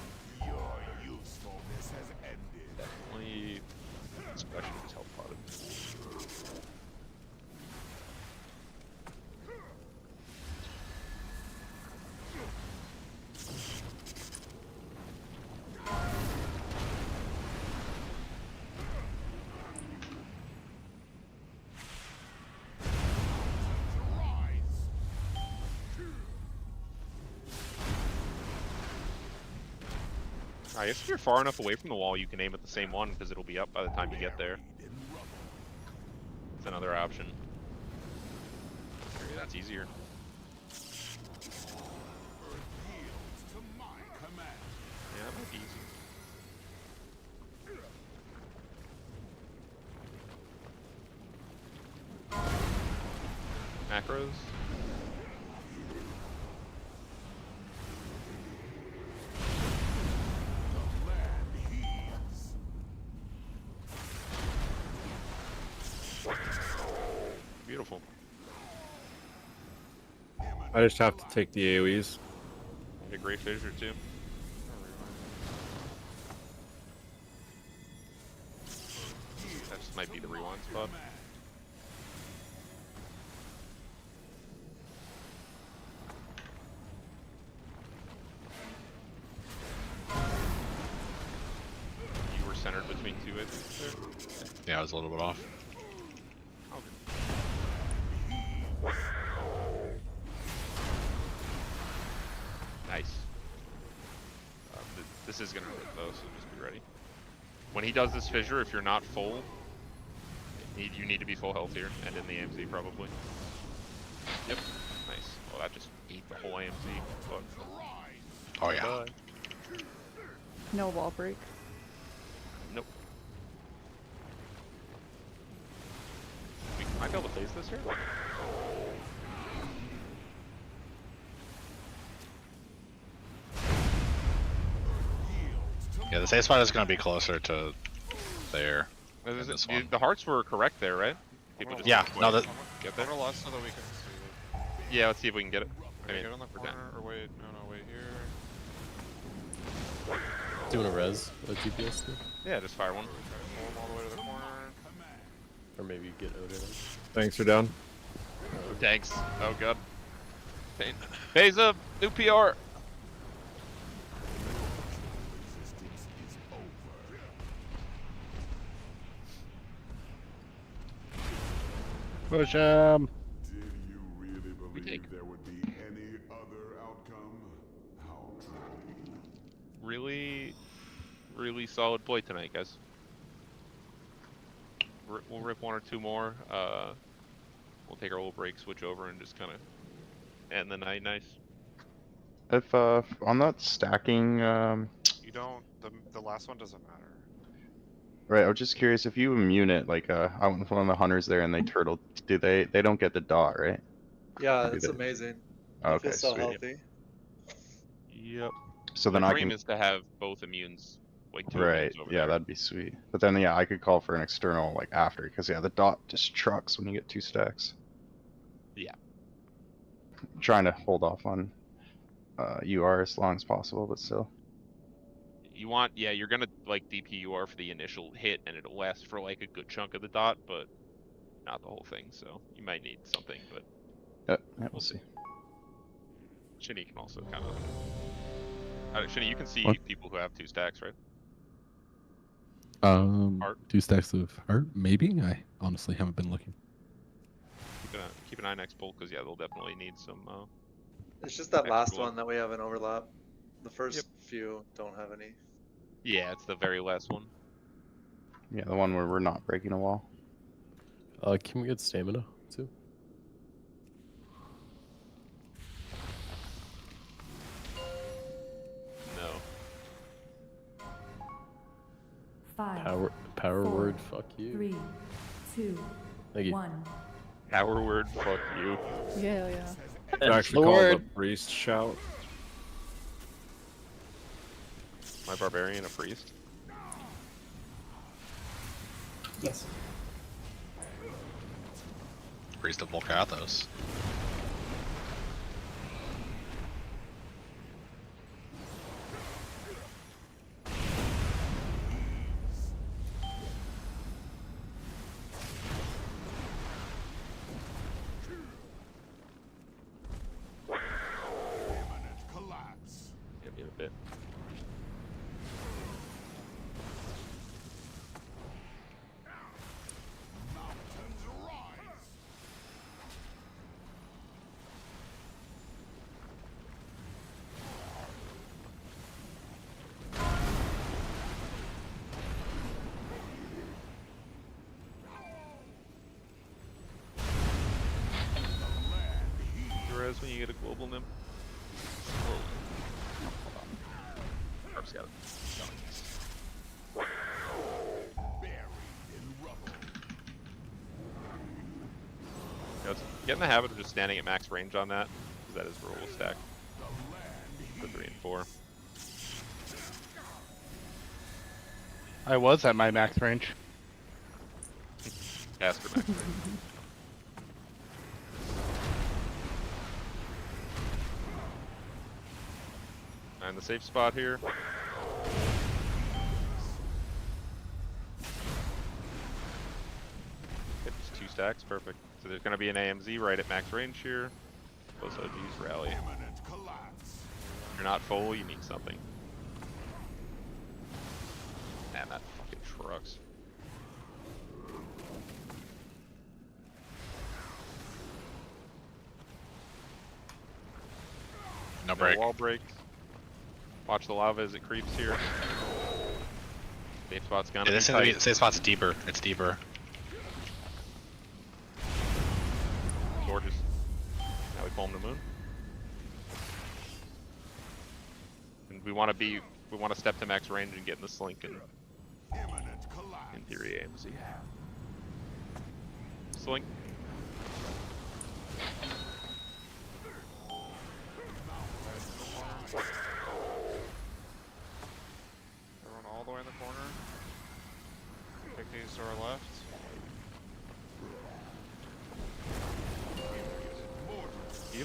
Your usefulness has ended. Definitely, especially just help pot it. I guess if you're far enough away from the wall, you can aim at the same one because it'll be up by the time you get there. It's another option. Maybe that's easier. Yeah, that might be easy. Macros. Beautiful. I just have to take the AoEs. And a great fissure too. That just might be the rewind spot. You were centered between two edges there? Yeah, I was a little bit off. Nice. This is gonna hurt though, so just be ready. When he does this fissure, if you're not full, you need to be full health here, and in the AMZ probably. Yep. Nice. Well, that just ate the whole AMZ. Fuck. Oh yeah. No wall break. Nope. We might be able to phase this here. Yeah, the safe spot is going to be closer to there. The hearts were correct there, right? People just Yeah, no, that. Get there. More or less so that we can see it. Yeah, let's see if we can get it. I mean, Get on the we're corner, down. or wait, no, wait here. Doing a res, a DPS thing? Yeah, just fire one. Pull him all the way to the corner. Or maybe get Odin. Thanks, you're down. Thanks. Oh god. Beza, new PR. Push him. Did you really We take. believe there would be any other outcome? How true. Really, really solid play tonight, guys. We'll rip one or two more. We'll take our little break, switch over, and just kind of end the night nice. If on that stacking, You don't. The last one doesn't matter. right? I was just curious if you immune it, like out with one of the hunters there, and they turtle. Do they? They don't get the dot, right? Yeah, Or do it's they? amazing. I Okay, feel so sweet. healthy. Yep. So The then I dream can. is to have both immunes, like 2 Right. immunes over Yeah, there. that'd be sweet. But then yeah, I could call for an external like after, because yeah, the dot just trucks when you get 2 stacks. Yeah. I'm trying to hold off on UR as long as possible, but still. You want, yeah, you're gonna like DP UR for the initial hit, and it'll last for like a good chunk of the dot, but not the whole thing. So you might need something, but Yeah, we'll see. Shinny can also kind of. Shinny, you can see What? people who have 2 stacks, right? Art. 2 stacks of art, maybe. I honestly haven't been looking. Keep an eye next pull, because yeah, they'll definitely need some. It's just that extra last blood. one that we have an overlap. The first Yep. few don't have any. Yeah, it's the very last one. Yeah, the one where we're not breaking a wall. Can we get stamina too? No. 5, Power 4, word, fuck you. 3, 2, Thank you. 1. Power word, fuck you. Yeah, yeah. I actually call it a priest shout. My barbarian, a priest. Yes. Priest of Volcathos. Give me a bit. Res when you get a global nim. Harp's got it. Get in the habit of just standing at max range on that, because that is where we'll stack for 3 and 4. I was at my max range. Faster max range. And the safe spot here. It's 2 stacks, perfect. So there's going to be an AMZ right at max range here. Both OGs rally. If you're not full, you need something. Man, that fucking trucks. No break. Wall break. Watch the lava as it creeps here. Safe spot's gonna be tight. Safe spot's deeper. It's deeper. Gorgeous. Now we pull him to moon. And we want to step to max range and get in the slink and in theory AMZ. Slink. Everyone all the way in the corner. Take these to our left.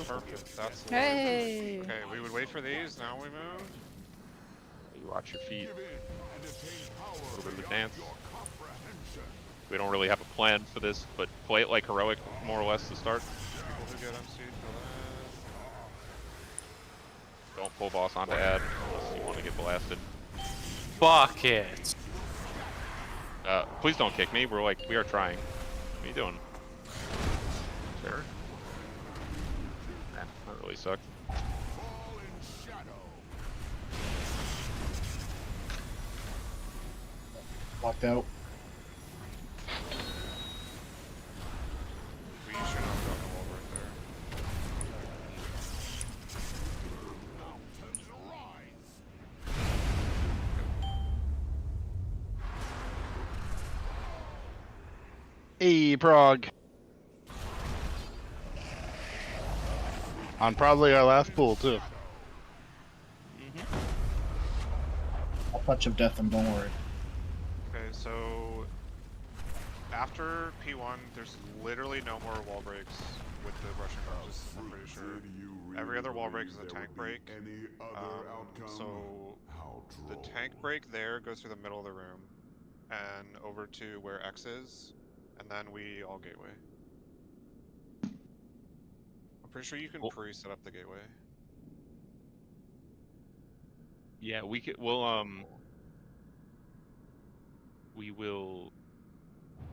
Perfect. That's the Hey! Okay, we would wait for these. Now we move. You watch your feet. A little bit of a dance. We don't really have a plan for this, but play it like heroic, more or less, to start. People who get MC'd for Don't pull boss onto ad unless you want to get blasted. Fuck it. Please don't kick me. We are trying. What are you doing? Sure. Man, that really sucked. Locked out. We should have gotten a wall right there. Hey, Prague. On probably our last pool, too. I'll touch of death and don't worry. Okay, so after P1, there's literally no more wall breaks with the Russian guards, I'm pretty sure. Every other wall break is a tank break. So the tank break there goes through the middle of the room and over to where X is, and then we all gateway. I'm pretty sure you can pre-set up the gateway. Yeah, we will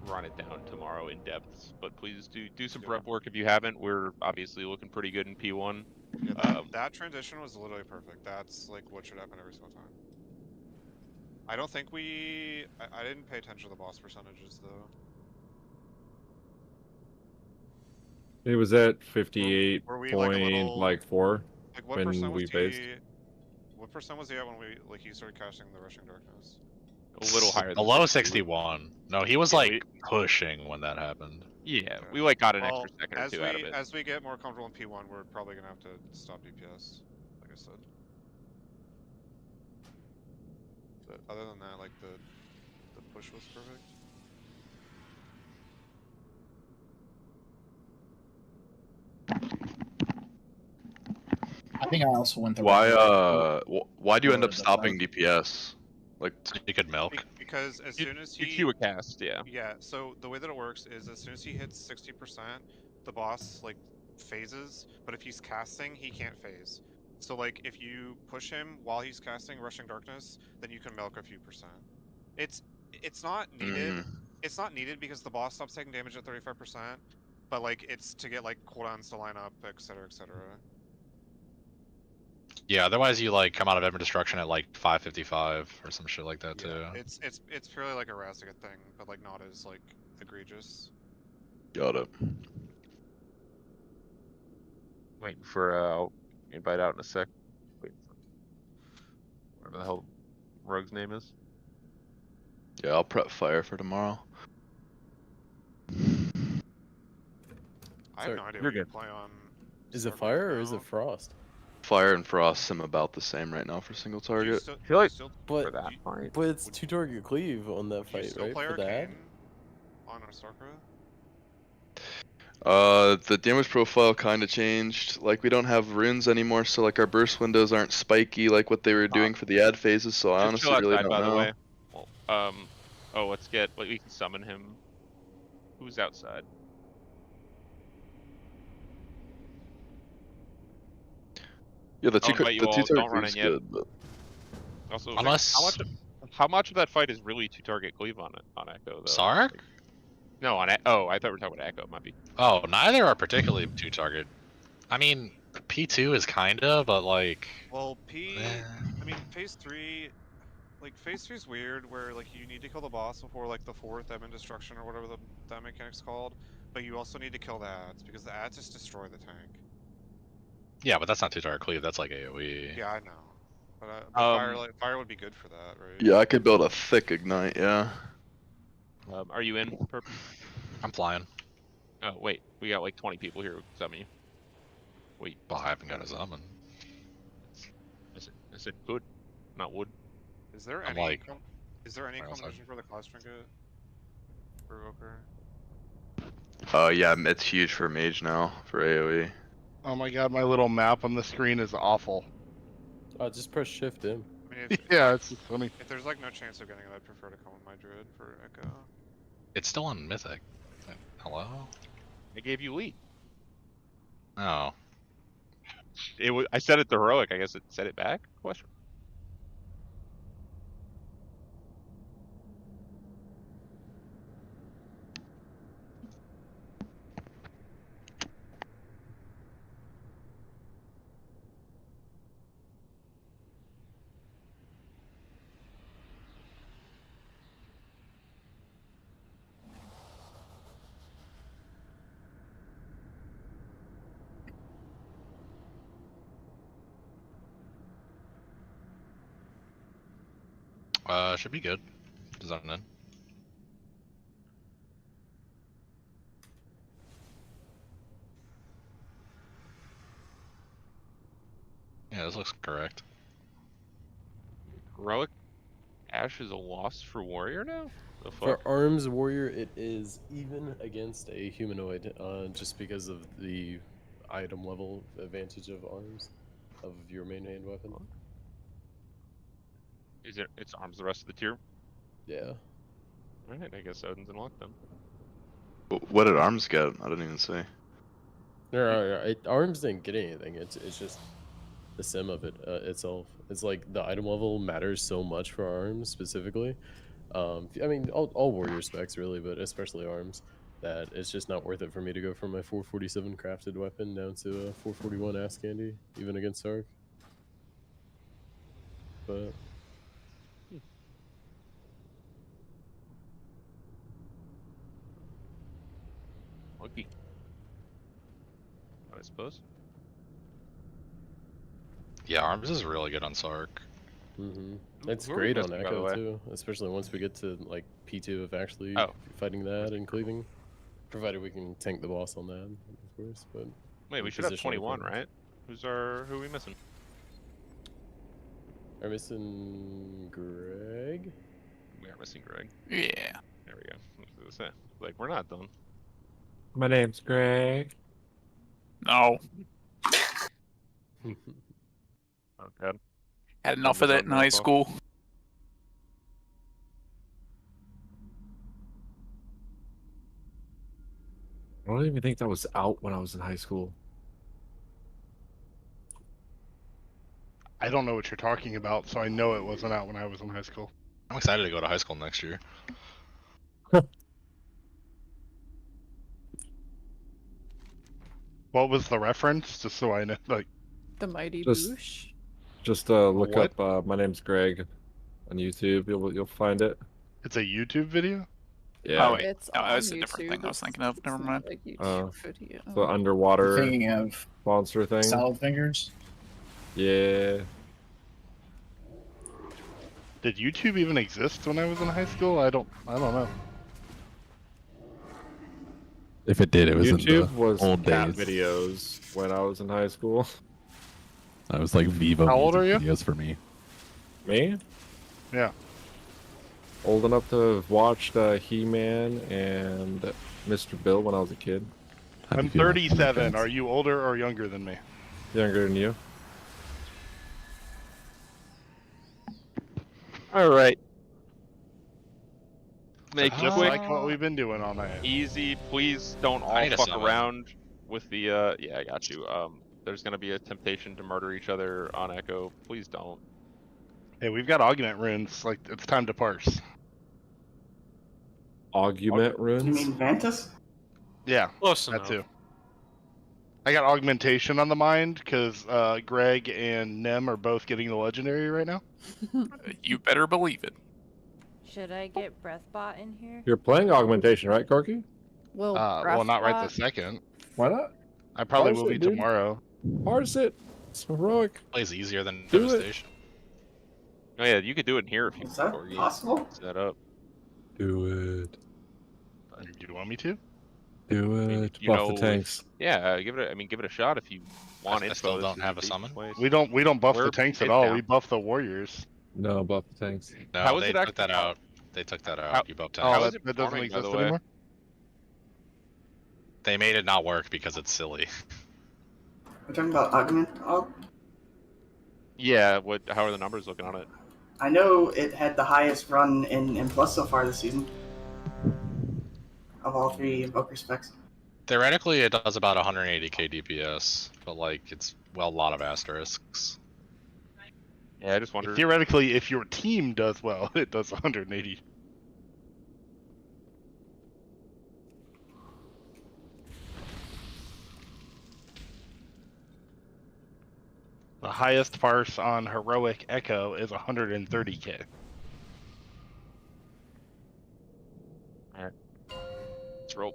run it down tomorrow in depths, but please do some prep work if you haven't. We're obviously looking pretty good in P1. Yeah, that transition was literally perfect. That's like what should happen every single time. I don't think I didn't pay attention to the boss percentages though. It was at 58 Were we point like a little, like 4 like what when percent was we faced. What percent was he at when he started casting the Rushing Darkness? A little higher than Below 60. 61. No, he was like pushing when that happened. Yeah, Okay. we like got an Well, extra second or two out of it. As we get more comfortable in P1, we're probably gonna have to stop DPS, like I said. But other than that, like the push was perfect. I think I also went the Why right way. why do you end for up the stopping fight. DPS? Like So you could milk. Because as soon as he queue a cast, yeah. Yeah, so the way that it works is as soon as he hits 60%, the boss like phases, but if he's casting, he can't phase. So like if you push him while he's casting Rushing Darkness, then you can milk a few percent. It's not needed. It's not needed because the boss stops taking damage at 35%, but like it's to get like cooldowns to line up, etc., etc. Yeah, otherwise you like come out of Ever Destruction at like 555 or some shit like that too. Yeah, it's purely like a Razzigat thing, but like not as like egregious. Got it. Waiting for I'll invite out in a sec. Waiting for whatever the hell Rogue's name is. Yeah, I'll prep fire for tomorrow. I have no idea You're what you good. play on. Is it Starcraft fire or now. is it frost? Fire and frost seem about the same right now for single target. I feel like But for that fight. but it's two target cleave on that Would you fight, still right? play For that. Arcane on a Starcraft? The damage profile kind of changed. Like we don't have runes anymore, so like our burst windows aren't spiky like what they were doing for the ad phases. So I Just honestly chill really outside, don't by the know. way. Well, oh, let's get. We can summon him. Who's outside? Yeah, the I'll invite you two all, target don't run cleave's in yet. good, but Also, Unless- how much of that fight is really two target cleave on Echo though? Sark? No, on oh, I thought we were talking about Echo. Might be. Oh, neither are particularly two target. I mean, P2 is kinda, but like. Well, I mean, phase 3, like phase 3 is weird, where like you need to kill the boss before like the 4th Evan Destruction or whatever that mechanic's called, but you also need to kill the ads because the ads just destroy the tank. Yeah, but that's not two target cleave. That's like AOE. Yeah, I know. But fire would be good for that, right? yeah, I could build a thick ignite. Yeah. Are you in? Perp? I'm flying. Oh wait, we got like 20 people here. Summon you. Wait. Well, I haven't got a summon. I said good, not wood. Is there I'm any like- competition for the class trinket? Provoker? Yeah, it's huge for mage now for AOE. Oh my god, my little map on the screen is awful. Just press shift in. I mean, if, Yeah, it's just funny. if there's like no chance of getting it, I'd prefer to come with my druid for Echo. It's still on Mythic. Hello? I gave you lead. Oh. It was. I said it to heroic. I guess it said it back. Question. Should be good. Design in. Yeah, this looks correct. Heroic Ash is a loss for warrior now. The fuck? For arms warrior, it is even against a humanoid, just because of the item level advantage of arms, of your main hand weapon. Is it? It's arms the rest of the tier. Yeah. All right. I guess Odin's unlocked them. What did arms get? I didn't even see. No, arms didn't get anything. It's just the sim of it itself. It's like the item level matters so much for arms specifically. I mean, all warrior specs really, but especially arms, that it's just not worth it for me to go from my 447 crafted weapon down to a 441 ass candy, even against Sark. But Lucky. I suppose. Yeah, arms is really good on Sark. It's Who are we great on missing, by the Echo way? too, especially once we get to like P2 of actually Oh. fighting that and cleaving, provided we can tank the boss on that, of course. But Wait, we should have 21, right? Who are we missing? Are we missing Greg? We are missing Greg. Yeah. There we go. I was gonna say, like, we're not done. My name's Greg. No. Okay. Had enough of that in high school. I don't even think that was out when I was in high school. I don't know what you're talking about, so I know it wasn't out when I was in high school. I'm excited to go to high school next year. What was the reference? Just so I know, like. The Mighty Just- Boosh. Just look What? up My Name's Greg on YouTube. You'll find it. It's a YouTube video? Yeah. Oh, wait. It's No, on that's a different YouTube, thing I was it's- thinking of. it's Never not mind. like YouTube video. The underwater Thinking of monster thing. salad fingers. Yeah. Did YouTube even exist when I was in high school? I don't know. If it did, it was YouTube in the was old cat days. videos when I was in high school. That was like Vivo How old music are you? videos for me. Me? Yeah. Old enough to have watched He-Man and Mr. Bill when I was a kid. How do I'm you feel about 37. Thundercats? Are you older or younger than me? Younger than you. All right. Make Just quick, like what we've been doing all night. easy. Please don't I all need a fuck summon. around with the. Yeah, I got you. There's gonna be a temptation to murder each other on Echo. Please don't. Hey, we've got augment runes. Like, it's time to parse. Augment runes? You mean Ventus? Yeah, Close that enough. too. I got augmentation on the mind because Greg and Nem are both getting the legendary right now. You better believe it. Should I get Breathbot in here? You're playing augmentation, right, Corky? Well, Well, not right Breathbot- this second. Why not? I probably Parse will it, be dude. tomorrow. Parse it. It's heroic. Plays easier than Do it. Devastation. Oh yeah, you could do it in here if you Is that before you possible? set up. Do it. Do you want me to? Do it. You Buff know, the tanks. Yeah, give it. Give it a shot if you want I info. still This don't is have a decent summon. place. We don't buff We're the tanks at mid all. down. We buff the warriors. No, buff the tanks. No, How is they it took act- that out. They took that out. How- You bumped How Oh, is tanks. it that doesn't performing, by the exist way? anymore. They made it not work because it's silly. We're talking about augment. Yeah. How are the numbers looking on it? I know it had the highest run in M+ so far this season. Of all three Invoker specs. Theoretically, it does about 180k DPS, but like it's well, a lot of asterisks. Yeah, I just wonder. Theoretically, if your team does well, it does 180. The highest farce on Heroic Echo is 130k. Alright. Let's roll.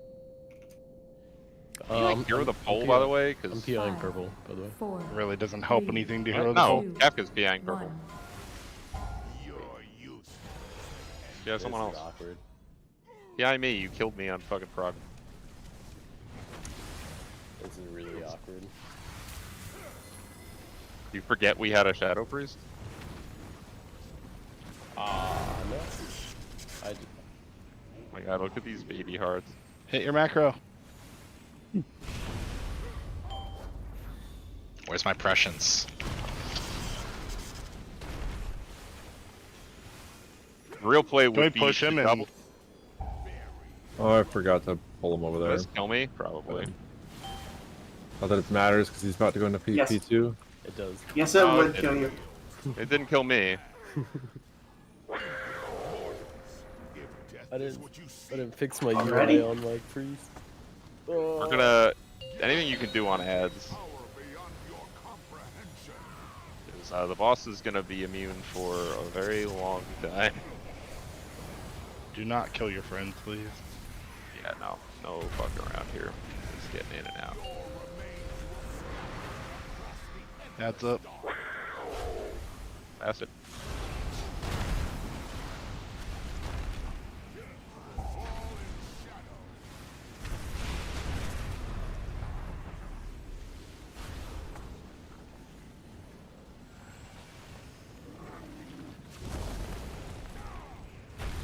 Can you like hero the pole, I'm by the way? I'm Because PIing purple, by the way. It really doesn't help anything to hero the no, pole. Kafka's PIing purple. Yeah, This someone is else. awkward. PI me, you killed me on fucking prog. This is really awkward. You forget we had a Shadow Priest? No. I Oh my god, look at these baby hearts. Hit your macro. Where's my prescience? Real play Can we would be push him to and double. Oh, I forgot to pull him over there. Does this kill me? Probably. Not that it matters because he's about to go into Yes. P2. It does. Yes, it would kill you. It didn't kill me. I didn't fix my Already? UI on my priest. We're gonna. Anything you can do on ads. 'Cause, the boss is gonna be immune for a very long time. Do not kill your friends, please. Yeah, no fucking around here. Just getting in and out. That's up. Pass it.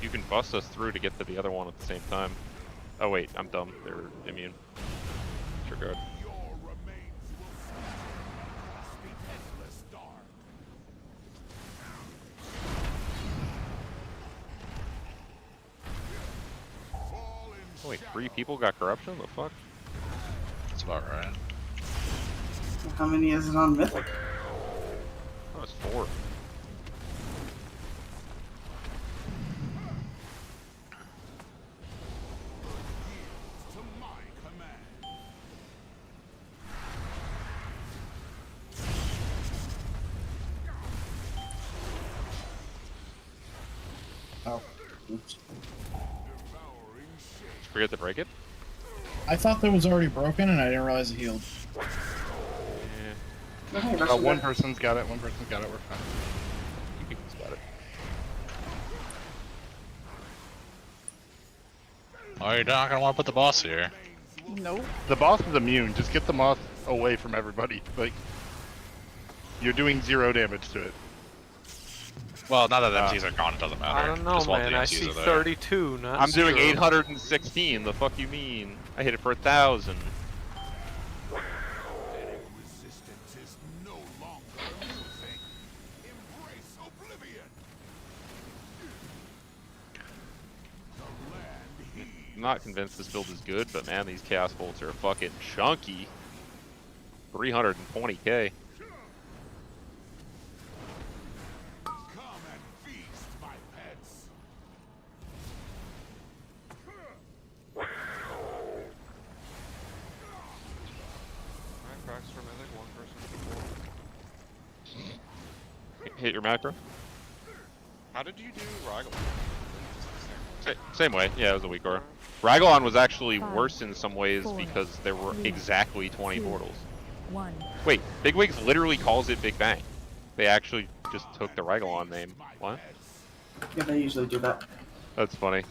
You can bust us through to get to the other one at the same time. Oh wait, I'm dumb. They're immune. Disregard. Oh wait, 3 people got corruption? The fuck? That's about right. How many is it on Mythic? Oh, it's 4. Oh, oops. Did you forget to break it? I thought that was already broken and I didn't realize it healed. Yeah. One person's got it, one person's got it, we're fine. You people's got it. Oh, you're not gonna want to put the boss here. Nope. The boss is immune, just get the moth away from everybody. Like, you're doing 0 damage to it. Well, now that the MCs are gone, it doesn't matter. I don't know, Just while man. the I MCs see are there. 32, not I'm doing 0. 816. The fuck you mean? I hit it for 1,000. I'm not convinced this build is good, but man, these chaos bolts are fucking chunky. 320k. Cracks for Mythic, 1 person. Hit your macro. How did you do Rygel? Same way. Yeah, it was a weak aura. Rygolon was actually worse in some ways because there were exactly 20 portals. Wait, Bigwigs literally calls it Big Bang. They actually just took the Rygolon name. What? Yeah, they usually do that. That's funny.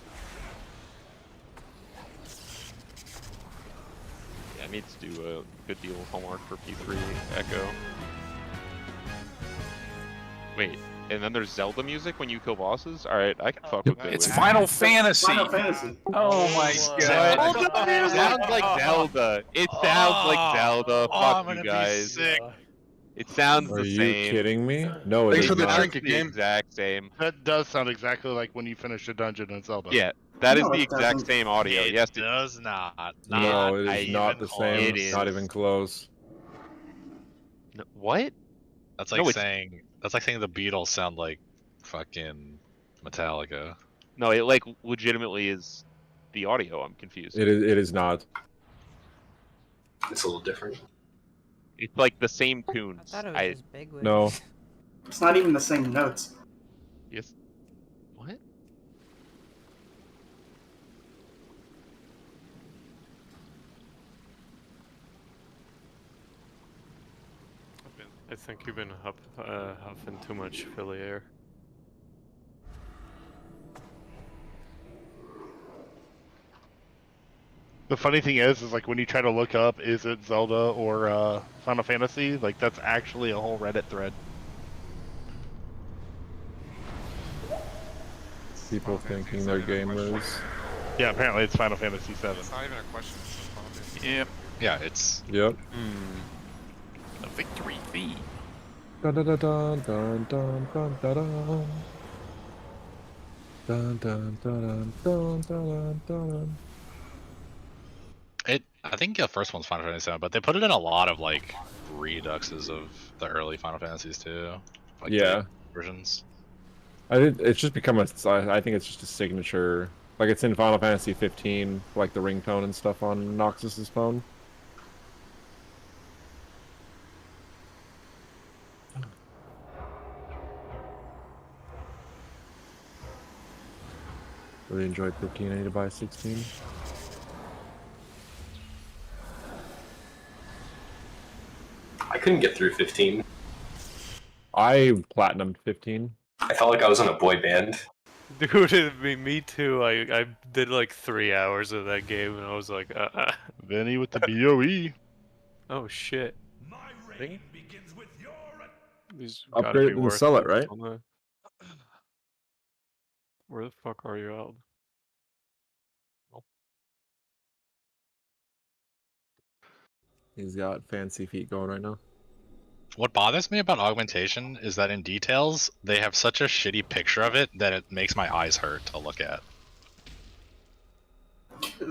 Yeah, I need to do a good deal of homework for P3 Echo. Wait, and then there's Zelda music when you kill bosses? Alright, I can fuck with Bigwigs. It's Final Fantasy. Final Fantasy. Oh my god. It sounds like Zelda. It sounds like Zelda. I'm Fuck gonna you guys. be sick. It sounds Are the you same. kidding me? No, it Thanks is for the not. trinket The game. exact same. That does sound exactly like when you finish a dungeon in Zelda. Yeah, that is No, the it exact doesn't. same audio. It Yes, does not. No, it is not even the close. same. It Not is. even close. No, what? That's No, like it's- saying the Beatles sound like fucking Metallica. No, it like legitimately is the audio. I'm confused. It is not. It's a little different. It's like the same tunes. I thought it was just big wigs. No. It's not even the same notes. Yes. What? I think you've been huffing too much Philly air. The funny thing is like when you try to look up, is it Zelda or Final Fantasy? Like that's actually a whole Reddit thread. People thinking they're gamers. Yeah, apparently it's Final Fantasy VII. It's not even a question. It's just Final Fantasy. Yep. Yeah, it's. Yep. A victory fee. Dun dun dun dun dun dun dun dun dun. Dun dun dun dun dun dun. I think the first one's Final Fantasy VII, but they put it in a lot of like reduxes of the early Final Fantasies too. Like Yeah. the versions. It's just become I think it's just a signature. Like it's in Final Fantasy 15, like the ringtone and stuff on Noxus's phone. Really enjoyed 15. I need to buy 16. I couldn't get through 15. I platinumed 15. I felt like I was in a boy band. Dude, me too. I did like 3 hours of that game, and I was like, Vinny with the BOE. Oh shit. These gotta Upgrade be and worth sell it, right? on the- Where the fuck are you out? He's got fancy feet going right now. What bothers me about augmentation is that in details, they have such a shitty picture of it that it makes my eyes hurt to look at.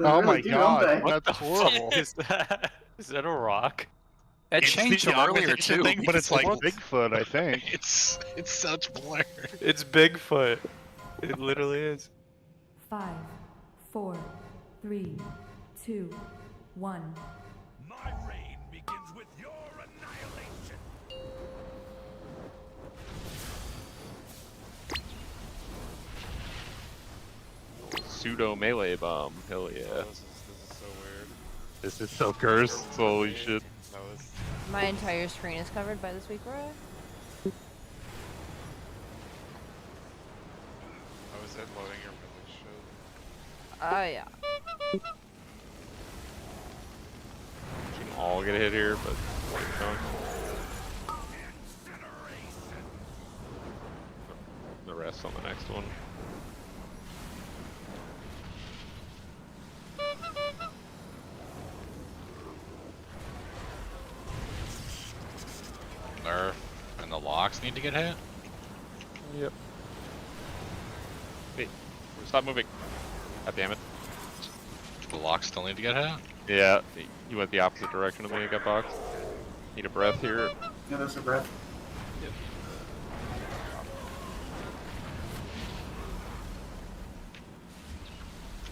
Oh my do, don't god, they? that's horrible. Is that a rock? It It's changed the from earlier augmentation too. thing, but it's like Like Bigfoot, I think. It's such blur. It's Bigfoot. It literally is. 5, 4, 3, 2, 1. My reign begins with your annihilation. Pseudo melee bomb. Hell yeah. This is so weird. This is so cursed. Holy shit. No, this. My entire screen is covered by this week, Roy. Oh, is it loading your village show? Oh yeah. You can all get hit here, but the rest on the next one. Nerf and the locks need to get hit. Yep. Hey, stop moving. God damn it. The locks still need to get hit. Yeah, you went the opposite direction of me and got boxed. Need a breath here. Yeah, there's a breath. Yep.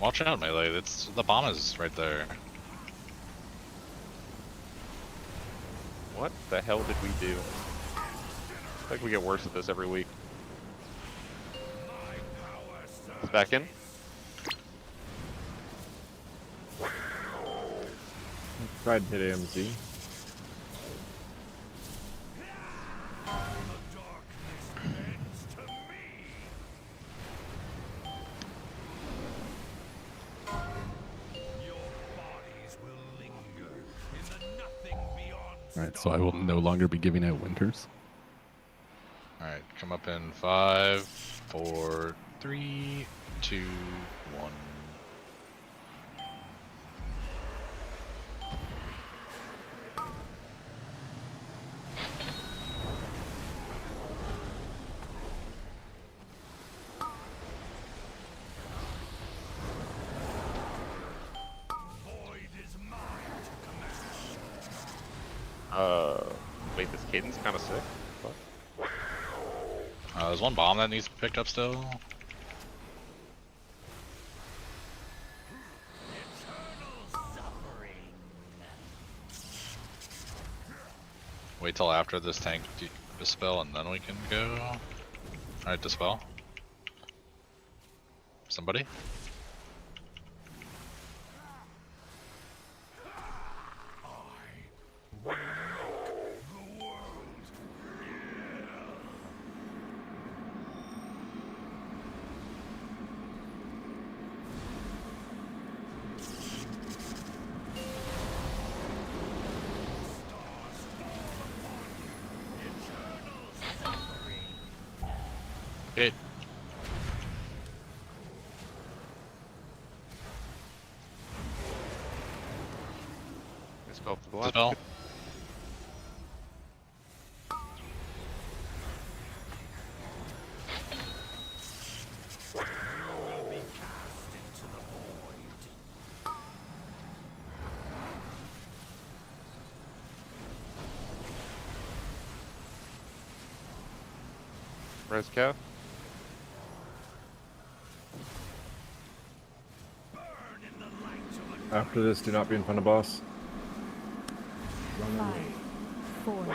Watch out, melee. The bomb is right there. What the hell did we do? I think we get worse at this every week. It's back in. Tried to hit AMZ. Alright, so I will no longer be giving out winters. Alright, come up in 5, 4, 3, 2, 1. Wait, this Caden's kind of sick. What? There's one bomb that needs to be picked up still. Wait till after this tank dispel and then we can go. Alright, dispel. Somebody? It. Dispel for the left. Dispel. Res Cav. After this, do not be in front of boss. 5, 4, 3,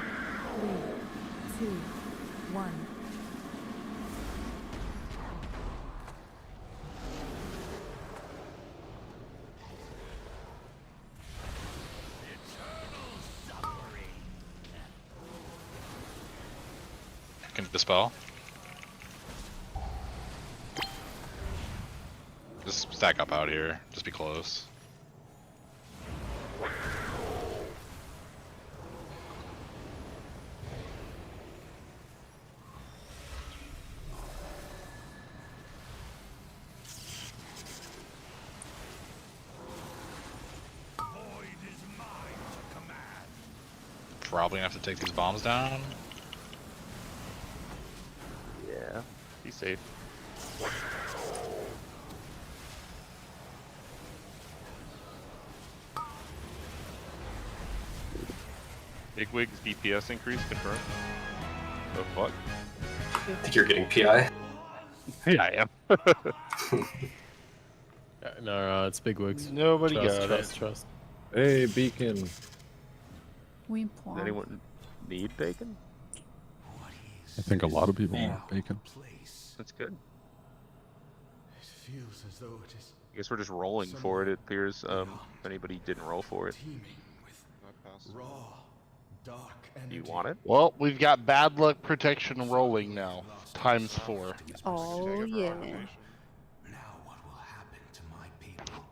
2, 1. Can dispel. Just stack up out here. Just be close. Probably gonna have to take these bombs down. Yeah. Be safe. Bigwig's DPS increase confirmed. The fuck? I think you're getting PI. Yeah, I am. No, it's Bigwigs. Nobody trust, got trust. Hey, Beacon. We Does plot. anyone need bacon? I think a lot of people want bacon. That's good. It feels as though it is I guess we're just rolling for it. It appears. If anybody didn't roll for it, teeming with raw, dark do you energy. want it? Well, we've got bad luck protection rolling now, times 4. Oh yeah.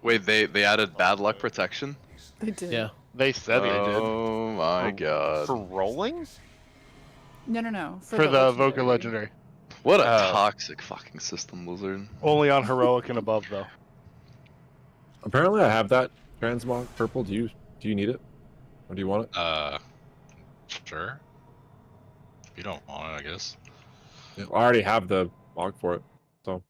Wait, they added bad luck protection? They did. Yeah. They said they did. Oh my god. For rolling? No. For the Evoker Legendary. What a toxic fucking system, Lizard. Only on Heroic and above, though. Apparently, I have that transmog purple. Do you need it, or do you want it? Sure. If you don't want it, I guess. Yeah, I already have the log for it, so.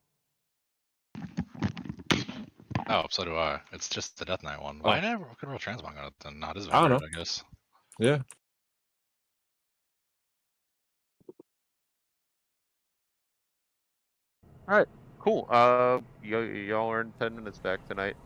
Oh, so do I. It's just the Death Knight one. Why never could roll transmog on it then? Not as I don't Vanguard, know. I guess. Yeah. All right, cool. Y'all are in 10 minutes back tonight.